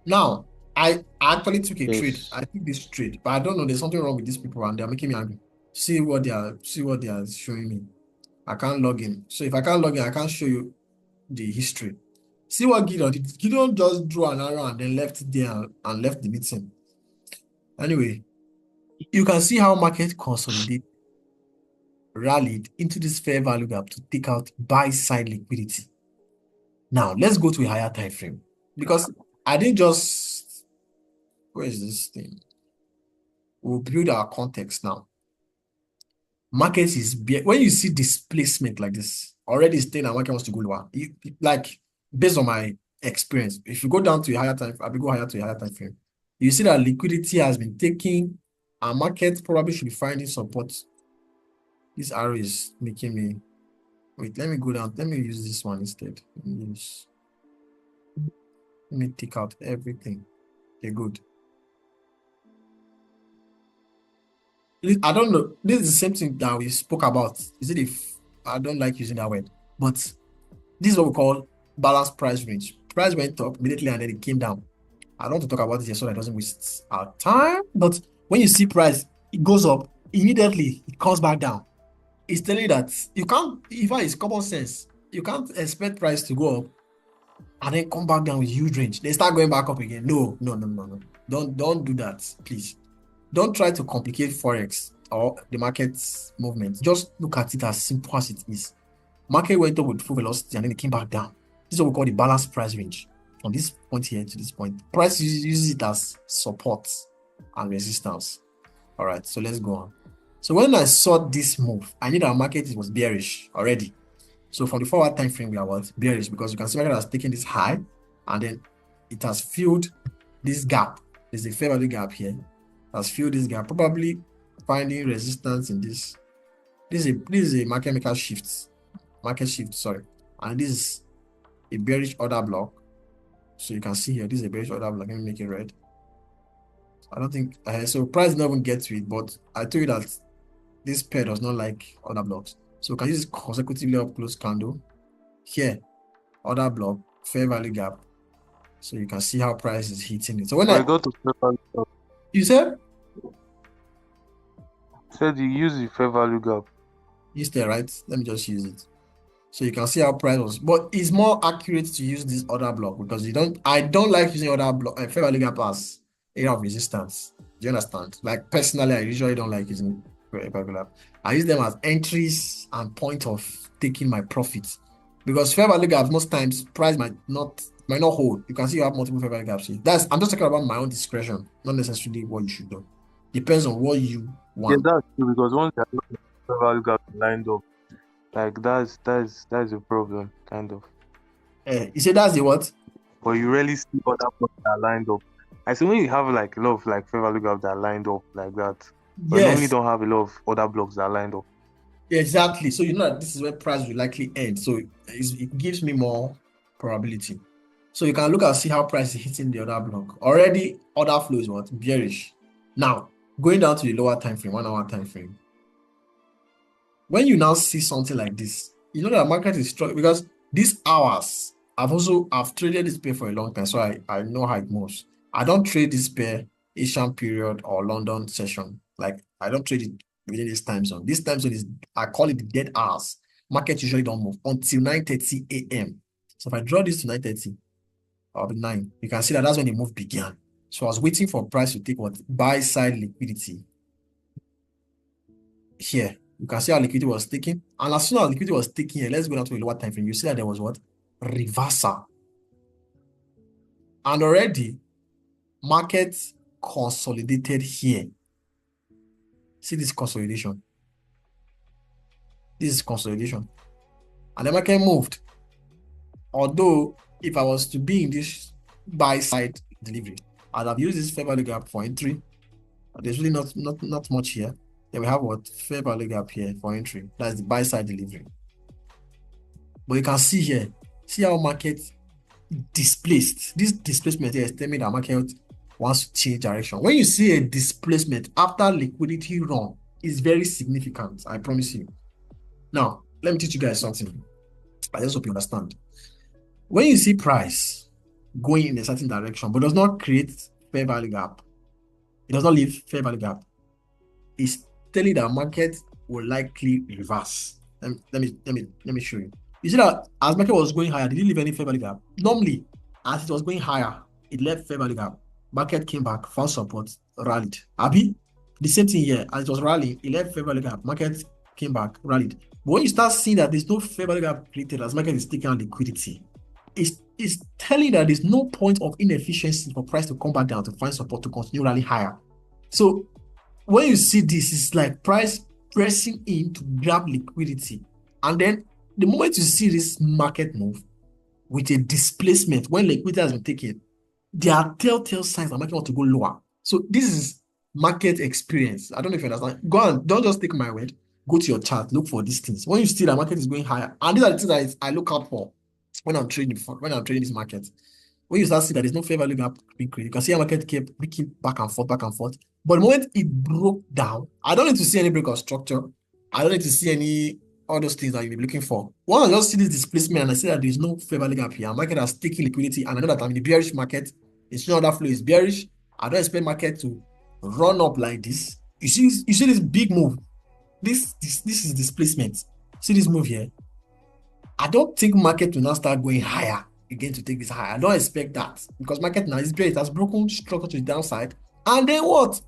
Now, I actually took a trade. I took this trade, but I don't know. There's something wrong with these people, and they're making me angry. See what they are showing me. I can't log in. So if I can't log in, I can't show you the history. See what Gideon did. Gideon just drew an arrow and then left it there and left the meeting. Anyway, you can see how market consolidate rallied into this fair value gap to take out buy side liquidity. Now let's go to a higher time frame because I didn't just Where is this thing? We'll build our context now. Market is when you see displacement like this, already saying that market wants to go lower. Like based on my experience, if you go down to a higher time, I will go higher to a higher time frame. You see that liquidity has been taking, and market probably should be finding support. This arrow is making me wait. Let me go down. Let me use this one instead. Let me take out everything. Okay, good. I don't know. This is the same thing that we spoke about. Is it if I don't like using that word, but this is what we call balanced price range. Price went up immediately and then it came down. I don't want to talk about this here so that it doesn't waste our time. But when you see price, it goes up immediately, it comes back down. It's telling you that you can't, in fact, it's common sense. You can't expect price to go up and then come back down with huge range. They start going back up again. No. Don't do that, please. Don't try to complicate Forex or the market's movement. Just look at it as simple as it is. Market went up with full velocity and then it came back down. This is what we call the balanced price range. From this point here to this point, price uses it as support and resistance. All right, so let's go on. So when I saw this move, I knew that our market was bearish already. So from the forward time frame, we are what? Bearish, because you can see market has taken this high and then it has filled this gap. There's a fair value gap here. It has filled this gap, probably finding resistance in this. This is a market shift, sorry. And this is a bearish order block. So you can see here, this is a bearish order block. Let me make it red. I don't think, so price never gets to it, but I told you that this pair does not like order blocks. So you can use consecutively up close candle. Here, order block, fair value gap. So you can see how price is hitting it. So when I go to fair value gap. You said you use the fair value gap. Is there, right? Let me just use it. So you can see how price was, but it's more accurate to use this order block because I don't like using order block fair value gap as area of resistance. Do you understand? Like personally, I usually don't like using fair value gap. I use them as entries and point of taking my profits because fair value gaps most times price might not hold. You can see you have multiple fair value gaps here. I'm just talking about my own discretion, not necessarily what you should do. Depends on what you want. Yeah, that's true because once the fair value gap lined up, like that's a problem, kind of. You say that's the what? But you rarely see other blocks that are lined up. I say when you have like a lot of like fair value gaps that are lined up like that, but you normally don't have a lot of other blocks that are lined up. Exactly. So you know that this is where price will likely end. So it gives me more probability. So you can look and see how price is hitting the other block. Already, order flow is what? Bearish. Now, going down to the lower time frame, 1 hour time frame. When you now see something like this, you know that the market is strong because these hours, I've traded this pair for a long time, so I know how it moves. I don't trade this pair Asian period or London session. Like I don't trade it within this time zone. This time zone I call it the dead hours. Market usually don't move until 9:30 a.m. So if I draw this to 9:30 or 9, you can see that that's when the move began. So I was waiting for price to take what? Buy side liquidity. Here, you can see how liquidity was taking. And as soon as liquidity was taking here, let's go down to a lower time frame. You see that there was what? Reversal. And already, market consolidated here. See this consolidation. This is consolidation. And the market moved. Although, if I was to be in this buy side delivery, I'd have used this fair value gap for entry. There's really not much here. Then we have what? Fair value gap here for entry. That's the buy side delivery. But you can see here, see how market displaced. This displacement here is telling me that market wants to change direction. When you see a displacement after liquidity run, it's very significant. I promise you. Now, let me teach you guys something. I just hope you understand. When you see price going in a certain direction, but does not create fair value gap, it does not leave fair value gap, it's telling that market will likely reverse. Let me show you. You see that as market was going higher, did it leave any fair value gap? Normally, as it was going higher, it left fair value gap. Market came back, found support, rallied. Abi, the same thing here. As it was rallying, it left fair value gap. Market came back, rallied. But when you start seeing that there's no fair value gap created, as market is taking out liquidity, It's telling that there's no point of inefficiency for price to come back down to find support to continue rally higher. So when you see this, it's like price pressing in to grab liquidity. And then the moment you see this market move with a displacement, when liquidity has been taken, there are telltale signs that market want to go lower. So this is market experience. I don't know if you understand. Go on, don't just take my word. Go to your chart, look for these things. When you see that market is going higher, and these are the things that I look out for when I'm trading this market. When you start seeing that there's no fair value gap being created, you can see how market kept breaking back and forth, back and forth. But the moment it broke down, I don't need to see any break of structure. I don't need to see any all those things that you'll be looking for. Once I just see this displacement and I see that there's no fair value gap here, market has taken liquidity, and I know that I'm in the bearish market. It's not that flow is bearish. I don't expect market to run up like this. You see this big move. This is displacement. See this move here. I don't think market will now start going higher again to take this higher. I don't expect that because market now is great. It has broken structure to the downside. And then what?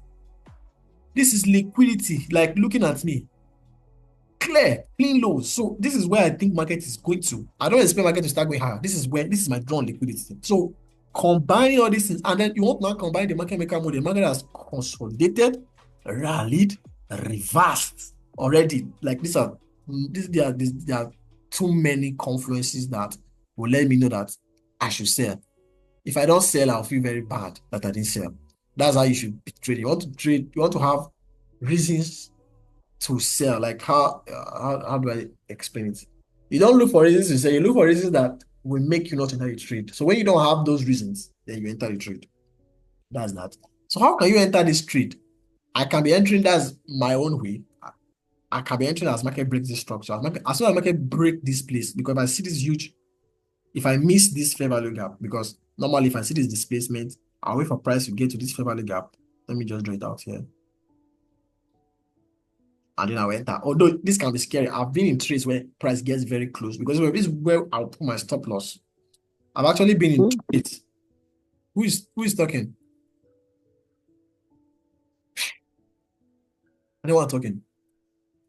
This is liquidity, like looking at me. Clean lows. So this is where I think market is going to. I don't expect market to start going higher. This is my drawn liquidity. So combining all these things, and then you want to now combine the market maker model. The market has consolidated, rallied, reversed already. Like there are too many confluences that will let me know that I should sell. If I don't sell, I'll feel very bad that I didn't sell. That's how you should be trading. You want to trade, you want to have reasons to sell. Like how do I explain it? You don't look for reasons to sell, you look for reasons that will make you not enter the trade. So when you don't have those reasons, then you enter the trade. That's that. So how can you enter this trade? I can be entering that's my own way. I can be entering as market breaks this structure. As soon as market break this place, because if I see this huge, if I miss this fair value gap, because normally if I see this displacement, I'll wait for price to get to this fair value gap. Let me just draw it out here. And then I'll enter. Although this can be scary. I've been in trades where price gets very close because this is where I'll put my stop loss. I've actually been in trades. Who is talking? Anyone talking?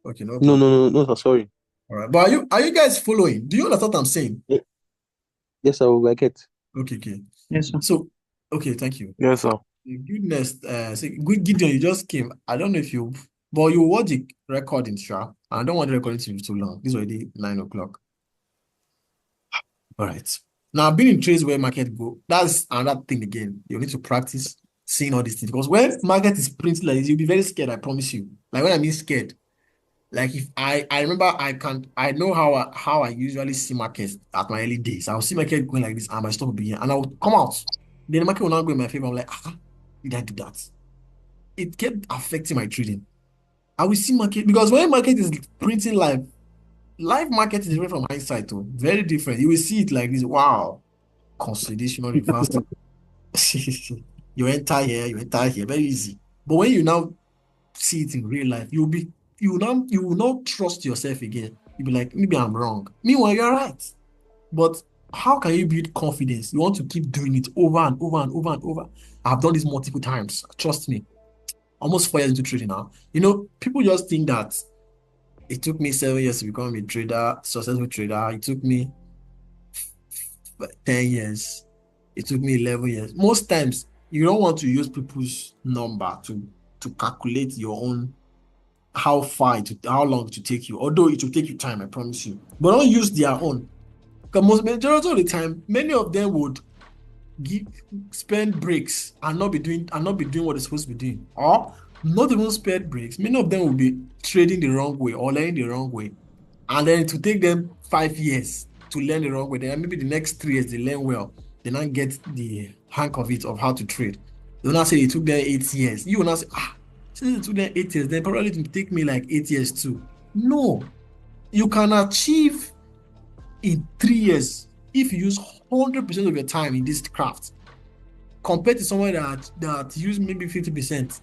Okay, no problem. No, sorry. All right. But are you guys following? Do you understand what I'm saying? Yes, I will like it. Okay. Yes, sir. So, okay, thank you. Yes, sir. Goodness, good Gideon, you just came. I don't know if but you watch the recording, sure. I don't want the recording to be too long. It's already 9 o'clock. All right. Now, I've been in trades where market go. That's another thing again. You need to practice seeing all these things because when market is printing like this, you'll be very scared. I promise you. Like when I mean scared, like if I remember I know how I usually see markets at my early days. I'll see market going like this and my stop will be here and I'll come out. Then the market will not go in my favor. I'm like, did I do that? It kept affecting my trading. I will see market because when market is printing live market is different from hindsight too. Very different. You will see it like this. Wow, consolidation reversed. You enter here, very easy. But when you now see it in real life, you will not trust yourself again. You'll be like, maybe I'm wrong. Meanwhile, you're right. But how can you build confidence? You want to keep doing it over and over and over and over. I've done this multiple times. Trust me. Almost 4 years into trading now. People just think that it took me 7 years to become a trader, successful trader. It took me 10 years. It took me 11 years. Most times, you don't want to use people's number to calculate your own how long to take you. Although it will take you time, I promise you. But don't use their own. Because majority of the time, many of them would spend breaks and not be doing what they're supposed to be doing, or not even spend breaks. Many of them will be trading the wrong way or learning the wrong way, and then it will take them 5 years to learn the wrong way. Then maybe the next 3 years they learn well, they now get the hang of it of how to trade. They will not say it took them 8 years. You will not say since it took them 8 years, then probably it will take me like 8 years too. No, you can achieve in 3 years if you use 100% of your time in this craft, compared to someone that use maybe 50%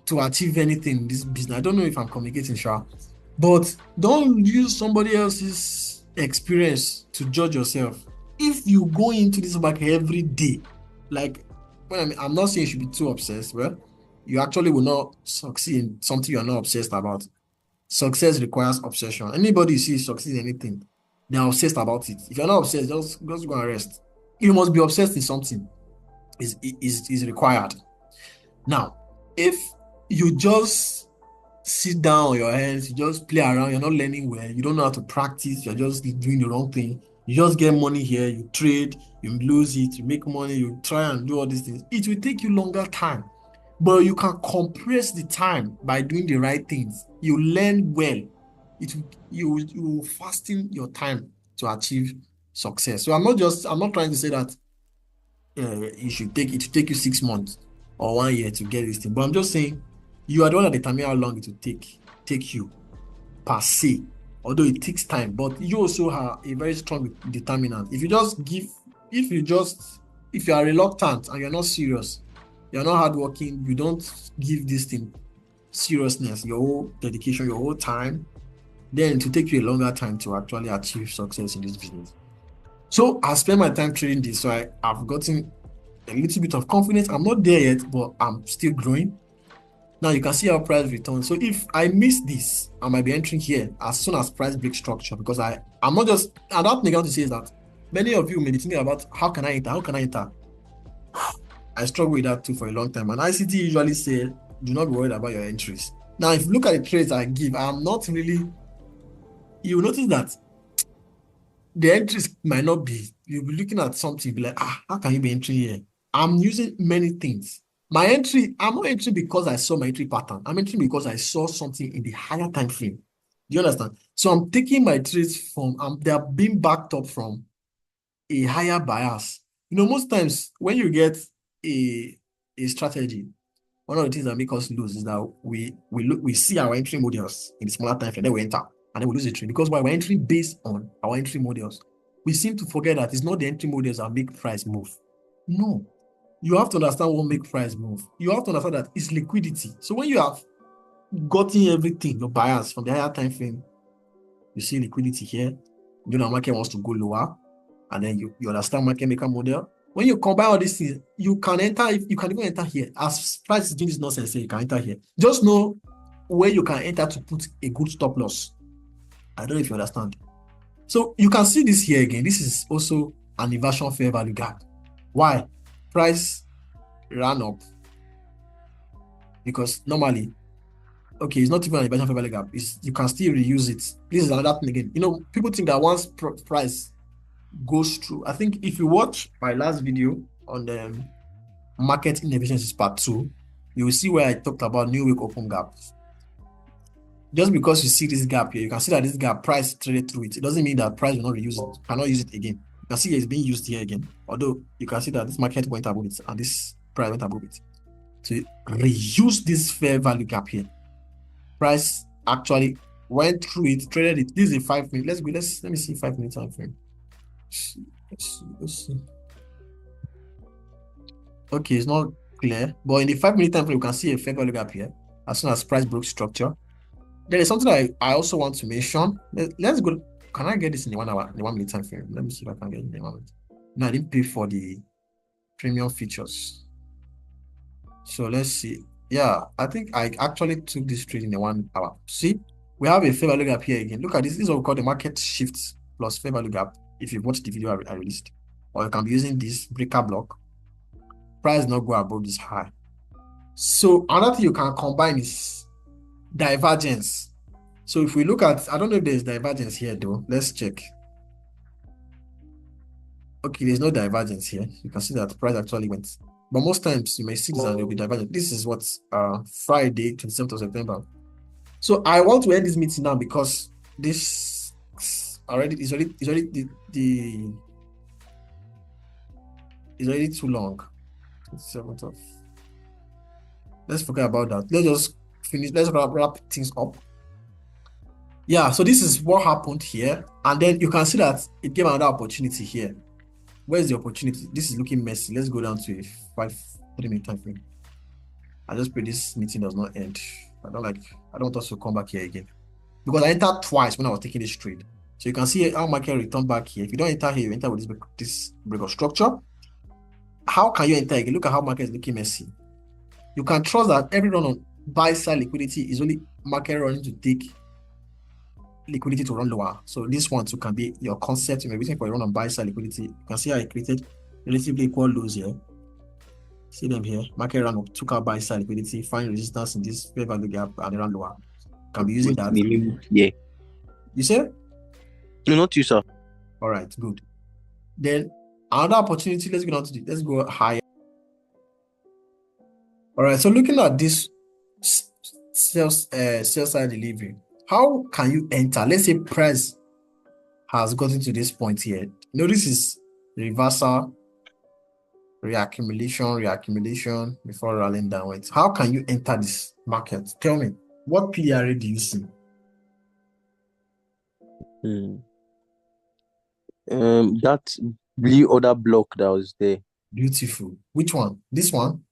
to achieve anything in this business. I don't know if I'm communicating, sure, but don't use somebody else's experience to judge yourself. If you go into this market every day, like I'm not saying you should be too obsessed. Well, you actually will not succeed in something you're not obsessed about. Success requires obsession. Anybody you see succeed in anything, They're obsessed about it. If you're not obsessed, just go and rest. You must be obsessed in something. Is required. Now, if you just sit down on your hands, you just play around, you're not learning well, you don't know how to practice, you're just doing the wrong thing, you just get money here, you trade, you lose it, you make money, you try and do all these things, it will take you longer time. But you can compress the time by doing the right things. You learn well. You will fasten your time to achieve success. So I'm not trying to say that it should take you 6 months or 1 year to get this thing. But I'm just saying you are the one that determine how long it will take you per se. Although it takes time, but you also have a very strong determinant. If you are reluctant and you're not serious, you're not hardworking, you don't give this thing seriousness, your whole dedication, your whole time, then it will take you a longer time to actually achieve success in this business. So I spent my time trading this, so I've gotten a little bit of confidence. I'm not there yet, but I'm still growing. Now you can see how price returns. So if I miss this, I might be entering here as soon as price breaks structure, because I'm not just, and that thing I want to say is that many of you may be thinking about how can I enter? I struggle with that too for a long time. And ICT usually say, do not be worried about your entries. Now, if you look at the trades I give, I'm not really, you'll notice that the entries might not be, you'll be looking at something, be like, how can you be entering here? I'm using many things. I'm not entering because I saw my entry pattern. I'm entering because I saw something in the higher time frame. Do you understand? So I'm taking my trades from, they are being backed up from a higher bias. Most times when you get a strategy, one of the things that make us lose is that we see our entry models in the smaller time frame, then we enter, and then we lose the trade because while we're entering based on our entry models, we seem to forget that it's not the entry models that make price move. No, you have to understand what make price move. You have to understand that it's liquidity. So when you have gotten everything, your bias from the higher time frame, you see liquidity here. Market wants to go lower, and then you understand market maker model. When you combine all these things, you can even enter here. As price is doing this nonsense, you can enter here. Just know where you can enter to put a good stop loss. I don't know if you understand. So you can see this here again. This is also an inversion fair value gap. Why? Price ran up because normally, okay, it's not even an inversion fair value gap. You can still reuse it. This is another thing again. People think that once price goes through, I think if you watch my last video on the market inefficiencies part 2, you will see where I talked about new week open gap. Just because you see this gap here, you can see that this gap price traded through it. It doesn't mean that price will not reuse it, cannot use it again. You can see it's being used here again. Although you can see that this market went above it and this price went above it. So reuse this fair value gap here. Price actually went through it, traded it. This is a 5 minute. Let me see 5 minute time frame. Let's see. Okay, it's not clear, but in the 5 minute time frame, you can see a fair value gap here as soon as price broke structure. There is something I also want to mention. Let's go. Can I get this in the 1 hour, the 1 minute time frame? Let me see if I can get it in the 1 minute. No, I didn't pay for the premium features. So let's see. Yeah, I think I actually took this trade in the 1 hour. See, we have a fair value gap here again. Look at this. This is what we call the market shift plus fair value gap. If you watch the video I released, or you can be using this breaker block, price not go above this high. So another thing you can combine is divergence. So if we look at, I don't know if there's divergence here though. Let's check. Okay, there's no divergence here. You can see that price actually went. But most times you may see this and there'll be divergence. This is what Friday, 27th of September. So I want to end this meeting now because this already is already too long. 7th of. Let's forget about that. Let's just finish. Let's wrap things up. Yeah, so this is what happened here. And then you can see that it gave another opportunity here. Where's the opportunity? This is looking messy. Let's go down to a 3-minute time frame. I just pray this meeting does not end. I don't want us to come back here again. Because I entered twice when I was taking this trade. So you can see how market returned back here. If you don't enter here, you enter with this break of structure. How can you enter again? Look at how market is looking messy. You can trust that every run on buy side liquidity is only market running to take liquidity to run lower. So this one too can be your concept. You're waiting for a run on buy side liquidity. You can see how it created relatively equal lows here. See them here. Market run up, took out buy side liquidity, find resistance in this fair value gap, and then run lower. Can be using that. Yeah. You say? No, not you, sir. All right, good. Then another opportunity. Let's go down to let's go higher. All right. So looking at this sales side delivery, how can you enter? Let's say price has gotten to this point here. This is reversal, reaccumulation before rallying downwards. How can you enter this market? Tell me, what PRA do you see? That blue order block that was there. Beautiful. Which one? This one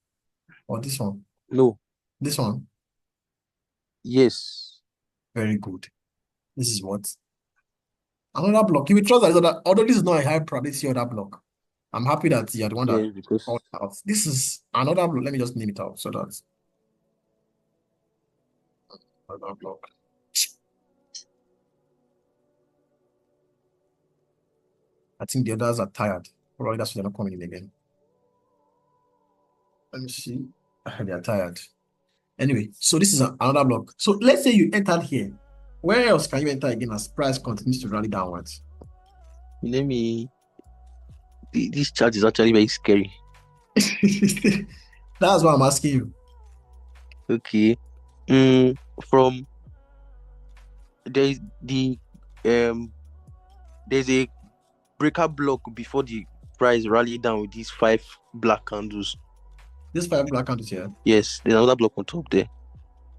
or this one? No. This one? Yes. Very good. This is what? Another block. You will trust that although this is not a high probability order block. I'm happy that you're the one that called out. This is another block. Let me just name it out so that another block. I think the others are tired. Probably that's why they're not coming in again. Let me see. They are tired. Anyway, so this is another block. So let's say you entered here. Where else can you enter again as price continues to rally downwards? This chart is actually very scary. That's why I'm asking you. Okay. From there's a breaker block before the price rally down with these 5 black candles. These 5 black candles here? Yes, there's another block on top there.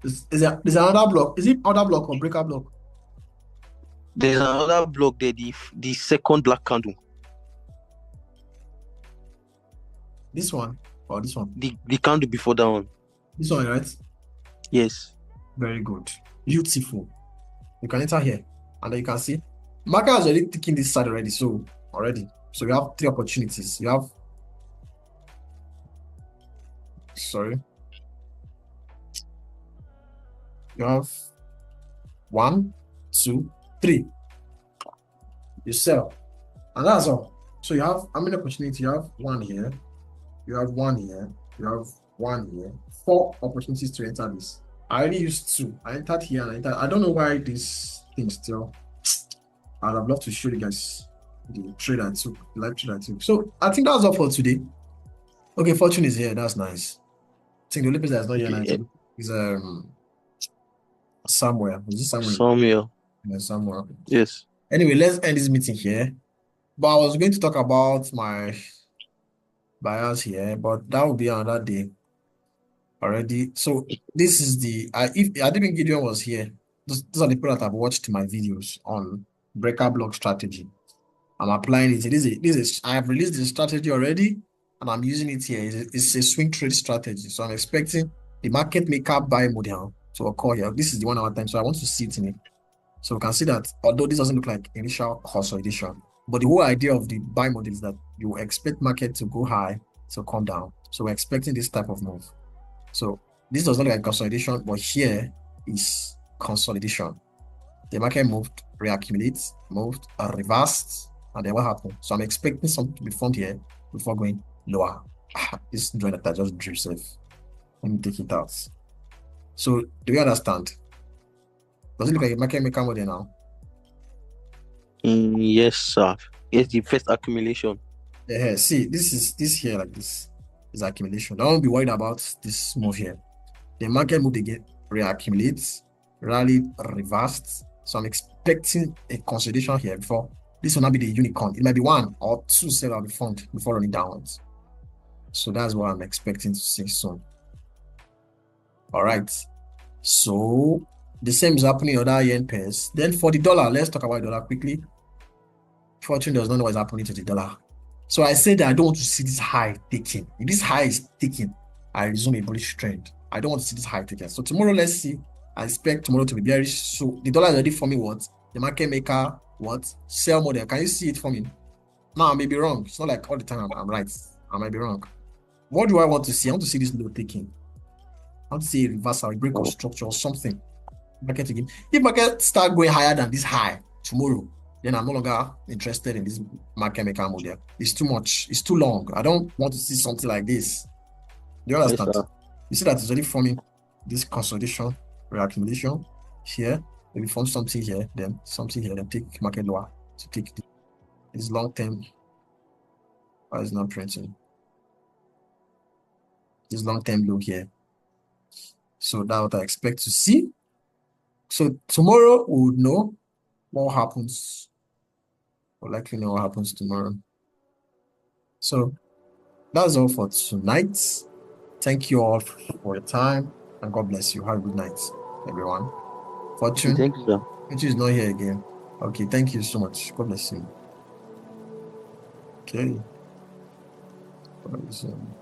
There's another block. Is it other block or breaker block? There's another block there, the second black candle. This one or this one? The candle before that one. This one, right? Yes. Very good. Beautiful. You can enter here and then you can see market has already taken this side already. So you have 3 opportunities. You have you have 1, 2, 3. You sell, and that's all. So you have how many opportunities? You have 1 here, you have 1 here, you have 1 here. 4 opportunities to enter this. I already used 2. I entered here and I entered. I don't know why this thing still. I'd have loved to show you guys the trade I took, the live trade I took. So I think that's all for today. Okay, Fortune is here. That's nice. I think the only place that's not here now is somewhere. Is this somewhere? Somewhere. Yeah, somewhere. Yes. Anyway, let's end this meeting here. But I was going to talk about my buyers here, but that will be another day already. So this is if Adibin Gideon was here, those are the people that have watched my videos on breaker block strategy. I'm applying it. I have released the strategy already, and I'm using it here. It's a swing trade strategy. So I'm expecting the market maker buy model to occur here. This is the 1 hour time, so I want to see it in it. So we can see that although this doesn't look like initial consolidation, but the whole idea of the buy model is that you expect market to go high, to come down. So we're expecting this type of move. So this does not look like consolidation, but here is consolidation. The market moved, reaccumulates, moved, reversed, and then what happened? So I'm expecting something to be formed here before going lower. This joint that I just drew safe. Let me take it out. So do you understand? Does it look like a market maker model now? Yes, sir. Yes, the first accumulation. Yeah, see, this here like this is accumulation. Don't be worried about this move here. The market moved again, reaccumulates, rallied, reversed. So I'm expecting a consolidation here before this will not be the unicorn. It might be 1 or 2 sell out the fund before running downwards. So that's what I'm expecting to see soon. All right. So the same is happening in other yen pairs. Then for the dollar, let's talk about the dollar quickly. Fortune does not know what's happening to the dollar. So I said that I don't want to see this high taken. If this high is taken, I resume a bullish trend. I don't want to see this high taken. So tomorrow, let's see. I expect tomorrow to be bearish. So the dollar is already forming what? The market maker, what? Sell model. Can you see it forming? Now I may be wrong. It's not like all the time I'm right. I might be wrong. What do I want to see? I want to see this low taking. I want to see a reversal, a break of structure or something. market again. If market start going higher than this high tomorrow, then I'm no longer interested in this market maker model. It's too much. It's too long. I don't want to see something like this. Do you Yes, understand? sir. You see that it's already forming this consolidation, reaccumulation here. Maybe form something here, then something here, then take market lower to take this long term. Why is not printing? This long term low here. So that's what I expect to see. So tomorrow we would know what happens. We'll likely know what happens tomorrow. So that's all for tonight. Thank you all for your time, and God bless you. Have a good night, everyone. Fortune, Thank you, sir. Fortune is not here again. Okay, thank you so much. God bless you. Okay. God bless you.